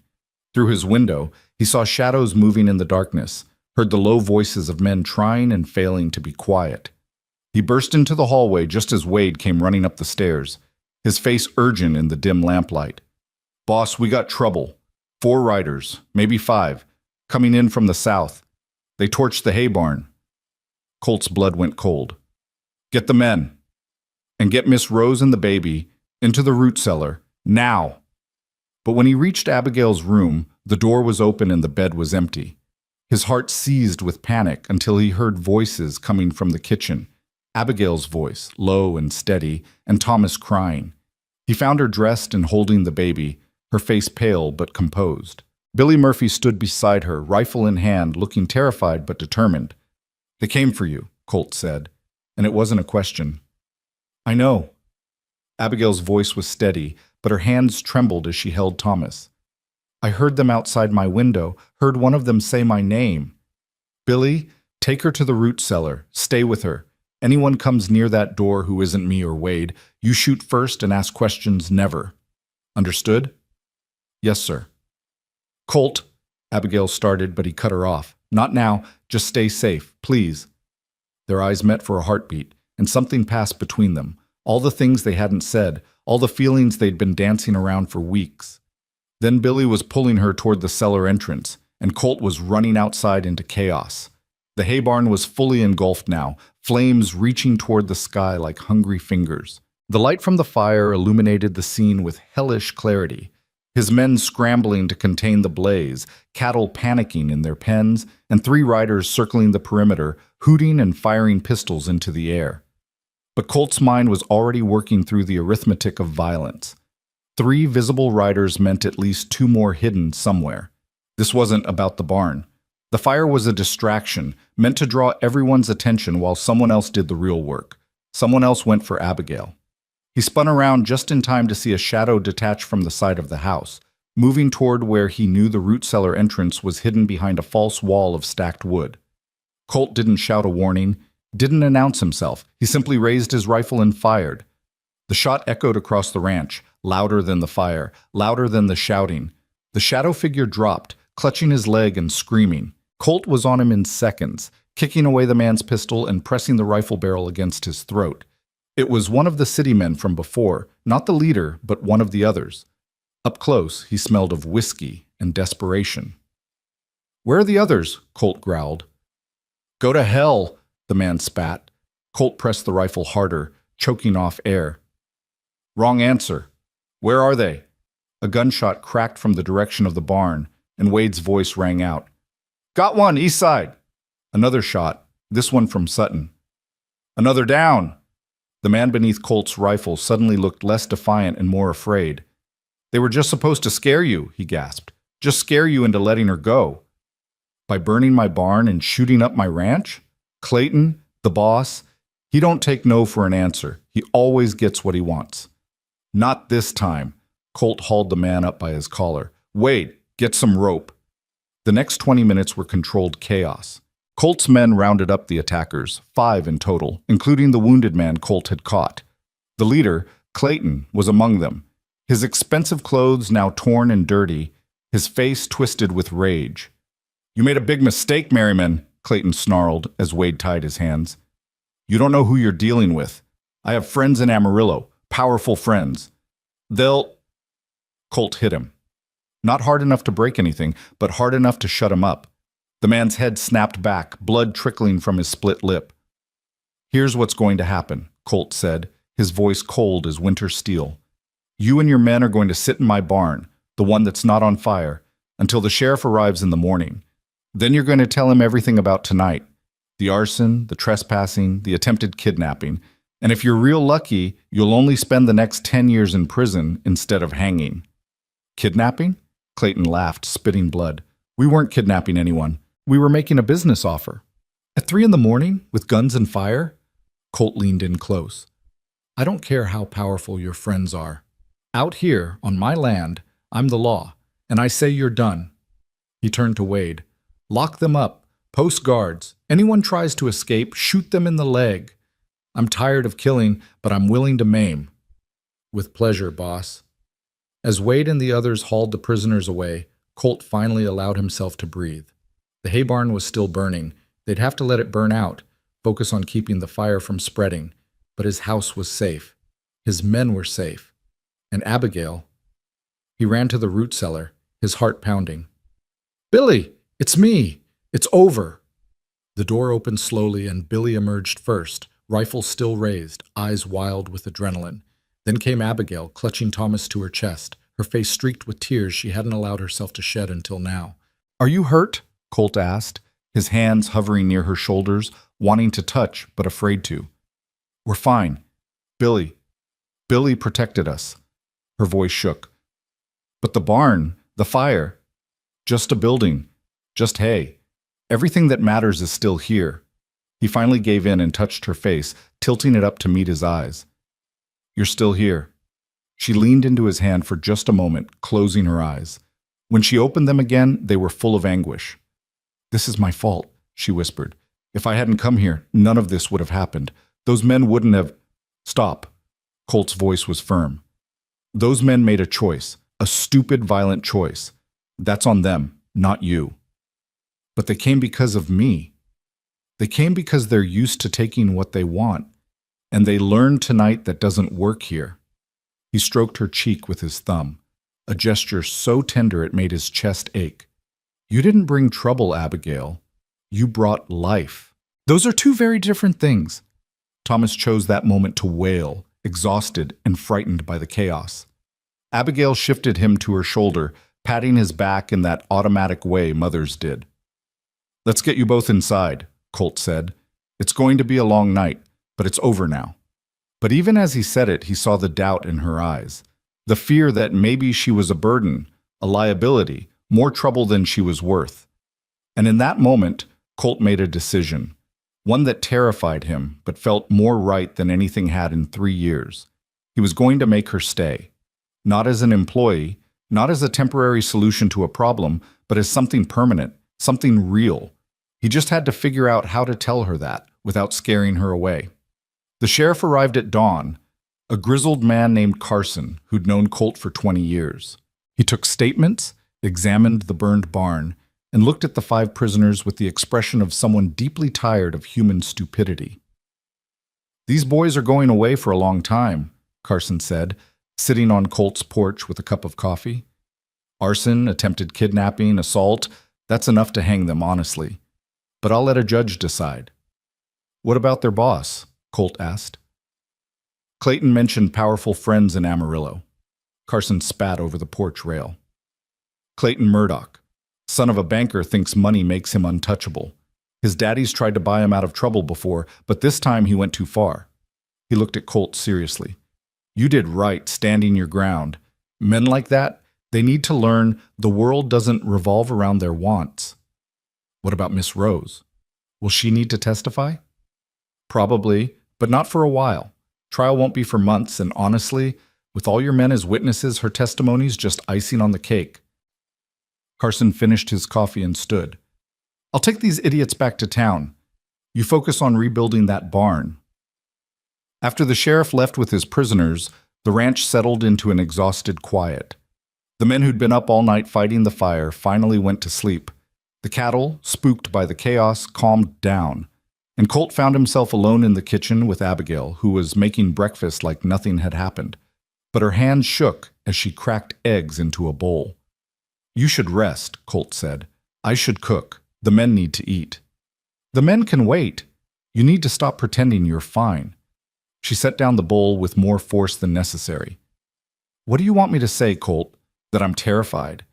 Through his window, he saw shadows moving in the darkness, heard the low voices of men trying and failing to be quiet. He burst into the hallway just as Wade came running up the stairs, his face urgent in the dim lamplight. "Boss, we got trouble. 4 riders, maybe 5, coming in from the south. They torched the hay barn." Colt's blood went cold. "Get the men. And get Miss Rose and the baby into the root cellar, now." But when he reached Abigail's room, the door was open and the bed was empty. His heart seized with panic until he heard voices coming from the kitchen. Abigail's voice, low and steady, and Thomas crying. He found her dressed and holding the baby, her face pale but composed. Billy Murphy stood beside her, rifle in hand, looking terrified but determined. "They came for you," Colt said, and it wasn't a question. "I know." Abigail's voice was steady, but her hands trembled as she held Thomas. "I heard them outside my window, heard one of them say my name. Billy, take her to the root cellar. Stay with her. Anyone comes near that door who isn't me or Wade, you shoot first and ask questions never. Understood?" "Yes, sir." "Colt," Abigail started, but he cut her off. "Not now. Just stay safe, please." Their eyes met for a heartbeat, and something passed between them. All the things they hadn't said, all the feelings they'd been dancing around for weeks. Then Billy was pulling her toward the cellar entrance, and Colt was running outside into chaos. The hay barn was fully engulfed now, flames reaching toward the sky like hungry fingers. The light from the fire illuminated the scene with hellish clarity. His men scrambling to contain the blaze, cattle panicking in their pens, and 3 riders circling the perimeter, hooting and firing pistols into the air. But Colt's mind was already working through the arithmetic of violence. 3 visible riders meant at least 2 more hidden somewhere. This wasn't about the barn. The fire was a distraction, meant to draw everyone's attention while someone else did the real work. Someone else went for Abigail. He spun around just in time to see a shadow detach from the side of the house, moving toward where he knew the root cellar entrance was hidden behind a false wall of stacked wood. Colt didn't shout a warning, didn't announce himself. He simply raised his rifle and fired. The shot echoed across the ranch, louder than the fire, louder than the shouting. The shadow figure dropped, clutching his leg and screaming. Colt was on him in seconds, kicking away the man's pistol and pressing the rifle barrel against his throat. It was one of the city men from before, not the leader, but one of the others. Up close, he smelled of whiskey and desperation. "Where are the others?" Colt growled. "Go to hell," the man spat. Colt pressed the rifle harder, choking off air. "Wrong answer. Where are they?" A gunshot cracked from the direction of the barn, and Wade's voice rang out. "Got one, east side." Another shot, this one from Sutton. "Another down." The man beneath Colt's rifle suddenly looked less defiant and more afraid. "They were just supposed to scare you," he gasped. "Just scare you into letting her go." "By burning my barn and shooting up my ranch? Clayton, the boss, he don't take no for an answer. He always gets what he wants." "Not this time." Colt hauled the man up by his collar. "Wade, get some rope." The next 20 minutes were controlled chaos. Colt's men rounded up the attackers, 5 in total, including the wounded man Colt had caught. The leader, Clayton, was among them. His expensive clothes now torn and dirty, his face twisted with rage. "You made a big mistake, Merriman," Clayton snarled as Wade tied his hands. "You don't know who you're dealing with. I have friends in Amarillo, powerful friends. They'll—" Colt hit him. Not hard enough to break anything, but hard enough to shut him up. The man's head snapped back, blood trickling from his split lip. "Here's what's going to happen," Colt said, his voice cold as winter steel. "You and your men are going to sit in my barn, the one that's not on fire, until the sheriff arrives in the morning. Then you're going to tell him everything about tonight. The arson, the trespassing, the attempted kidnapping. And if you're real lucky, you'll only spend the next 10 years in prison instead of hanging." "Kidnapping?" Clayton laughed, spitting blood. "We weren't kidnapping anyone. We were making a business offer." "At 3 in the morning, with guns and fire?" Colt leaned in close. "I don't care how powerful your friends are. Out here, on my land, I'm the law, and I say you're done." He turned to Wade. "Lock them up. Post guards. Anyone tries to escape, shoot them in the leg. I'm tired of killing, but I'm willing to maim." "With pleasure, boss." As Wade and the others hauled the prisoners away, Colt finally allowed himself to breathe. The hay barn was still burning. They'd have to let it burn out, focus on keeping the fire from spreading. But his house was safe. His men were safe. And Abigail... He ran to the root cellar, his heart pounding. "Billy, it's me. It's over." The door opened slowly and Billy emerged first, rifle still raised, eyes wild with adrenaline. Then came Abigail, clutching Thomas to her chest, her face streaked with tears she hadn't allowed herself to shed until now. "Are you hurt?" Colt asked, his hands hovering near her shoulders, wanting to touch but afraid to. "We're fine. Billy protected us." Her voice shook. "But the barn, the fire, just a building, just hay. Everything that matters is still here." He finally gave in and touched her face, tilting it up to meet his eyes. "You're still here." She leaned into his hand for just a moment, closing her eyes. When she opened them again, they were full of anguish. "This is my fault," she whispered. "If I hadn't come here, none of this would have happened. Those men wouldn't have—" "Stop." Colt's voice was firm. "Those men made a choice, a stupid, violent choice. That's on them, not you. But they came because of me. They came because they're used to taking what they want, and they learned tonight that doesn't work here." He stroked her cheek with his thumb, a gesture so tender it made his chest ache. "You didn't bring trouble, Abigail. You brought life. Those are two very different things." Thomas chose that moment to wail, exhausted and frightened by the chaos. Abigail shifted him to her shoulder, patting his back in that automatic way mothers did. "Let's get you both inside," Colt said. "It's going to be a long night, but it's over now." But even as he said it, he saw the doubt in her eyes, the fear that maybe she was a burden, a liability, more trouble than she was worth. And in that moment, Colt made a decision, one that terrified him, but felt more right than anything had in 3 years. He was going to make her stay, not as an employee, not as a temporary solution to a problem, but as something permanent, something real. He just had to figure out how to tell her that without scaring her away. The sheriff arrived at dawn, a grizzled man named Carson who'd known Colt for 20 years. He took statements, examined the burned barn, and looked at the 5 prisoners with the expression of someone deeply tired of human stupidity. "These boys are going away for a long time," Carson said, sitting on Colt's porch with a cup of coffee. "Arson, attempted kidnapping, assault, that's enough to hang them, honestly. But I'll let a judge decide." "What about their boss?" Colt asked. Clayton mentioned powerful friends in Amarillo. Carson spat over the porch rail. "Clayton Murdoch, son of a banker, thinks money makes him untouchable. His daddy's tried to buy him out of trouble before, but this time he went too far." He looked at Colt seriously. "You did right standing your ground. Men like that, they need to learn the world doesn't revolve around their wants." "What about Miss Rose? Will she need to testify?" "Probably, but not for a while. Trial won't be for months, and honestly, with all your men as witnesses, her testimony's just icing on the cake." Carson finished his coffee and stood. "I'll take these idiots back to town. You focus on rebuilding that barn." After the sheriff left with his prisoners, the ranch settled into an exhausted quiet. The men who'd been up all night fighting the fire finally went to sleep. The cattle, spooked by the chaos, calmed down, and Colt found himself alone in the kitchen with Abigail, who was making breakfast like nothing had happened. But her hands shook as she cracked eggs into a bowl. "You should rest," Colt said. "I should cook. The men need to eat." "The men can wait. You need to stop pretending you're fine." She set down the bowl with more force than necessary. What do you want me to say, Colt? That I'm terrified?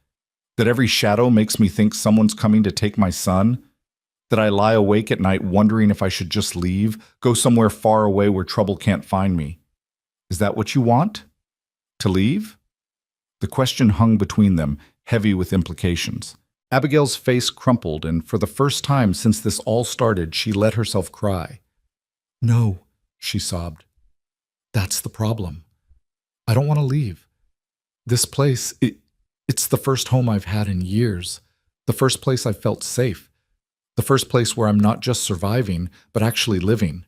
That every shadow makes me think someone's coming to take my son? That I lie awake at night wondering if I should just leave, go somewhere far away where trouble can't find me? Is that what you want? To leave? The question hung between them, heavy with implications. Abigail's face crumpled, and for the first time since this all started, she let herself cry. No, she sobbed. That's the problem. I don't want to leave. This place, it's the first home I've had in years. The first place I've felt safe. The first place where I'm not just surviving, but actually living.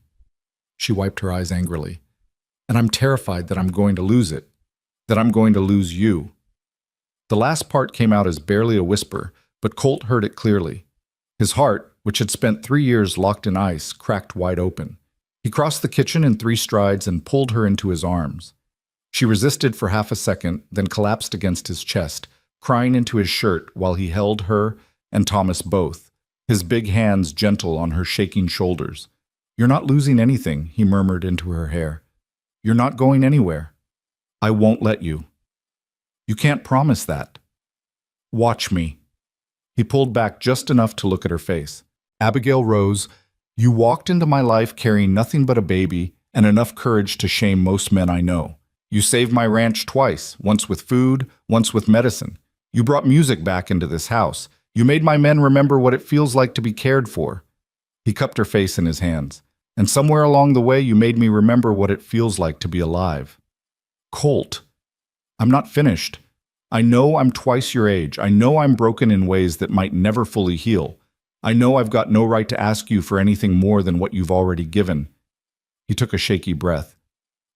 She wiped her eyes angrily. And I'm terrified that I'm going to lose it. That I'm going to lose you. The last part came out as barely a whisper, but Colt heard it clearly. His heart, which had spent 3 years locked in ice, cracked wide open. He crossed the kitchen in 3 strides and pulled her into his arms. She resisted for half a second, then collapsed against his chest, crying into his shirt while he held her and Thomas both, his big hands gentle on her shaking shoulders. You're not losing anything, he murmured into her hair. You're not going anywhere. I won't let you. You can't promise that. Watch me. He pulled back just enough to look at her face. Abigail rose. You walked into my life carrying nothing but a baby and enough courage to shame most men I know. You saved my ranch twice, once with food, once with medicine. You brought music back into this house. You made my men remember what it feels like to be cared for. He cupped her face in his hands. And somewhere along the way, you made me remember what it feels like to be alive. Colt, I'm not finished. I know I'm twice your age. I know I'm broken in ways that might never fully heal. I know I've got no right to ask you for anything more than what you've already given. He took a shaky breath.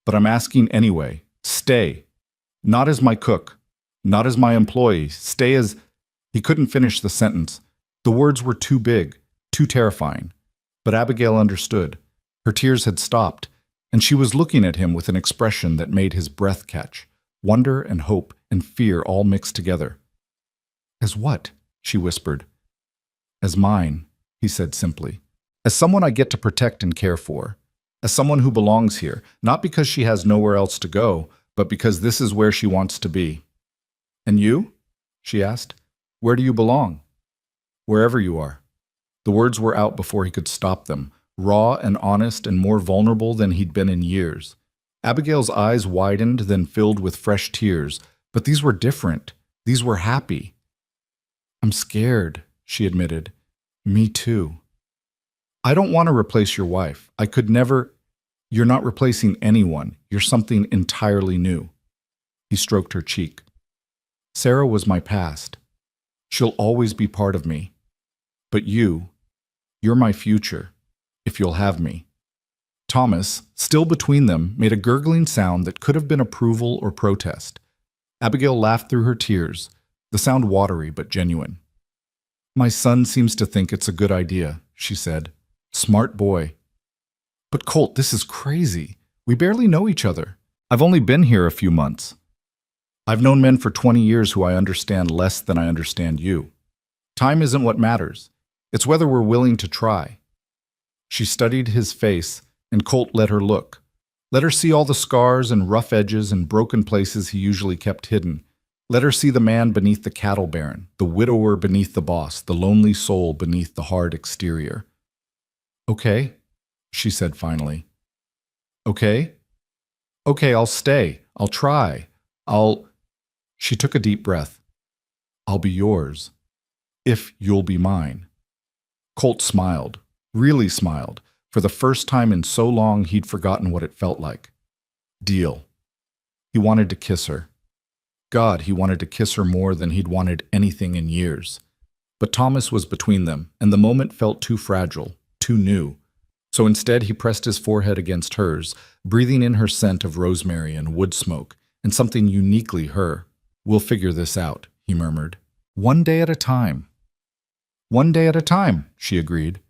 But I'm asking anyway. Stay. Not as my cook. Not as my employee. Stay as... He couldn't finish the sentence. The words were too big, too terrifying. But Abigail understood. Her tears had stopped, and she was looking at him with an expression that made his breath catch. Wonder and hope and fear all mixed together. As what? She whispered. As mine, he said simply. As someone I get to protect and care for. As someone who belongs here, not because she has nowhere else to go, but because this is where she wants to be. And you? She asked. Where do you belong? Wherever you are. The words were out before he could stop them, raw and honest and more vulnerable than he'd been in years. Abigail's eyes widened, then filled with fresh tears, but these were different. These were happy. I'm scared, she admitted. Me too. I don't want to replace your wife. I could never... You're not replacing anyone. You're something entirely new. He stroked her cheek. Sarah was my past. She'll always be part of me. But you're my future, if you'll have me. Thomas, still between them, made a gurgling sound that could have been approval or protest. Abigail laughed through her tears, the sound watery but genuine. My son seems to think it's a good idea, she said. Smart boy. But Colt, this is crazy. We barely know each other. I've only been here a few months. I've known men for 20 years who I understand less than I understand you. Time isn't what matters. It's whether we're willing to try. She studied his face, and Colt let her look. Let her see all the scars and rough edges and broken places he usually kept hidden. Let her see the man beneath the cattle baron, the widower beneath the boss, the lonely soul beneath the hard exterior. Okay, she said finally. Okay? Okay, I'll stay. I'll try. She took a deep breath. I'll be yours, if you'll be mine. Colt smiled, really smiled. For the first time in so long, he'd forgotten what it felt like. Deal. He wanted to kiss her. God, he wanted to kiss her more than he'd wanted anything in years. But Thomas was between them, and the moment felt too fragile, too new. So instead, he pressed his forehead against hers, breathing in her scent of rosemary and wood smoke, and something uniquely her. We'll figure this out, he murmured. One day at a time. One day at a time, she agreed.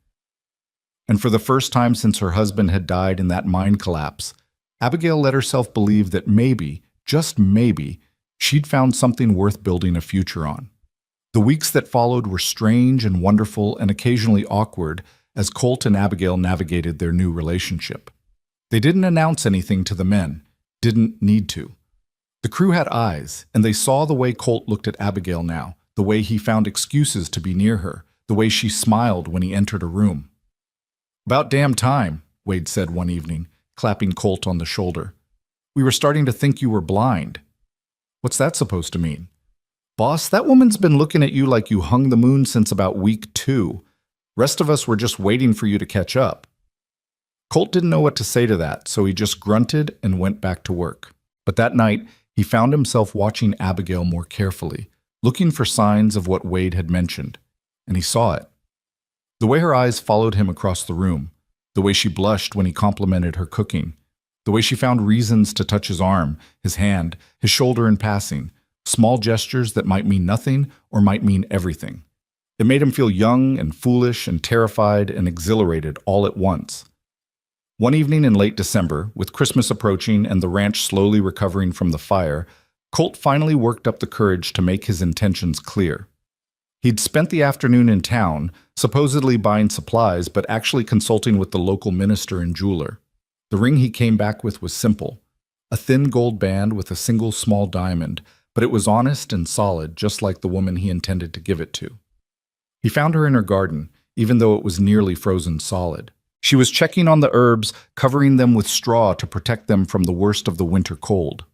And for the first time since her husband had died in that mind collapse, Abigail let herself believe that maybe, just maybe, she'd found something worth building a future on. The weeks that followed were strange and wonderful and occasionally awkward as Colt and Abigail navigated their new relationship. They didn't announce anything to the men, didn't need to. The crew had eyes, and they saw the way Colt looked at Abigail now, the way he found excuses to be near her, the way she smiled when he entered a room. "About damn time," Wade said one evening, clapping Colt on the shoulder. "We were starting to think you were blind." "What's that supposed to mean?" "Boss, that woman's been looking at you like you hung the moon since about week 2. Rest of us were just waiting for you to catch up." Colt didn't know what to say to that, so he just grunted and went back to work. But that night, he found himself watching Abigail more carefully, looking for signs of what Wade had mentioned, and he saw it. The way her eyes followed him across the room, the way she blushed when he complimented her cooking, the way she found reasons to touch his arm, his hand, his shoulder in passing, small gestures that might mean nothing or might mean everything. It made him feel young and foolish and terrified and exhilarated all at once. One evening in late December, with Christmas approaching and the ranch slowly recovering from the fire, Colt finally worked up the courage to make his intentions clear. He'd spent the afternoon in town, supposedly buying supplies, but actually consulting with the local minister and jeweler. The ring he came back with was simple, a thin gold band with a single small diamond, but it was honest and solid, just like the woman he intended to give it to. He found her in her garden, even though it was nearly frozen solid. She was checking on the herbs, covering them with straw to protect them from the worst of the winter cold.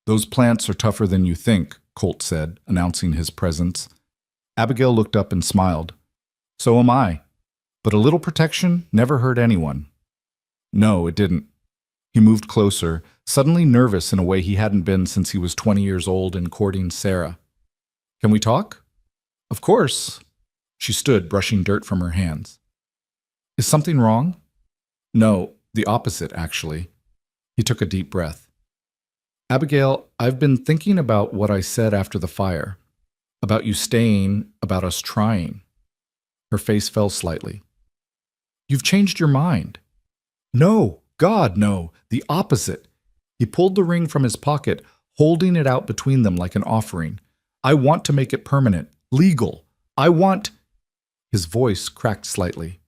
"Those plants are tougher than you think," Colt said, announcing his presence. Abigail looked up and smiled. "So am I. But a little protection never hurt anyone." No, it didn't. He moved closer, suddenly nervous in a way he hadn't been since he was 20 years old and courting Sarah. "Can we talk?" "Of course." She stood, brushing dirt from her hands. "Is something wrong?" "No, the opposite, actually." He took a deep breath. "Abigail, I've been thinking about what I said after the fire. About you staying, about us trying." Her face fell slightly. "You've changed your mind." "No, God, no, the opposite." He pulled the ring from his pocket, holding it out between them like an offering. "I want to make it permanent, legal. I want—" His voice cracked slightly.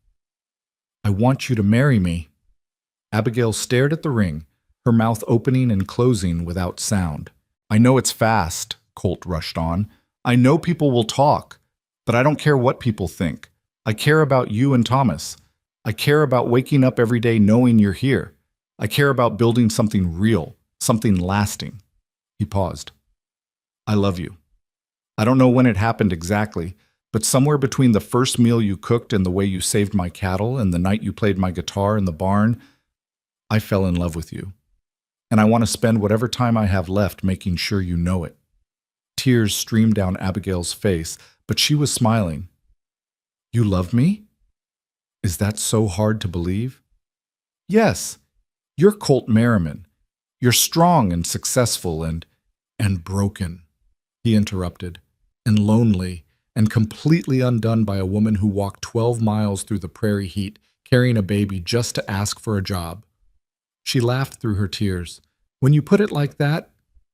"I want you to marry me." Abigail stared at the ring, her mouth opening and closing without sound. "I know it's fast," Colt rushed on. "I know people will talk, but I don't care what people think. I care about you and Thomas. I care about waking up every day knowing you're here. I care about building something real, something lasting." He paused. "I love you. I don't know when it happened exactly, but somewhere between the first meal you cooked and the way you saved my cattle and the night you played my guitar in the barn, I fell in love with you. And I want to spend whatever time I have left making sure you know it." Tears streamed down Abigail's face, but she was smiling. "You love me? Is that so hard to believe?" "Yes, you're Colt Merriman. You're strong and successful and broken," he interrupted, "and lonely, and completely undone by a woman who walked 12 miles through the prairie heat, carrying a baby just to ask for a job." She laughed through her tears. "When you put it like that,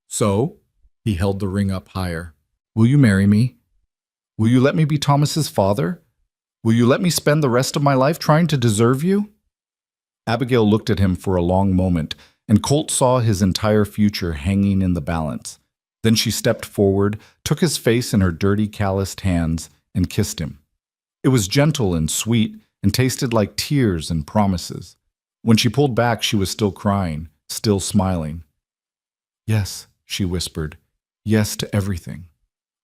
so?" He held the ring up higher. "Will you marry me? Will you let me be Thomas's father? Will you let me spend the rest of my life trying to deserve you?" Abigail looked at him for a long moment, and Colt saw his entire future hanging in the balance. Then she stepped forward, took his face in her dirty, calloused hands, and kissed him. It was gentle and sweet, and tasted like tears and promises. When she pulled back, she was still crying, still smiling. "Yes," she whispered, "yes to everything."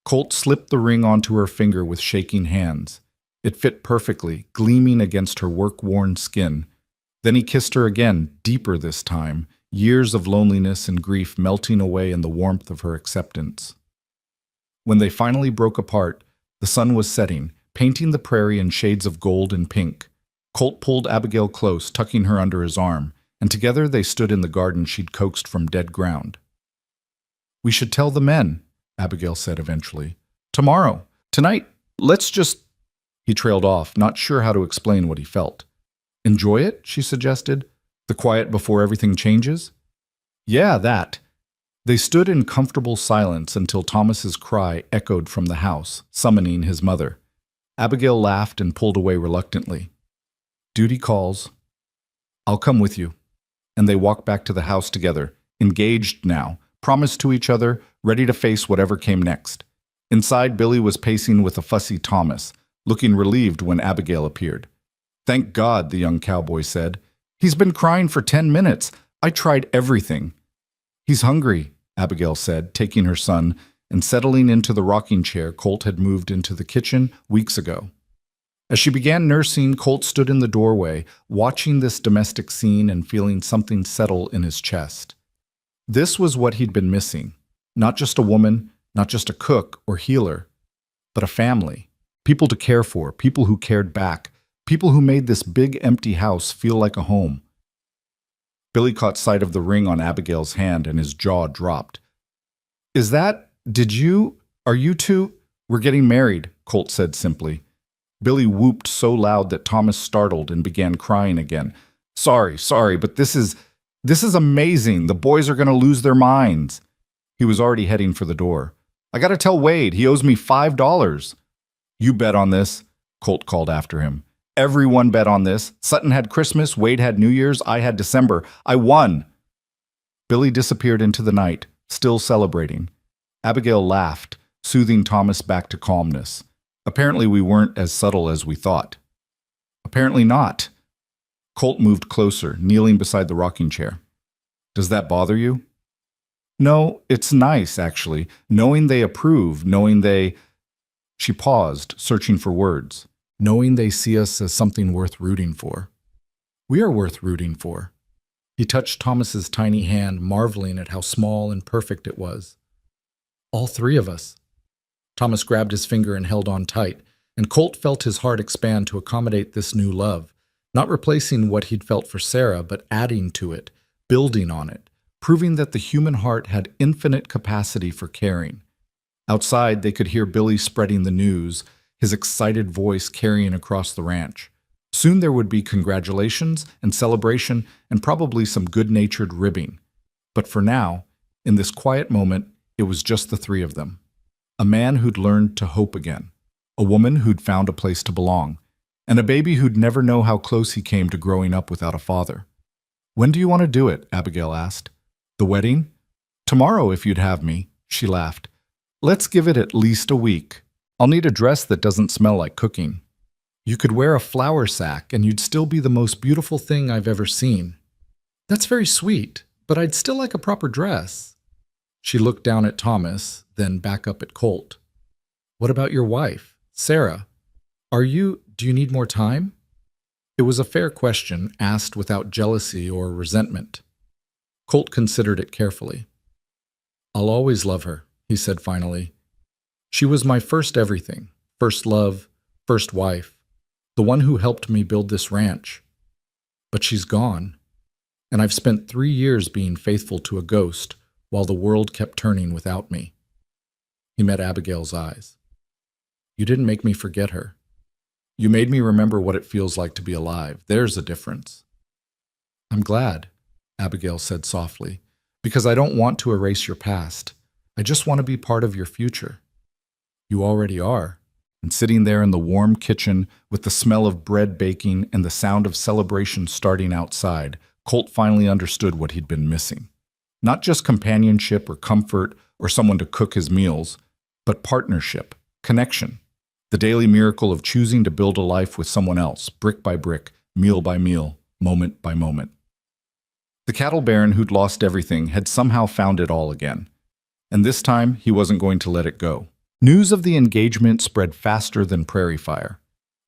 Colt slipped the ring onto her finger with shaking hands. It fit perfectly, gleaming against her work-worn skin. Then he kissed her again, deeper this time, years of loneliness and grief melting away in the warmth of her acceptance. When they finally broke apart, the sun was setting, painting the prairie in shades of gold and pink. Colt pulled Abigail close, tucking her under his arm, and together they stood in the garden she'd coaxed from dead ground. "We should tell the men," Abigail said eventually. "Tomorrow. Tonight. Let's just—" He trailed off, not sure how to explain what he felt. "Enjoy it," she suggested. "The quiet before everything changes?" "Yeah, that." They stood in comfortable silence until Thomas's cry echoed from the house, summoning his mother. Abigail laughed and pulled away reluctantly. "Duty calls. I'll come with you." and they walked back to the house together, engaged now, promised to each other, ready to face whatever came next. Inside, Billy was pacing with a fussy Thomas, looking relieved when Abigail appeared. "Thank God," the young cowboy said. "He's been crying for 10 minutes. I tried everything." "He's hungry," Abigail said, taking her son and settling into the rocking chair Colt had moved into the kitchen weeks ago. As she began nursing, Colt stood in the doorway, watching this domestic scene and feeling something settle in his chest. This was what he'd been missing. Not just a woman, not just a cook or healer, but a family. People to care for, people who cared back, people who made this big empty house feel like a home. Billy caught sight of the ring on Abigail's hand and his jaw dropped. Are you two? "We're getting married," Colt said simply. Billy whooped so loud that Thomas startled and began crying again. Sorry, but this is amazing. The boys are going to lose their minds." He was already heading for the door. "I got to tell Wade, he owes me $5. "You bet on this," Colt called after him. "Everyone bet on this. Sutton had Christmas, Wade had New Year's, I had December. I won." Billy disappeared into the night, still celebrating. Abigail laughed, soothing Thomas back to calmness. "Apparently we weren't as subtle as we thought." "Apparently not." Colt moved closer, kneeling beside the rocking chair. "Does that bother you?" "No, it's nice, actually, knowing they approve, knowing they—" She paused, searching for words. "Knowing they see us as something worth rooting for." "We are worth rooting for." He touched Thomas's tiny hand, marveling at how small and perfect it was. "All three of us." Thomas grabbed his finger and held on tight, and Colt felt his heart expand to accommodate this new love, not replacing what he'd felt for Sarah, but adding to it, building on it, proving that the human heart had infinite capacity for caring. Outside, they could hear Billy spreading the news, his excited voice carrying across the ranch. Soon there would be congratulations and celebration and probably some good-natured ribbing. But for now, in this quiet moment, it was just the three of them. A man who'd learned to hope again, a woman who'd found a place to belong, and a baby who'd never know how close he came to growing up without a father. "When do you want to do it?" Abigail asked. "The wedding?" "Tomorrow, if you'd have me," she laughed. "Let's give it at least a week. I'll need a dress that doesn't smell like cooking. You could wear a flour sack and you'd still be the most beautiful thing I've ever seen." "That's very sweet, but I'd still like a proper dress." She looked down at Thomas, then back up at Colt. "What about your wife, Sarah? Do you need more time?" It was a fair question, asked without jealousy or resentment. Colt considered it carefully. "I'll always love her," he said finally. "She was my first everything, first love, first wife, the one who helped me build this ranch. But she's gone, and I've spent 3 years being faithful to a ghost while the world kept turning without me." He met Abigail's eyes. "You didn't make me forget her. You made me remember what it feels like to be alive. There's a difference." "I'm glad," Abigail said softly, "because I don't want to erase your past. I just want to be part of your future." "You already are." And sitting there in the warm kitchen with the smell of bread baking and the sound of celebration starting outside, Colt finally understood what he'd been missing. Not just companionship or comfort or someone to cook his meals, but partnership, connection, the daily miracle of choosing to build a life with someone else, brick by brick, meal by meal, moment by moment. The cattle baron who'd lost everything had somehow found it all again. And this time, he wasn't going to let it go. News of the engagement spread faster than prairie fire.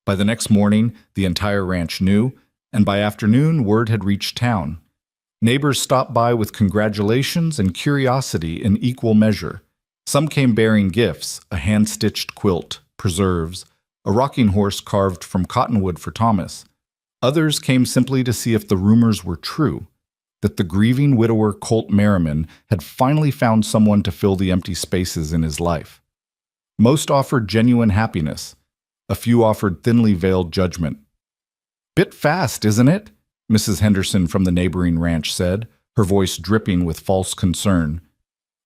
By the next morning, the entire ranch knew, and by afternoon, word had reached town. Neighbors stopped by with congratulations and curiosity in equal measure. Some came bearing gifts, a hand-stitched quilt, preserves, a rocking horse carved from cottonwood for Thomas. Others came simply to see if the rumors were true, that the grieving widower Colt Merriman had finally found someone to fill the empty spaces in his life. Most offered genuine happiness. A few offered thinly veiled judgment. "Bit fast, isn't it?" Mrs. Henderson from the neighboring ranch said, her voice dripping with false concern.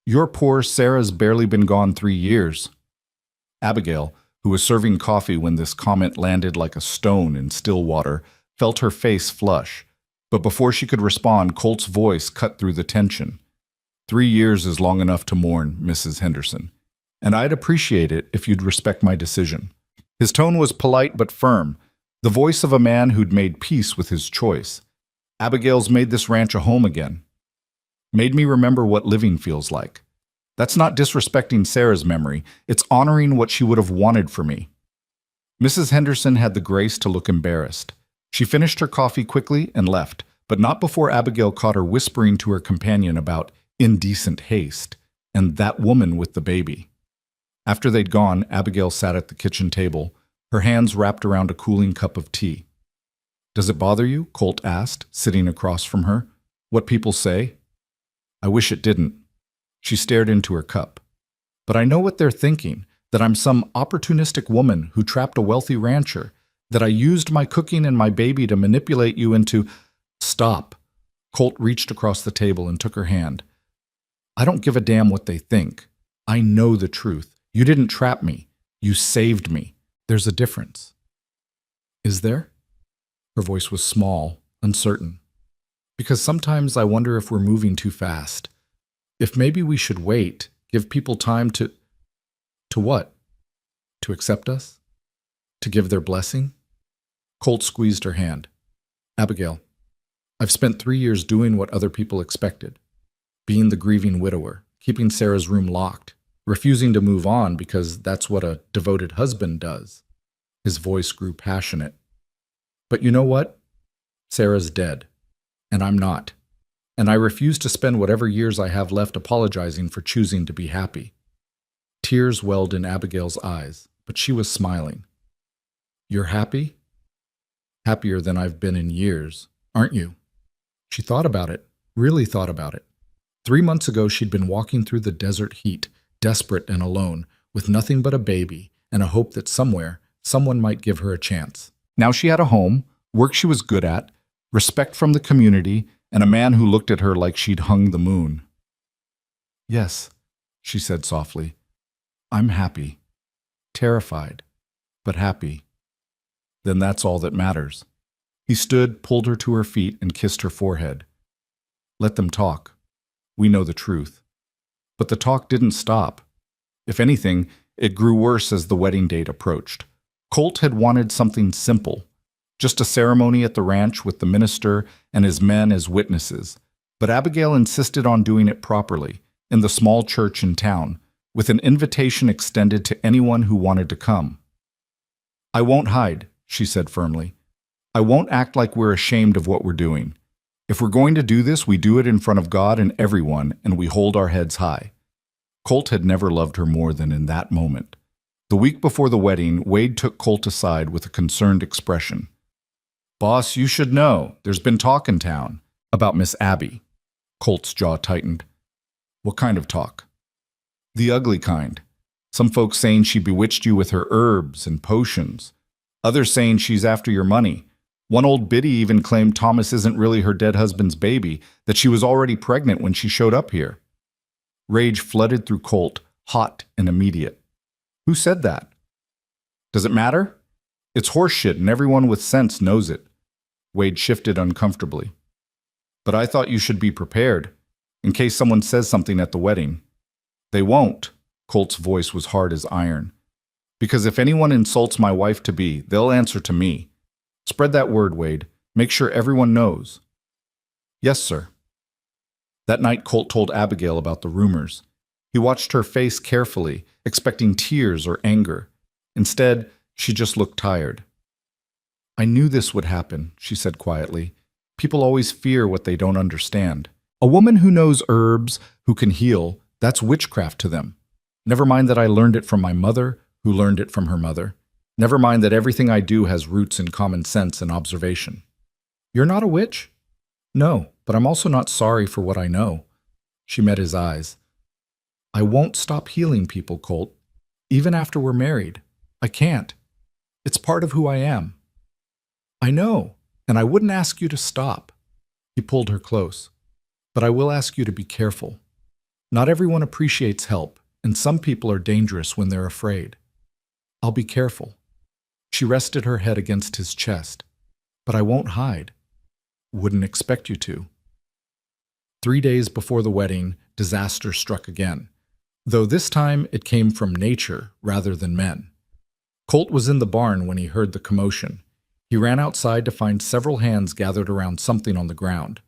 "Your poor Sarah's barely been gone 3 years." Abigail, who was serving coffee when this comment landed like a stone in still water, felt her face flush, But before she could respond, Colt's voice cut through the tension. 3 years is long enough to mourn, Mrs. Henderson, and I'd appreciate it if you'd respect my decision. His tone was polite but firm, the voice of a man who'd made peace with his choice. Abigail's made this ranch a home again. Made me remember what living feels like. That's not disrespecting Sarah's memory, it's honoring what she would have wanted for me. Mrs. Henderson had the grace to look embarrassed. She finished her coffee quickly and left, but not before Abigail caught her whispering to her companion about indecent haste and that woman with the baby. After they'd gone, Abigail sat at the kitchen table, her hands wrapped around a cooling cup of tea. "Does it bother you?" Colt asked, sitting across from her. "What people say?" "I wish it didn't." She stared into her cup. "But I know what they're thinking, that I'm some opportunistic woman who trapped a wealthy rancher, that I used my cooking and my baby to manipulate you into—" "Stop." Colt reached across the table and took her hand. "I don't give a damn what they think. I know the truth. You didn't trap me. You saved me. There's a difference." "Is there?" Her voice was small, uncertain. "Because sometimes I wonder if we're moving too fast. If maybe we should wait, give people time to— To what? To accept us? To give their blessing?" Colt squeezed her hand. "Abigail, I've spent 3 years doing what other people expected. Being the grieving widower, keeping Sarah's room locked, refusing to move on because that's what a devoted husband does." His voice grew passionate. "But you know what? Sarah's dead, and I'm not. And I refuse to spend whatever years I have left apologizing for choosing to be happy." Tears welled in Abigail's eyes, but she was smiling. "You're happy? Happier than I've been in years, aren't you?" She thought about it, really thought about it. 3 months ago, she'd been walking through the desert heat, desperate and alone, with nothing but a baby and a hope that somewhere, someone might give her a chance. Now she had a home, work she was good at, respect from the community, and a man who looked at her like she'd hung the moon. "Yes," she said softly. "I'm happy. Terrified, but happy. Then that's all that matters." He stood, pulled her to her feet, and kissed her forehead. "Let them talk. We know the truth." But the talk didn't stop. If anything, it grew worse as the wedding date approached. Colt had wanted something simple, just a ceremony at the ranch with the minister and his men as witnesses. But Abigail insisted on doing it properly, in the small church in town, with an invitation extended to anyone who wanted to come. "I won't hide," she said firmly. "I won't act like we're ashamed of what we're doing. If we're going to do this, we do it in front of God and everyone, and we hold our heads high." Colt had never loved her more than in that moment. The week before the wedding, Wade took Colt aside with a concerned expression. "Boss, you should know. There's been talk in town about Miss Abby." Colt's jaw tightened. "What kind of talk?" "The ugly kind. Some folks saying she bewitched you with her herbs and potions. Others saying she's after your money. One old biddy even claimed Thomas isn't really her dead husband's baby, that she was already pregnant when she showed up here." Rage flooded through Colt, hot and immediate. "Who said that?" "Does it matter? It's horseshit and everyone with sense knows it." Wade shifted uncomfortably. "But I thought you should be prepared, in case someone says something at the wedding." "They won't." Colt's voice was hard as iron. "Because if anyone insults my wife-to-be, they'll answer to me. Spread that word, Wade. Make sure everyone knows." "Yes, sir." That night, Colt told Abigail about the rumors. He watched her face carefully, expecting tears or anger. Instead, she just looked tired. "I knew this would happen," she said quietly. "People always fear what they don't understand. A woman who knows herbs, who can heal, that's witchcraft to them. Never mind that I learned it from my mother, who learned it from her mother. Never mind that everything I do has roots in common sense and observation." "You're not a witch?" "No, but I'm also not sorry for what I know." She met his eyes. "I won't stop healing people, Colt. Even after we're married. I can't. It's part of who I am." "I know, and I wouldn't ask you to stop." He pulled her close. "But I will ask you to be careful. Not everyone appreciates help, and some people are dangerous when they're afraid. I'll be careful." She rested her head against his chest. "But I won't hide. Wouldn't expect you to. 3 days before the wedding, disaster struck again, though this time it came from nature rather than men. Colt was in the barn when he heard the commotion. He ran outside to find several hands gathered around something on the ground.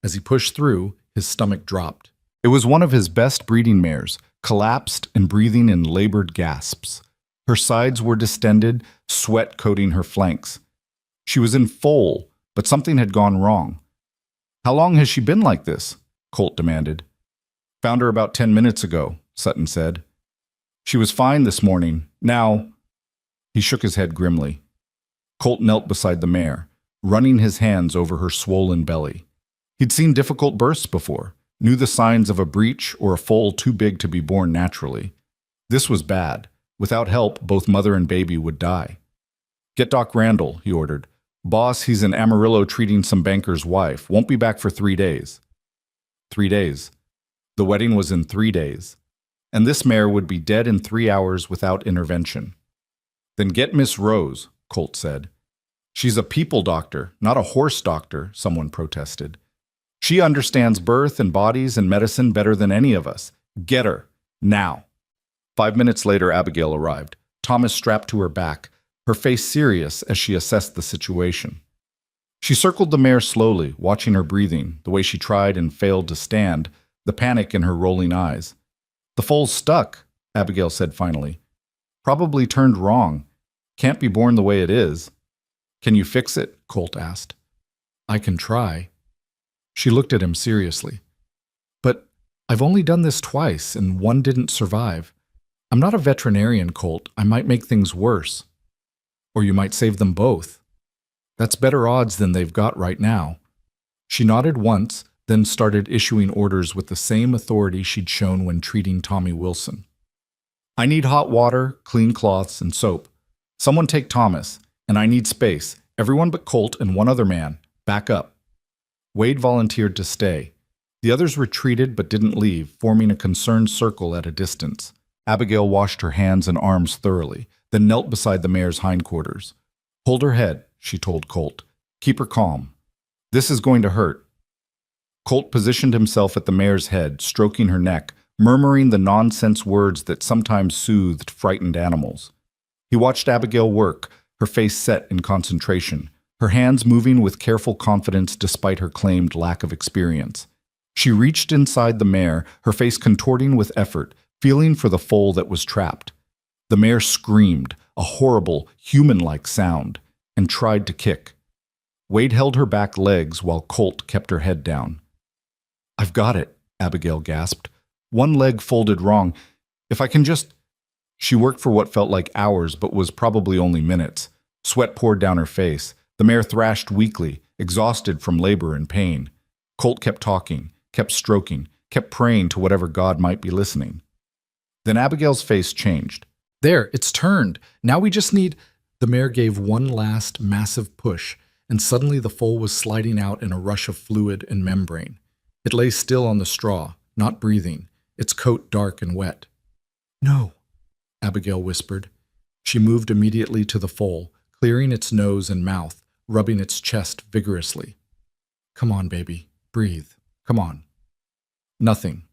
As he pushed through, his stomach dropped. It was one of his best breeding mares, collapsed and breathing in labored gasps. Her sides were distended, sweat coating her flanks. She was in foal, but something had gone wrong. "How long has she been like this?" Colt demanded. "Found her about 10 minutes ago," Sutton said. "She was fine this morning. Now—" He shook his head grimly. Colt knelt beside the mare, running his hands over her swollen belly. He'd seen difficult births before, knew the signs of a breech or a foal too big to be born naturally. This was bad. Without help, both mother and baby would die. "Get Doc Randall," he ordered. "Boss, he's in Amarillo treating some banker's wife. Won't be back for 3 days. 3 days. The wedding was in 3 days. And this mare would be dead in 3 hours without intervention. "Then get Miss Rose," Colt said. "She's a people doctor, not a horse doctor," someone protested. "She understands birth and bodies and medicine better than any of us. Get her. Now." 5 minutes later, Abigail arrived, Thomas strapped to her back, her face serious as she assessed the situation. She circled the mare slowly, watching her breathing, the way she tried and failed to stand, the panic in her rolling eyes. "The foal's stuck," Abigail said finally. "Probably turned wrong. Can't be born the way it is." "Can you fix it?" Colt asked. "I can try." She looked at him seriously. "But I've only done this twice, and one didn't survive. I'm not a veterinarian, Colt. I might make things worse. Or you might save them both. That's better odds than they've got right now." She nodded once, then started issuing orders with the same authority she'd shown when treating Tommy Wilson. "I need hot water, clean cloths, and soap. Someone take Thomas, and I need space. Everyone but Colt and one other man. Back up." Wade volunteered to stay. The others retreated but didn't leave, forming a concerned circle at a distance. Abigail washed her hands and arms thoroughly, then knelt beside the mare's hindquarters. "Hold her head," she told Colt. "Keep her calm. This is going to hurt." Colt positioned himself at the mare's head, stroking her neck, murmuring the nonsense words that sometimes soothed frightened animals. He watched Abigail work, her face set in concentration, her hands moving with careful confidence despite her claimed lack of experience. She reached inside the mare, her face contorting with effort, feeling for the foal that was trapped. The mare screamed, a horrible, human-like sound, and tried to kick. Wade held her back legs while Colt kept her head down. "I've got it," Abigail gasped. "One leg folded wrong. If I can just—" She worked for what felt like hours but was probably only minutes. Sweat poured down her face. The mare thrashed weakly, exhausted from labor and pain. Colt kept talking, kept stroking, kept praying to whatever God might be listening. Then Abigail's face changed. "There, it's turned. Now we just need—" The mare gave one last massive push, and suddenly the foal was sliding out in a rush of fluid and membrane. It lay still on the straw, not breathing, its coat dark and wet. "No," Abigail whispered. She moved immediately to the foal, clearing its nose and mouth, rubbing its chest vigorously. "Come on, baby. Breathe. Come on." Nothing.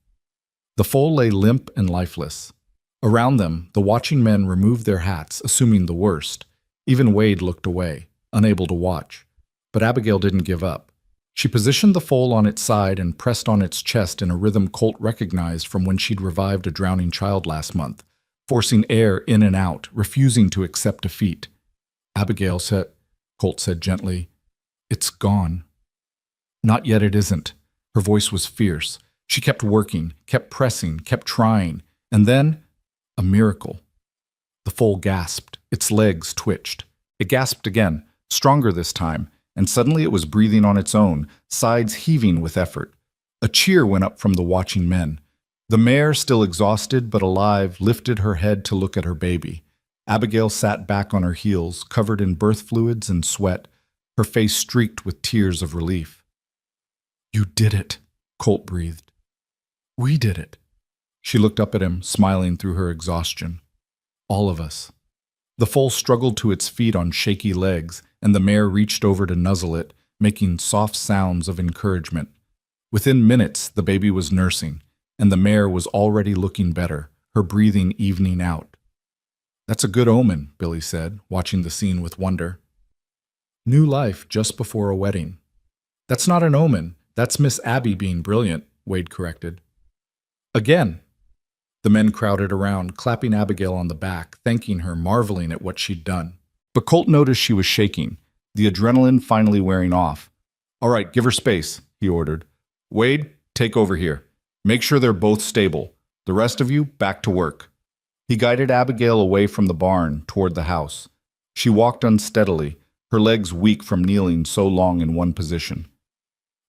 The foal lay limp and lifeless. Around them, the watching men removed their hats, assuming the worst. Even Wade looked away, unable to watch. But Abigail didn't give up. She positioned the foal on its side and pressed on its chest in a rhythm Colt recognized from when she'd revived a drowning child last month, forcing air in and out, refusing to accept defeat. "Abigail said," Colt said gently, "it's gone." "Not yet it isn't." Her voice was fierce. She kept working, kept pressing, kept trying. And then, a miracle. The foal gasped. Its legs twitched. It gasped again, stronger this time, and suddenly it was breathing on its own, sides heaving with effort. A cheer went up from the watching men. The mare, still exhausted but alive, lifted her head to look at her baby. Abigail sat back on her heels, covered in birth fluids and sweat, her face streaked with tears of relief. "You did it," Colt breathed. "We did it." She looked up at him, smiling through her exhaustion. "All of us." The foal struggled to its feet on shaky legs, and the mare reached over to nuzzle it, making soft sounds of encouragement. Within minutes, the baby was nursing, and the mare was already looking better, her breathing evening out. "That's a good omen," Billy said, watching the scene with wonder. "New life just before a wedding." "That's not an omen. That's Miss Abby being brilliant," Wade corrected. "Again." The men crowded around, clapping Abigail on the back, thanking her, marveling at what she'd done. But Colt noticed she was shaking, the adrenaline finally wearing off. "All right, give her space," he ordered. "Wade, take over here. Make sure they're both stable. The rest of you, back to work." He guided Abigail away from the barn, toward the house. She walked unsteadily, her legs weak from kneeling so long in one position.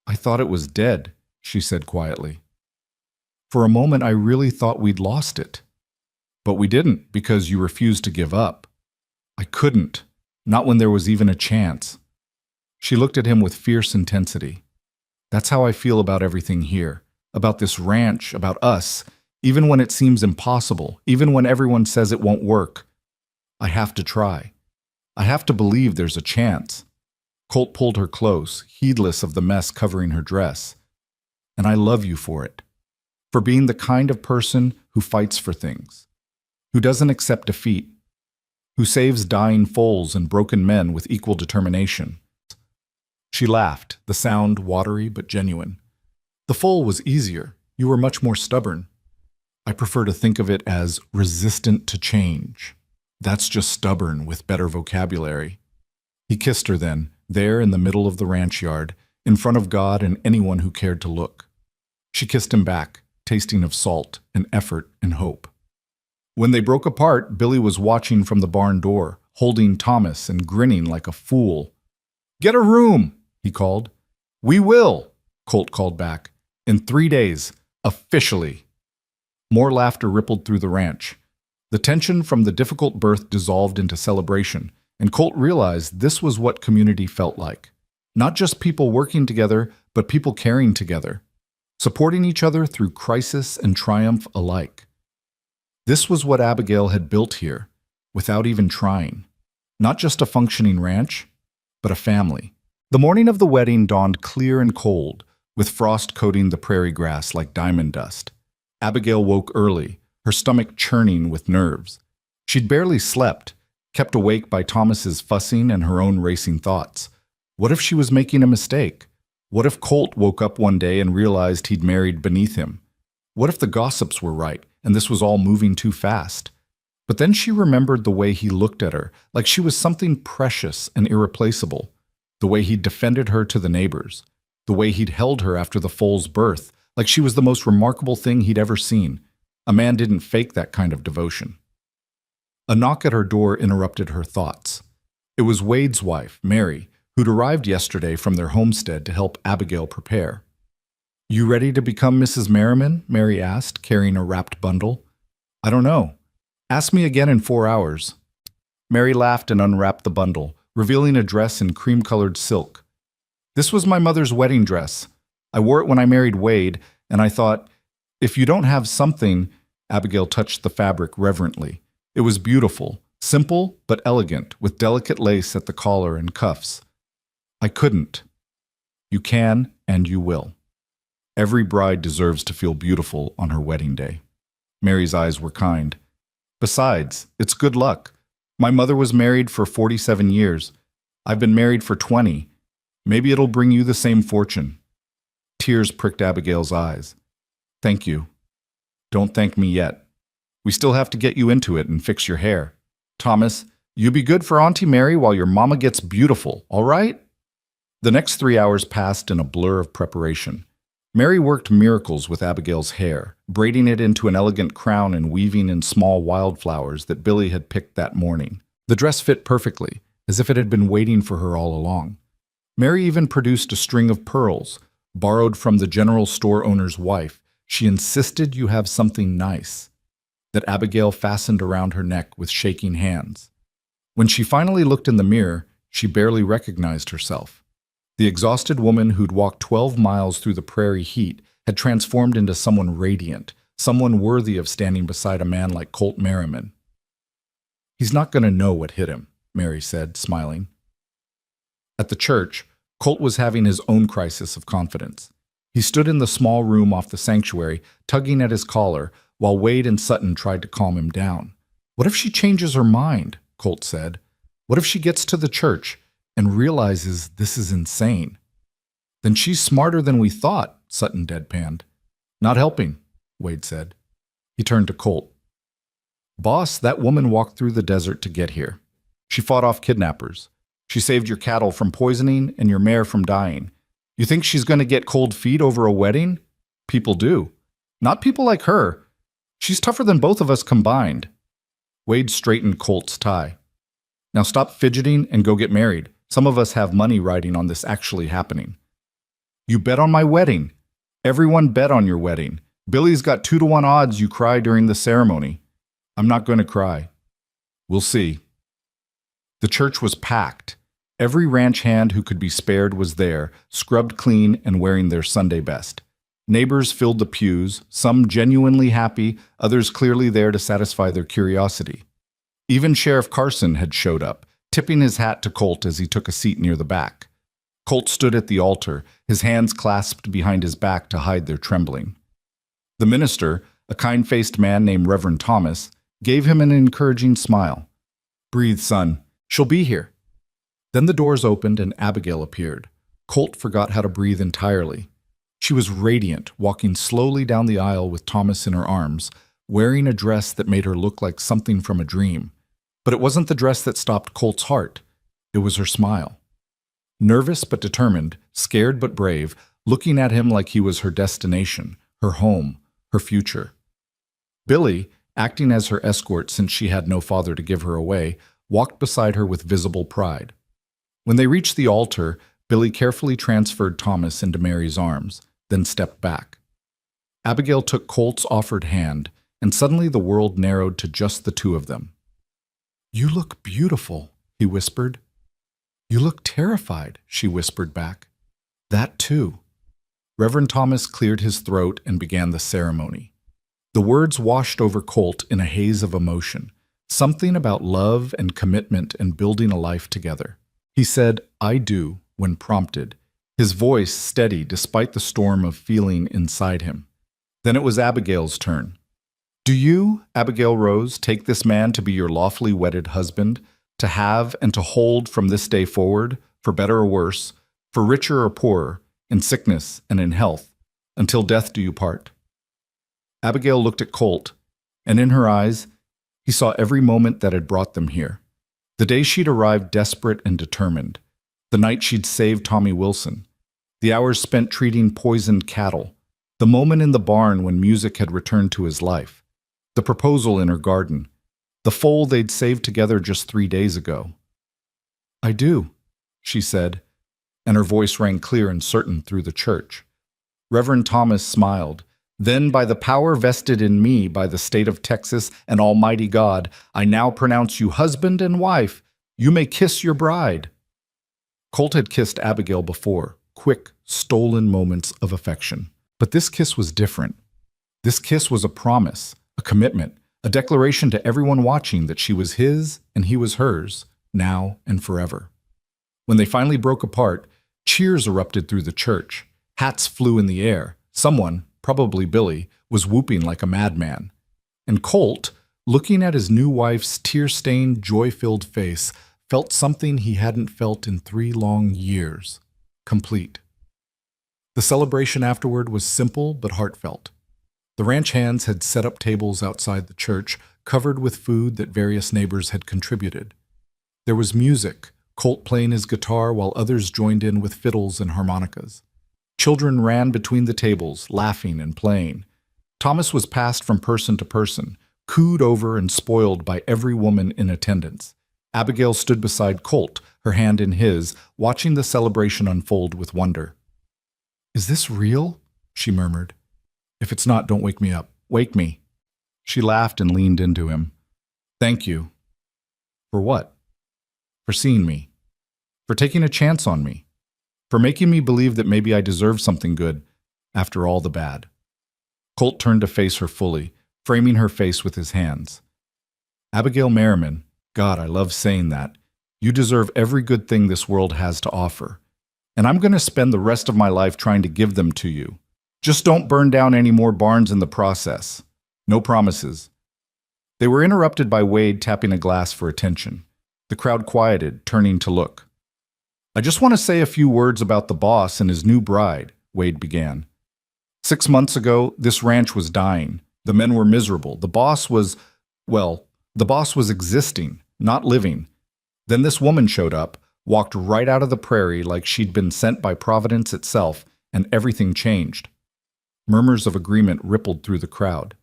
"I thought it was dead," she said quietly. "For a moment I really thought we'd lost it. But we didn't, because you refused to give up." "I couldn't. Not when there was even a chance." She looked at him with fierce intensity. "That's how I feel about everything here. About this ranch, about us. Even when it seems impossible, even when everyone says it won't work. I have to try. I have to believe there's a chance." Colt pulled her close, heedless of the mess covering her dress. "And I love you for it. For being the kind of person who fights for things. Who doesn't accept defeat. Who saves dying foals and broken men with equal determination." She laughed, the sound watery but genuine. "The foal was easier. You were much more stubborn. I prefer to think of it as resistant to change. That's just stubborn with better vocabulary." He kissed her then, there in the middle of the ranch yard, in front of God and anyone who cared to look. She kissed him back, tasting of salt and effort and hope. When they broke apart, Billy was watching from the barn door, holding Thomas and grinning like a fool. "Get a room," he called. "We will," Colt called back. "In 3 days, officially." More laughter rippled through the ranch. The tension from the difficult birth dissolved into celebration, and Colt realized this was what community felt like. Not just people working together, but people caring together, supporting each other through crisis and triumph alike. This was what Abigail had built here, without even trying. Not just a functioning ranch, but a family. The morning of the wedding dawned clear and cold, with frost coating the prairie grass like diamond dust. Abigail woke early, her stomach churning with nerves. She'd barely slept, kept awake by Thomas's fussing and her own racing thoughts. What if she was making a mistake? What if Colt woke up one day and realized he'd married beneath him? What if the gossips were right, and this was all moving too fast? But then she remembered the way he looked at her, like she was something precious and irreplaceable. The way he'd defended her to the neighbors. The way he'd held her after the foal's birth, like she was the most remarkable thing he'd ever seen. A man didn't fake that kind of devotion. A knock at her door interrupted her thoughts. It was Wade's wife, Mary, who'd arrived yesterday from their homestead to help Abigail prepare. "You ready to become Mrs. Merriman?" Mary asked, carrying a wrapped bundle. "I don't know. Ask me again in 4 hours." Mary laughed and unwrapped the bundle, revealing a dress in cream-colored silk. "This was my mother's wedding dress. I wore it when I married Wade, and I thought, if you don't have something—" Abigail touched the fabric reverently. It was beautiful, simple but elegant, with delicate lace at the collar and cuffs. "I couldn't." "You can, and you will. Every bride deserves to feel beautiful on her wedding day." Mary's eyes were kind. "Besides, it's good luck. My mother was married for 47 years. I've been married for 20. Maybe it'll bring you the same fortune." Tears pricked Abigail's eyes. "Thank you. Don't thank me yet. We still have to get you into it and fix your hair. Thomas, you be good for Auntie Mary while your mama gets beautiful, all right?" The next 3 hours passed in a blur of preparation. Mary worked miracles with Abigail's hair, braiding it into an elegant crown and weaving in small wildflowers that Billy had picked that morning. The dress fit perfectly, as if it had been waiting for her all along. Mary even produced a string of pearls, borrowed from the general store owner's wife. She insisted you have something nice, that Abigail fastened around her neck with shaking hands. When she finally looked in the mirror, she barely recognized herself. The exhausted woman who'd walked 12 miles through the prairie heat had transformed into someone radiant, someone worthy of standing beside a man like Colt Merriman. "He's not going to know what hit him," Mary said, smiling. At the church, Colt was having his own crisis of confidence. He stood in the small room off the sanctuary, tugging at his collar, while Wade and Sutton tried to calm him down. "What if she changes her mind?" Colt said. "What if she gets to the church and realizes this is insane?" "Then she's smarter than we thought," Sutton deadpanned. "Not helping," Wade said. He turned to Colt. "Boss, that woman walked through the desert to get here. She fought off kidnappers. She saved your cattle from poisoning and your mare from dying. You think she's going to get cold feet over a wedding? People do. Not people like her. She's tougher than both of us combined." Wade straightened Colt's tie. "Now stop fidgeting and go get married. Some of us have money riding on this actually happening." "You bet on my wedding. Everyone bet on your wedding. Billy's got 2-to-1 odds you cry during the ceremony." "I'm not going to cry." "We'll see." The church was packed. Every ranch hand who could be spared was there, scrubbed clean and wearing their Sunday best. Neighbors filled the pews, some genuinely happy, others clearly there to satisfy their curiosity. Even Sheriff Carson had showed up, tipping his hat to Colt as he took a seat near the back. Colt stood at the altar, his hands clasped behind his back to hide their trembling. The minister, a kind-faced man named Reverend Thomas, gave him an encouraging smile. "Breathe, son. She'll be here." Then the doors opened and Abigail appeared. Colt forgot how to breathe entirely. She was radiant, walking slowly down the aisle with Thomas in her arms, wearing a dress that made her look like something from a dream. But it wasn't the dress that stopped Colt's heart. It was her smile. Nervous but determined, scared but brave, looking at him like he was her destination, her home, her future. Billy, acting as her escort since she had no father to give her away, walked beside her with visible pride. When they reached the altar, Billy carefully transferred Thomas into Mary's arms, then stepped back. Abigail took Colt's offered hand, and suddenly the world narrowed to just the two of them. "You look beautiful," he whispered. "You look terrified," she whispered back. "That too." Reverend Thomas cleared his throat and began the ceremony. The words washed over Colt in a haze of emotion, something about love and commitment and building a life together. He said, "I do," when prompted, his voice steady despite the storm of feeling inside him. Then it was Abigail's turn. "Do you," Abigail rose, "take this man to be your lawfully wedded husband, to have and to hold from this day forward, for better or worse, for richer or poorer, in sickness and in health, until death do you part?" Abigail looked at Colt, and in her eyes, he saw every moment that had brought them here. The day she'd arrived desperate and determined, the night she'd saved Tommy Wilson, the hours spent treating poisoned cattle, the moment in the barn when music had returned to his life, the proposal in her garden, the foal they'd saved together just 3 days ago. "I do," she said, and her voice rang clear and certain through the church. Reverend Thomas smiled. "Then, by the power vested in me by the state of Texas and Almighty God, I now pronounce you husband and wife. You may kiss your bride." Colt had kissed Abigail before, quick, stolen moments of affection. But this kiss was different. This kiss was a promise, a commitment, a declaration to everyone watching that she was his and he was hers, now and forever. When they finally broke apart, cheers erupted through the church. Hats flew in the air. Someone, probably Billy, was whooping like a madman. And Colt, looking at his new wife's tear-stained, joy-filled face, felt something he hadn't felt in 3 long years. Complete. The celebration afterward was simple but heartfelt. The ranch hands had set up tables outside the church, covered with food that various neighbors had contributed. There was music, Colt playing his guitar while others joined in with fiddles and harmonicas. Children ran between the tables, laughing and playing. Thomas was passed from person to person, cooed over and spoiled by every woman in attendance. Abigail stood beside Colt, her hand in his, watching the celebration unfold with wonder. "Is this real?" she murmured. "If it's not, don't wake me up. Wake me." She laughed and leaned into him. "Thank you." "For what?" "For seeing me. For taking a chance on me. For making me believe that maybe I deserve something good, after all the bad." Colt turned to face her fully, framing her face with his hands. "Abigail Merriman, God, I love saying that, you deserve every good thing this world has to offer. and I'm going to spend the rest of my life trying to give them to you. Just don't burn down any more barns in the process. No promises." They were interrupted by Wade tapping a glass for attention. The crowd quieted, turning to look. "I just want to say a few words about the boss and his new bride," Wade began. 6 months ago, this ranch was dying. The men were miserable. The boss was existing, not living. Then this woman showed up, walked right out of the prairie like she'd been sent by Providence itself, and everything changed. Murmurs of agreement rippled through the crowd.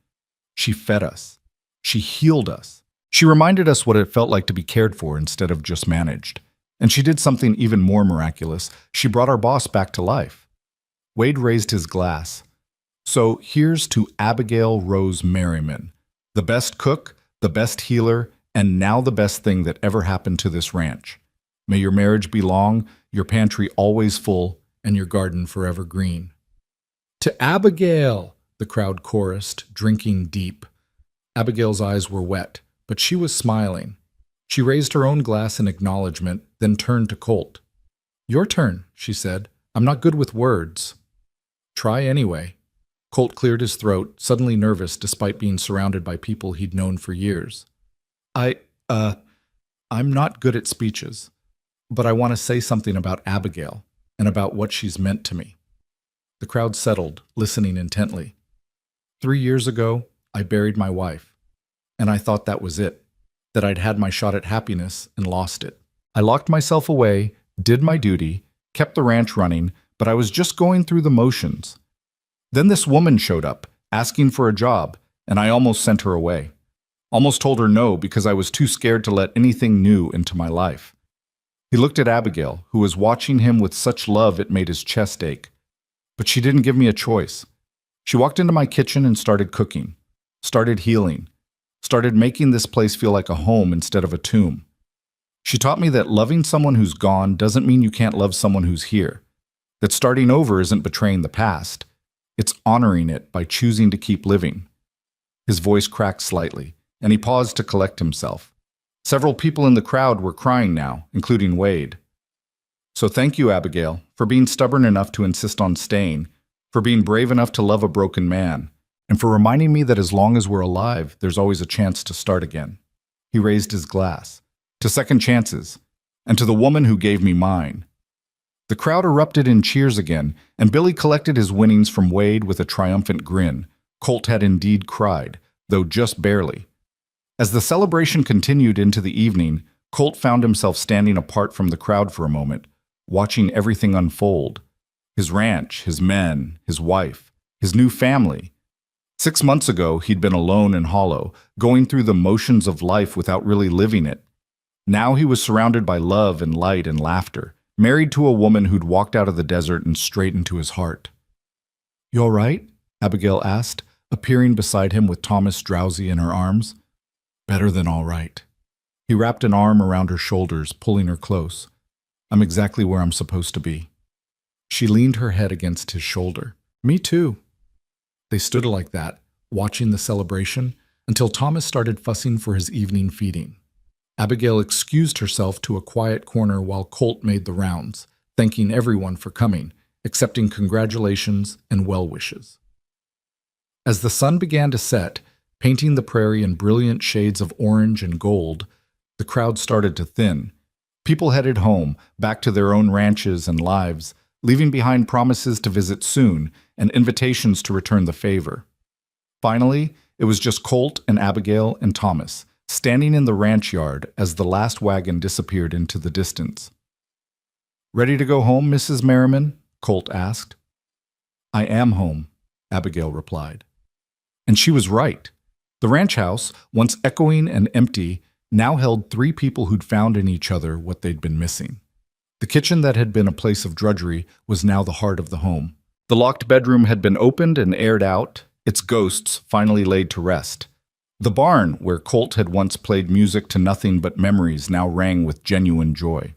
She fed us. She healed us. She reminded us what it felt like to be cared for instead of just managed. And she did something even more miraculous. She brought our boss back to life. Wade raised his glass. "So here's to Abigail Rose Merriman, the best cook, the best healer, and now the best thing that ever happened to this ranch. May your marriage be long, your pantry always full, and your garden forever green." "To Abigail!" the crowd chorused, drinking deep. Abigail's eyes were wet, but she was smiling. She raised her own glass in acknowledgement, then turned to Colt. "Your turn," she said. "I'm not good with words." "Try anyway." Colt cleared his throat, suddenly nervous despite being surrounded by people he'd known for years. I'm not good at speeches, but I want to say something about Abigail and about what she's meant to me." The crowd settled, listening intently. 3 years ago, I buried my wife, and I thought that was it, that I'd had my shot at happiness and lost it. I locked myself away, did my duty, kept the ranch running, but I was just going through the motions. Then this woman showed up, asking for a job, and I almost sent her away. Almost told her no because I was too scared to let anything new into my life. He looked at Abigail, who was watching him with such love it made his chest ache. But she didn't give me a choice. She walked into my kitchen and started cooking, started healing, started making this place feel like a home instead of a tomb. She taught me that loving someone who's gone doesn't mean you can't love someone who's here, that starting over isn't betraying the past. It's honoring it by choosing to keep living. His voice cracked slightly, and he paused to collect himself. Several people in the crowd were crying now, including Wade. "So thank you, Abigail, for being stubborn enough to insist on staying, for being brave enough to love a broken man, and for reminding me that as long as we're alive, there's always a chance to start again." He raised his glass. "To second chances, and to the woman who gave me mine." The crowd erupted in cheers again, and Billy collected his winnings from Wade with a triumphant grin. Colt had indeed cried, though just barely. As the celebration continued into the evening, Colt found himself standing apart from the crowd for a moment, watching everything unfold. His ranch, his men, his wife, his new family. 6 months ago, he'd been alone and hollow, going through the motions of life without really living it. Now he was surrounded by love and light and laughter, married to a woman who'd walked out of the desert and straight into his heart. "You all right?" Abigail asked, appearing beside him with Thomas drowsy in her arms. "Better than all right." He wrapped an arm around her shoulders, pulling her close. "I'm exactly where I'm supposed to be." She leaned her head against his shoulder. "Me too." They stood like that, watching the celebration, until Thomas started fussing for his evening feeding. Abigail excused herself to a quiet corner while Colt made the rounds, thanking everyone for coming, accepting congratulations and well wishes. As the sun began to set, painting the prairie in brilliant shades of orange and gold, the crowd started to thin. People headed home, back to their own ranches and lives, leaving behind promises to visit soon and invitations to return the favor. Finally, it was just Colt and Abigail and Thomas, standing in the ranch yard as the last wagon disappeared into the distance. "Ready to go home, Mrs. Merriman?" Colt asked. "I am home," Abigail replied. And she was right. The ranch house, once echoing and empty, now held 3 people who'd found in each other what they'd been missing. The kitchen that had been a place of drudgery was now the heart of the home. The locked bedroom had been opened and aired out, its ghosts finally laid to rest. The barn, where Colt had once played music to nothing but memories, now rang with genuine joy.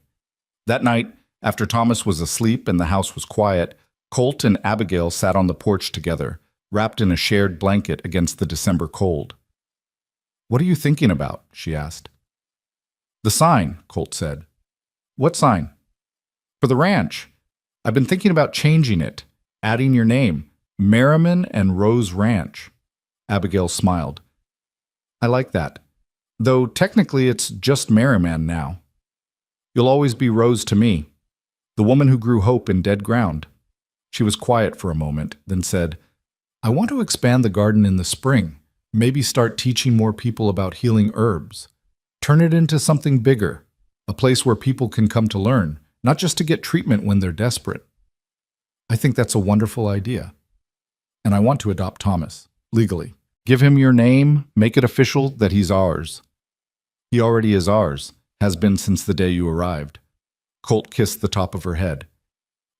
That night, after Thomas was asleep and the house was quiet, Colt and Abigail sat on the porch together, wrapped in a shared blanket against the December cold. "What are you thinking about?" she asked. "The sign," Colt said. "What sign?" "For the ranch. I've been thinking about changing it, adding your name, Merriman and Rose Ranch. Abigail smiled. I like that. Though technically it's just Merriman now. You'll always be Rose to me, the woman who grew hope in dead ground. She was quiet for a moment, then said, I want to expand the garden in the spring, maybe start teaching more people about healing herbs. Turn it into something bigger, a place where people can come to learn, not just to get treatment when they're desperate. I think that's a wonderful idea. And I want to adopt Thomas, legally. Give him your name, make it official that he's ours. He already is ours, has been since the day you arrived. Colt kissed the top of her head.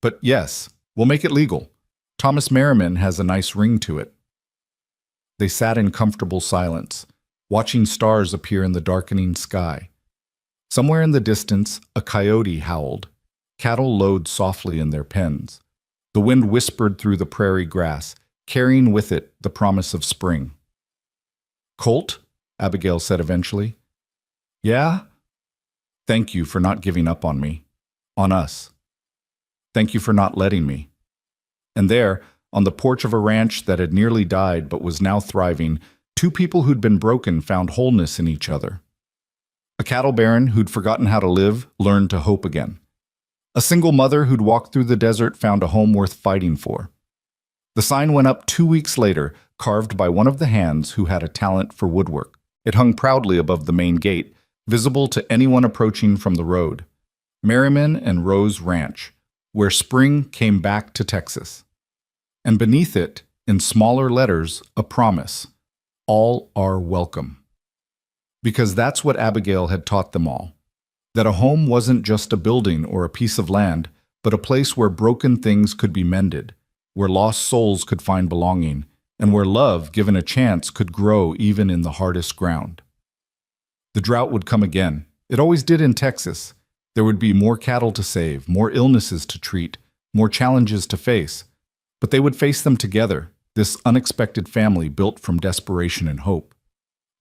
But yes, we'll make it legal. Thomas Merriman has a nice ring to it. They sat in comfortable silence, watching stars appear in the darkening sky. Somewhere in the distance, a coyote howled. Cattle lowed softly in their pens. The wind whispered through the prairie grass, carrying with it the promise of spring. Colt, Abigail said eventually. Yeah? Thank you for not giving up on me, on us. Thank you for not letting me. And there, on the porch of a ranch that had nearly died but was now thriving, two people who'd been broken found wholeness in each other. A cattle baron who'd forgotten how to live learned to hope again. A single mother who'd walked through the desert found a home worth fighting for. The sign went up 2 weeks later, carved by one of the hands who had a talent for woodwork. It hung proudly above the main gate, visible to anyone approaching from the road. Merriman and Rose Ranch, where spring came back to Texas. And beneath it, in smaller letters, a promise. All are welcome. Because that's what Abigail had taught them all. That a home wasn't just a building or a piece of land, but a place where broken things could be mended, where lost souls could find belonging, and where love, given a chance, could grow even in the hardest ground. The drought would come again. It always did in Texas. There would be more cattle to save, more illnesses to treat, more challenges to face. But they would face them together, this unexpected family built from desperation and hope.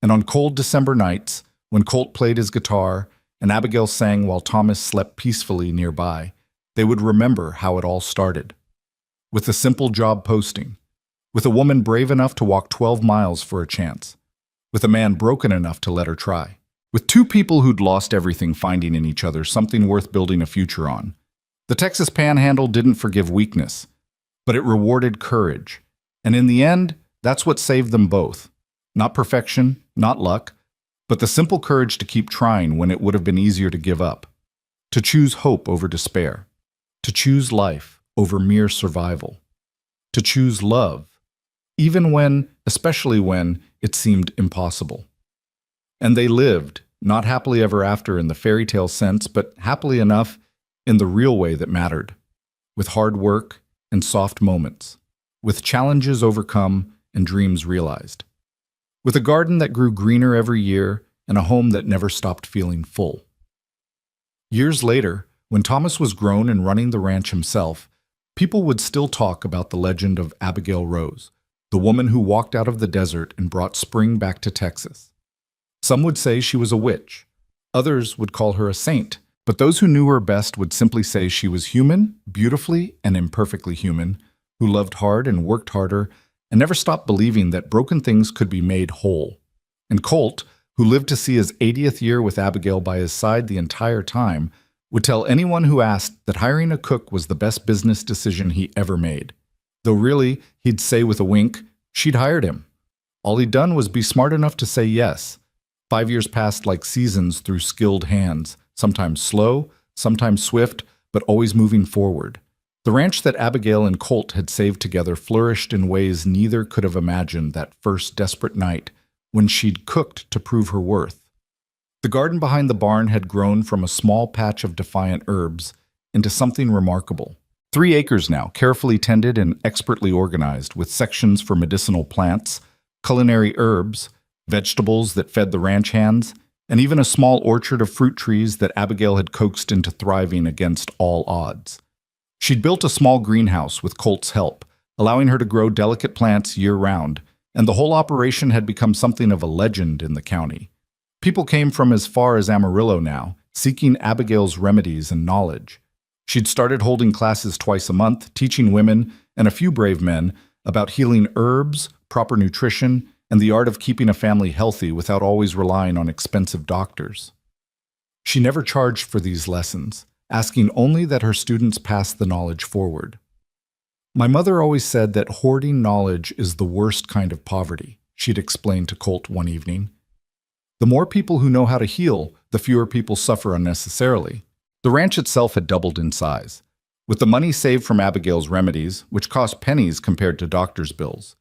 And on cold December nights, when Colt played his guitar and Abigail sang while Thomas slept peacefully nearby, they would remember how it all started. With a simple job posting, with a woman brave enough to walk 12 miles for a chance, with a man broken enough to let her try, with two people who'd lost everything finding in each other something worth building a future on. The Texas Panhandle didn't forgive weakness, but it rewarded courage. And in the end, that's what saved them both. Not perfection, not luck, but the simple courage to keep trying when it would have been easier to give up. To choose hope over despair. To choose life over mere survival. To choose love, even when, especially when, it seemed impossible. And they lived, not happily ever after in the fairy tale sense, but happily enough in the real way that mattered. With hard work and soft moments. With challenges overcome and dreams realized. With a garden that grew greener every year and a home that never stopped feeling full. Years later, when Thomas was grown and running the ranch himself, people would still talk about the legend of Abigail Rose, the woman who walked out of the desert and brought spring back to Texas. Some would say she was a witch. Others would call her a saint, but those who knew her best would simply say she was human, beautifully and imperfectly human, who loved hard and worked harder, and never stopped believing that broken things could be made whole. And Colt, who lived to see his 80th year with Abigail by his side the entire time, would tell anyone who asked that hiring a cook was the best business decision he ever made. Though really, he'd say with a wink, she'd hired him. All he'd done was be smart enough to say yes. 5 years passed like seasons through skilled hands, sometimes slow, sometimes swift, but always moving forward. The ranch that Abigail and Colt had saved together flourished in ways neither could have imagined that first desperate night when she'd cooked to prove her worth. The garden behind the barn had grown from a small patch of defiant herbs into something remarkable. 3 acres now, carefully tended and expertly organized, with sections for medicinal plants, culinary herbs, vegetables that fed the ranch hands, and even a small orchard of fruit trees that Abigail had coaxed into thriving against all odds. She'd built a small greenhouse with Colt's help, allowing her to grow delicate plants year-round, and the whole operation had become something of a legend in the county. People came from as far as Amarillo now, seeking Abigail's remedies and knowledge. She'd started holding classes twice a month, teaching women and a few brave men about healing herbs, proper nutrition, and the art of keeping a family healthy without always relying on expensive doctors. She never charged for these lessons, asking only that her students pass the knowledge forward. My mother always said that hoarding knowledge is the worst kind of poverty, she'd explained to Colt one evening. The more people who know how to heal, the fewer people suffer unnecessarily. The ranch itself had doubled in size. With the money saved from Abigail's remedies, which cost pennies compared to doctors' bills,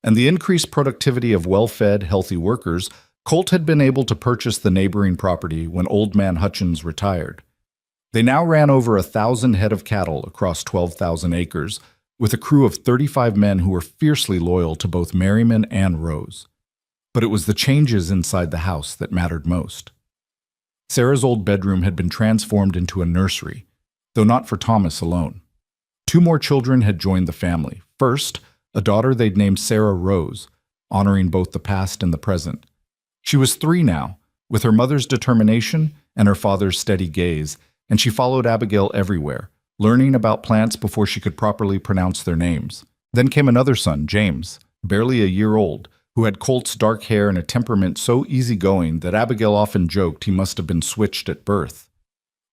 and the increased productivity of well-fed, healthy workers, Colt had been able to purchase the neighboring property when Old Man Hutchins retired. They now ran over 1,000 head of cattle across 12,000 acres, with a crew of 35 men who were fiercely loyal to both Merriman and Rose. But it was the changes inside the house that mattered most. Sarah's old bedroom had been transformed into a nursery, though not for Thomas alone. 2 more children had joined the family. First, a daughter they'd named Sarah Rose, honoring both the past and the present. She was 3 now, with her mother's determination and her father's steady gaze, and she followed Abigail everywhere, learning about plants before she could properly pronounce their names. Then came another son, James, barely a year old, who had Colt's dark hair and a temperament so easygoing that Abigail often joked he must have been switched at birth.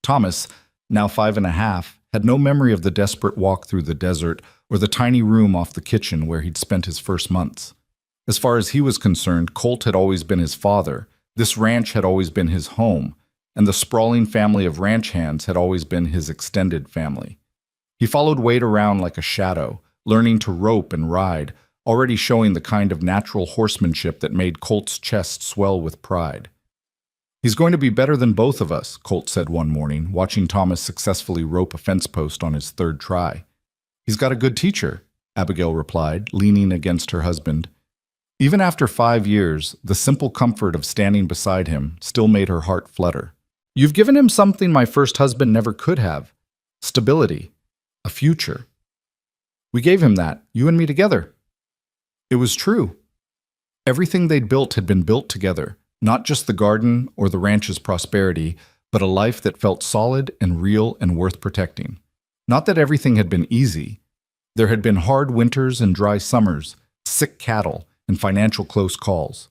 Thomas, now 5.5, had no memory of the desperate walk through the desert or the tiny room off the kitchen where he'd spent his first months. As far as he was concerned, Colt had always been his father, this ranch had always been his home, and the sprawling family of ranch hands had always been his extended family. He followed Wade around like a shadow, learning to rope and ride, already showing the kind of natural horsemanship that made Colt's chest swell with pride. "He's going to be better than both of us," Colt said one morning, watching Thomas successfully rope a fence post on his 3rd try. "He's got a good teacher," Abigail replied, leaning against her husband. Even after 5 years, the simple comfort of standing beside him still made her heart flutter. "You've given him something my first husband never could have. Stability. A future. We gave him that, you and me together." It was true. Everything they'd built had been built together, not just the garden or the ranch's prosperity, but a life that felt solid and real and worth protecting. Not that everything had been easy. There had been hard winters and dry summers, sick cattle, and financial close calls.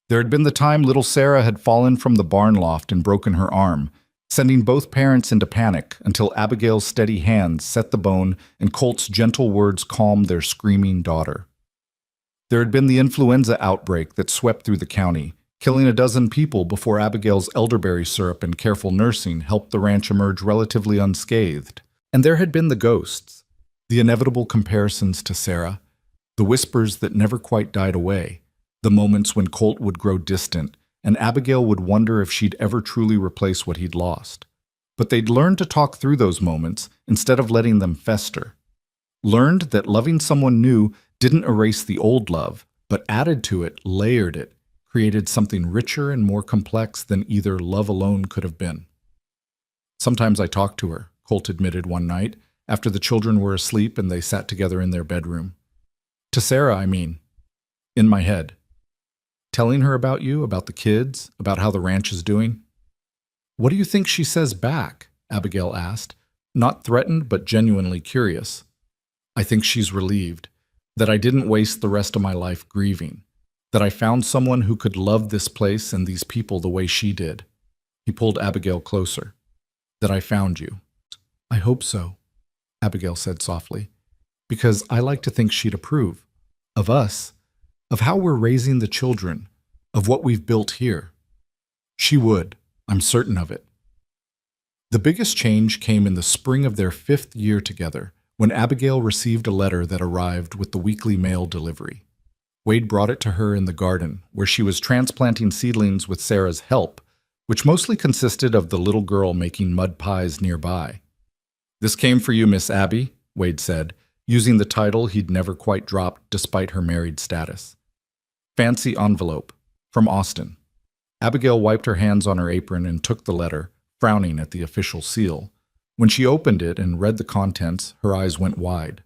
There had been the time little Sarah had fallen from the barn loft and broken her arm, sending both parents into panic until Abigail's steady hands set the bone and Colt's gentle words calmed their screaming daughter. There had been the influenza outbreak that swept through the county, killing a dozen people before Abigail's elderberry syrup and careful nursing helped the ranch emerge relatively unscathed. And there had been the ghosts, the inevitable comparisons to Sarah, the whispers that never quite died away, the moments when Colt would grow distant and Abigail would wonder if she'd ever truly replace what he'd lost. But they'd learned to talk through those moments instead of letting them fester. Learned that loving someone new didn't erase the old love, but added to it, layered it, created something richer and more complex than either love alone could have been. "Sometimes I talk to her," Colt admitted one night, after the children were asleep and they sat together in their bedroom. "To Sarah, I mean. In my head. Telling her about you, about the kids, about how the ranch is doing." "What do you think she says back?" Abigail asked, not threatened but genuinely curious. "I think she's relieved. That I didn't waste the rest of my life grieving. That I found someone who could love this place and these people the way she did." He pulled Abigail closer. "That I found you." "I hope so," Abigail said softly, "because I like to think she'd approve. Of us. Of how we're raising the children. Of what we've built here. She would. I'm certain of it." The biggest change came in the spring of their 5th year together, when Abigail received a letter that arrived with the weekly mail delivery. Wade brought it to her in the garden, where she was transplanting seedlings with Sarah's help, which mostly consisted of the little girl making mud pies nearby. "This came for you, Miss Abby," Wade said, using the title he'd never quite dropped despite her married status. "Fancy envelope. From Austin." Abigail wiped her hands on her apron and took the letter, frowning at the official seal. When she opened it and read the contents, her eyes went wide.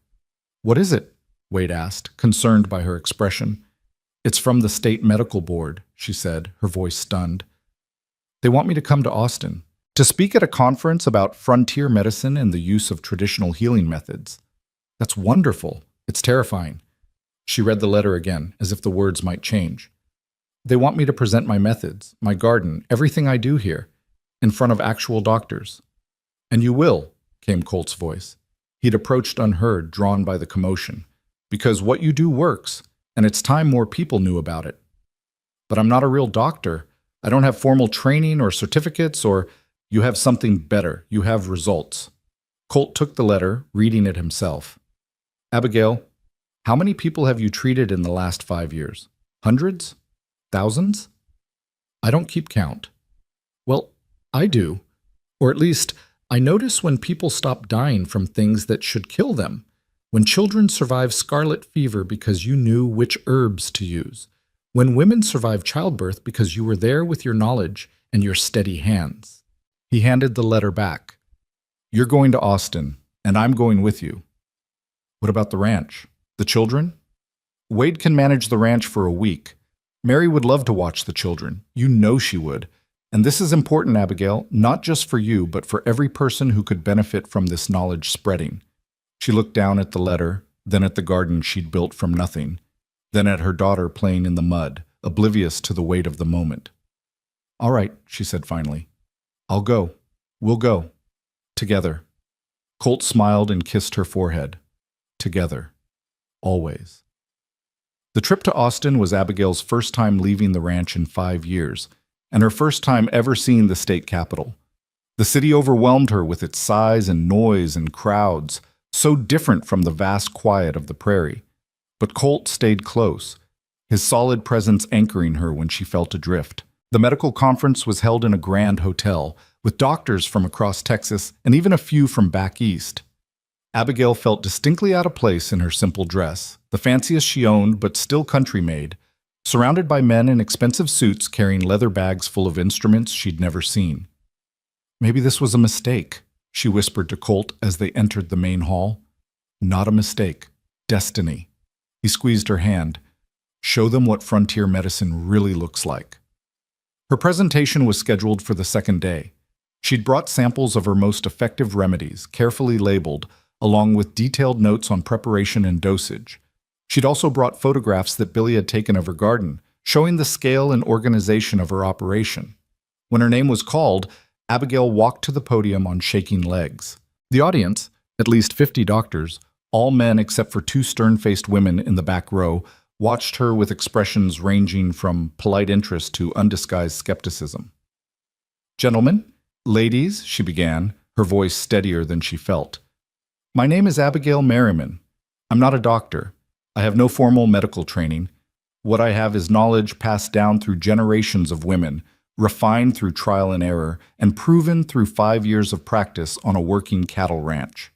"What is it?" Wade asked, concerned by her expression. "It's from the state medical board," she said, her voice stunned. "They want me to come to Austin, to speak at a conference about frontier medicine and the use of traditional healing methods. That's wonderful. It's terrifying. She read the letter again, as if the words might change. They want me to present my methods, my garden, everything I do here, in front of actual doctors. And you will, came Colt's voice. He'd approached unheard, drawn by the commotion. Because what you do works, and it's time more people knew about it. But I'm not a real doctor. I don't have formal training or certificates, or you have something better. You have results. Colt took the letter, reading it himself. Abigail, how many people have you treated in the last 5 years? Hundreds? Thousands? I don't keep count. Well, I do. Or at least, I notice when people stop dying from things that should kill them. When children survive scarlet fever because you knew which herbs to use. When women survive childbirth because you were there with your knowledge and your steady hands. He handed the letter back. You're going to Austin, and I'm going with you. What about the ranch? The children? Wade can manage the ranch for a week. Mary would love to watch the children. You know she would. And this is important, Abigail, not just for you, but for every person who could benefit from this knowledge spreading. She looked down at the letter, then at the garden she'd built from nothing, then at her daughter playing in the mud, oblivious to the weight of the moment. All right, she said finally. I'll go. We'll go. Together. Colt smiled and kissed her forehead. Together. Always. The trip to Austin was Abigail's first time leaving the ranch in 5 years, and her first time ever seeing the state capitol. The city overwhelmed her with its size and noise and crowds, so different from the vast quiet of the prairie. But Colt stayed close, his solid presence anchoring her when she felt adrift. The medical conference was held in a grand hotel, with doctors from across Texas and even a few from back east. Abigail felt distinctly out of place in her simple dress, the fanciest she owned but still country-made, surrounded by men in expensive suits carrying leather bags full of instruments she'd never seen. Maybe this was a mistake, she whispered to Colt as they entered the main hall. Not a mistake. Destiny. He squeezed her hand. Show them what frontier medicine really looks like. Her presentation was scheduled for the second day. She'd brought samples of her most effective remedies, carefully labeled, along with detailed notes on preparation and dosage. She'd also brought photographs that Billy had taken of her garden, showing the scale and organization of her operation. When her name was called, Abigail walked to the podium on shaking legs. The audience, at least 50 doctors, all men except for 2 stern-faced women in the back row, watched her with expressions ranging from polite interest to undisguised skepticism. Gentlemen, ladies, she began, her voice steadier than she felt. My name is Abigail Merriman. I'm not a doctor. I have no formal medical training. What I have is knowledge passed down through generations of women, refined through trial and error, and proven through 5 years of practice on a working cattle ranch.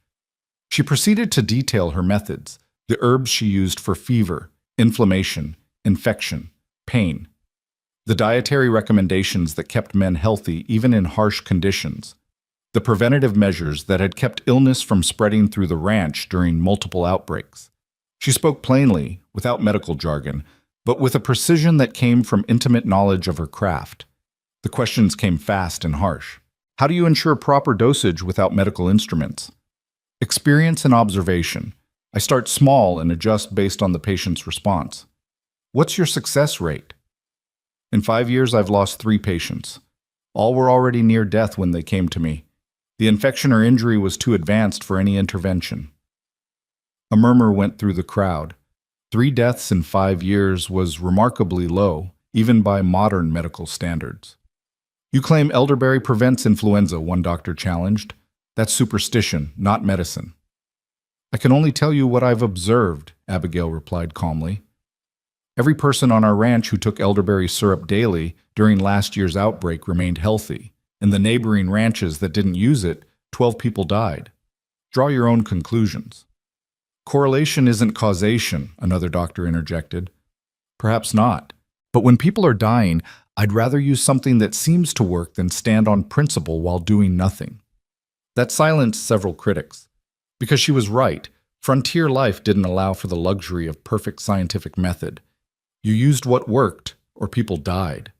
She proceeded to detail her methods, the herbs she used for fever, inflammation, infection, pain, the dietary recommendations that kept men healthy even in harsh conditions, the preventative measures that had kept illness from spreading through the ranch during multiple outbreaks. She spoke plainly, without medical jargon, but with a precision that came from intimate knowledge of her craft. The questions came fast and harsh. How do you ensure proper dosage without medical instruments? Experience and observation. I start small and adjust based on the patient's response. What's your success rate? In 5 years, I've lost 3 patients. All were already near death when they came to me. The infection or injury was too advanced for any intervention. A murmur went through the crowd. 3 deaths in 5 years was remarkably low, even by modern medical standards. You claim elderberry prevents influenza, one doctor challenged. That's superstition, not medicine. I can only tell you what I've observed, Abigail replied calmly. Every person on our ranch who took elderberry syrup daily during last year's outbreak remained healthy. In the neighboring ranches that didn't use it, 12 people died. Draw your own conclusions. Correlation isn't causation, another doctor interjected. Perhaps not. But when people are dying, I'd rather use something that seems to work than stand on principle while doing nothing. That silenced several critics. Because she was right, frontier life didn't allow for the luxury of perfect scientific method. You used what worked, or people died.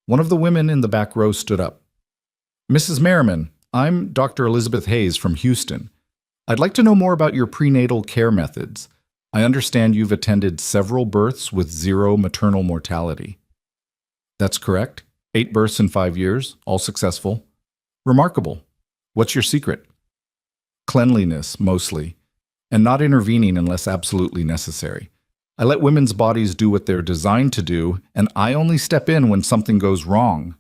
One of the women in the back row stood up. Mrs. Merriman, I'm Dr. Elizabeth Hayes from Houston. I'd like to know more about your prenatal care methods. I understand you've attended several births with zero maternal mortality. That's correct. 8 births in 5 years, all successful. Remarkable. What's your secret? Cleanliness, mostly, and not intervening unless absolutely necessary. I let women's bodies do what they're designed to do, and I only step in when something goes wrong.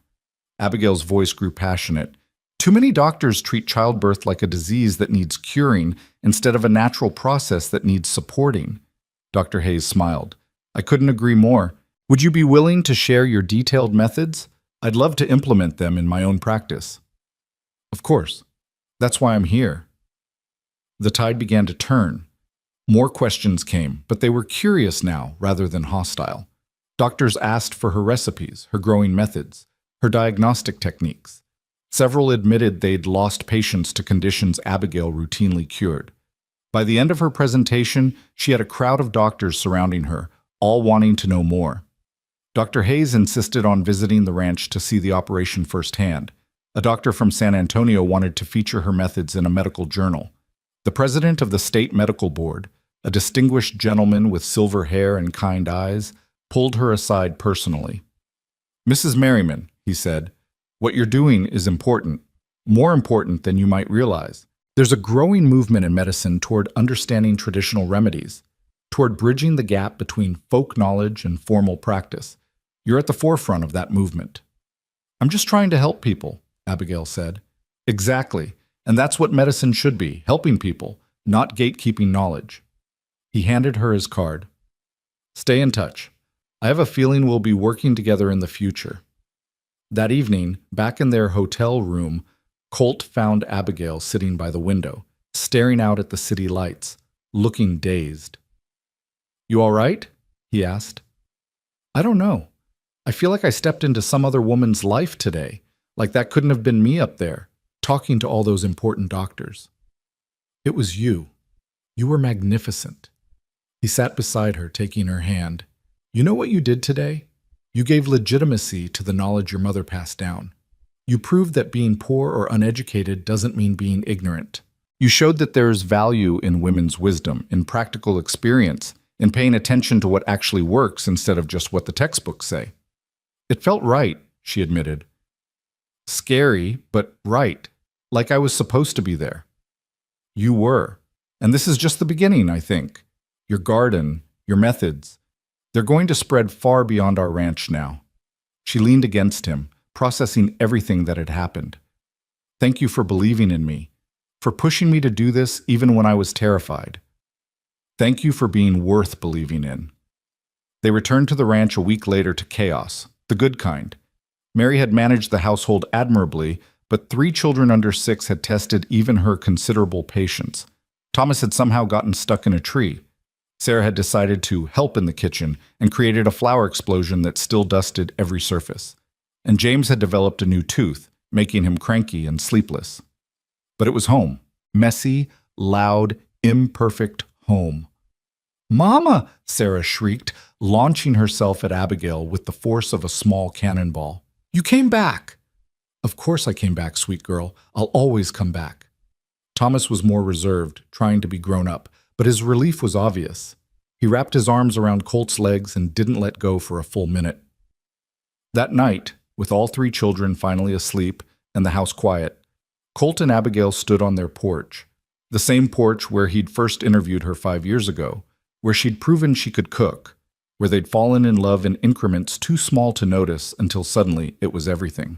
Abigail's voice grew passionate. Too many doctors treat childbirth like a disease that needs curing instead of a natural process that needs supporting. Dr. Hayes smiled. I couldn't agree more. Would you be willing to share your detailed methods? I'd love to implement them in my own practice. Of course. That's why I'm here. The tide began to turn. More questions came, but they were curious now rather than hostile. Doctors asked for her recipes, her growing methods, her diagnostic techniques. Several admitted they'd lost patients to conditions Abigail routinely cured. By the end of her presentation, she had a crowd of doctors surrounding her, all wanting to know more. Dr. Hayes insisted on visiting the ranch to see the operation firsthand. A doctor from San Antonio wanted to feature her methods in a medical journal. The president of the state medical board, a distinguished gentleman with silver hair and kind eyes, pulled her aside personally. Mrs. Merriman, he said, what you're doing is important, more important than you might realize. There's a growing movement in medicine toward understanding traditional remedies, toward bridging the gap between folk knowledge and formal practice. You're at the forefront of that movement. I'm just trying to help people, Abigail said. Exactly, and that's what medicine should be, helping people, not gatekeeping knowledge. He handed her his card. Stay in touch. I have a feeling we'll be working together in the future. That evening, back in their hotel room, Colt found Abigail sitting by the window, staring out at the city lights, looking dazed. You all right? He asked. I don't know. I feel like I stepped into some other woman's life today, like that couldn't have been me up there, talking to all those important doctors. It was you. You were magnificent. He sat beside her, taking her hand. You know what you did today? You gave legitimacy to the knowledge your mother passed down. You proved that being poor or uneducated doesn't mean being ignorant. You showed that there is value in women's wisdom, in practical experience, in paying attention to what actually works instead of just what the textbooks say. It felt right, she admitted. Scary, but right, like I was supposed to be there. You were. And this is just the beginning, I think. Your garden, your methods, they're going to spread far beyond our ranch now. She leaned against him, processing everything that had happened. Thank you for believing in me, for pushing me to do this even when I was terrified. Thank you for being worth believing in. They returned to the ranch a week later to chaos, the good kind. Mary had managed the household admirably, but 3 children under 6 had tested even her considerable patience. Thomas had somehow gotten stuck in a tree. Sarah had decided to help in the kitchen and created a flower explosion that still dusted every surface. And James had developed a new tooth, making him cranky and sleepless. But it was home. Messy, loud, imperfect home. Mama! Sarah shrieked, launching herself at Abigail with the force of a small cannonball. You came back! Of course I came back, sweet girl. I'll always come back. Thomas was more reserved, trying to be grown up, but his relief was obvious. He wrapped his arms around Colt's legs and didn't let go for a full minute. That night, with all 3 children finally asleep and the house quiet, Colt and Abigail stood on their porch, the same porch where he'd first interviewed her 5 years ago, where she'd proven she could cook, where they'd fallen in love in increments too small to notice until suddenly it was everything.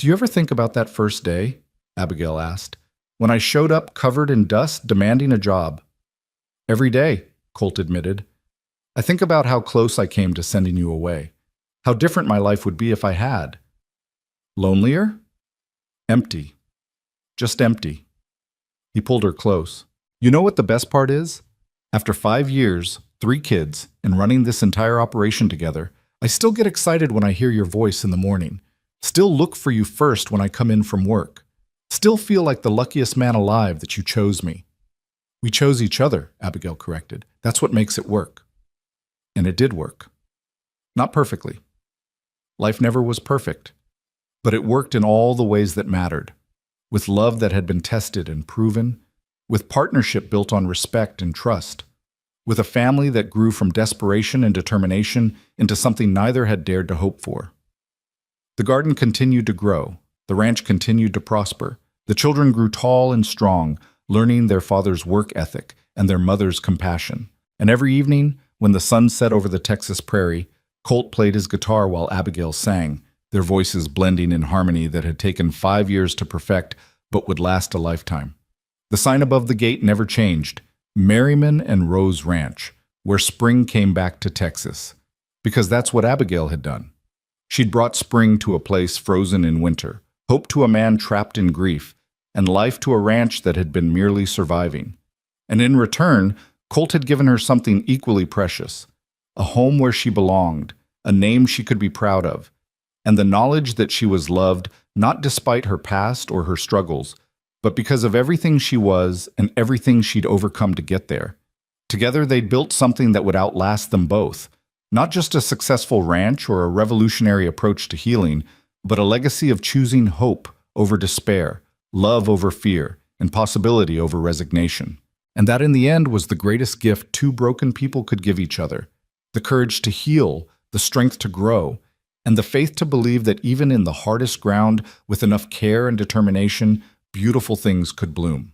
Do you ever think about that first day? Abigail asked. When I showed up covered in dust, demanding a job. Every day, Colt admitted. I think about how close I came to sending you away. How different my life would be if I had. Lonelier? Empty. Just empty. He pulled her close. You know what the best part is? After 5 years, 3 kids, and running this entire operation together, I still get excited when I hear your voice in the morning. Still look for you first when I come in from work. Still feel like the luckiest man alive that you chose me. We chose each other, Abigail corrected. That's what makes it work. And it did work. Not perfectly. Life never was perfect. But it worked in all the ways that mattered, with love that had been tested and proven, with partnership built on respect and trust, with a family that grew from desperation and determination into something neither had dared to hope for. The garden continued to grow, the ranch continued to prosper, the children grew tall and strong, learning their father's work ethic and their mother's compassion. And every evening, when the sun set over the Texas prairie, Colt played his guitar while Abigail sang, their voices blending in harmony that had taken 5 years to perfect but would last a lifetime. The sign above the gate never changed, Merriman and Rose Ranch, where spring came back to Texas. Because that's what Abigail had done. She'd brought spring to a place frozen in winter, hope to a man trapped in grief, and life to a ranch that had been merely surviving. And in return, Colt had given her something equally precious, a home where she belonged, a name she could be proud of, and the knowledge that she was loved not despite her past or her struggles, but because of everything she was and everything she'd overcome to get there. Together they'd built something that would outlast them both, not just a successful ranch or a revolutionary approach to healing, but a legacy of choosing hope over despair, love over fear, and possibility over resignation. And that in the end was the greatest gift two broken people could give each other, the courage to heal, the strength to grow, and the faith to believe that even in the hardest ground, with enough care and determination, beautiful things could bloom.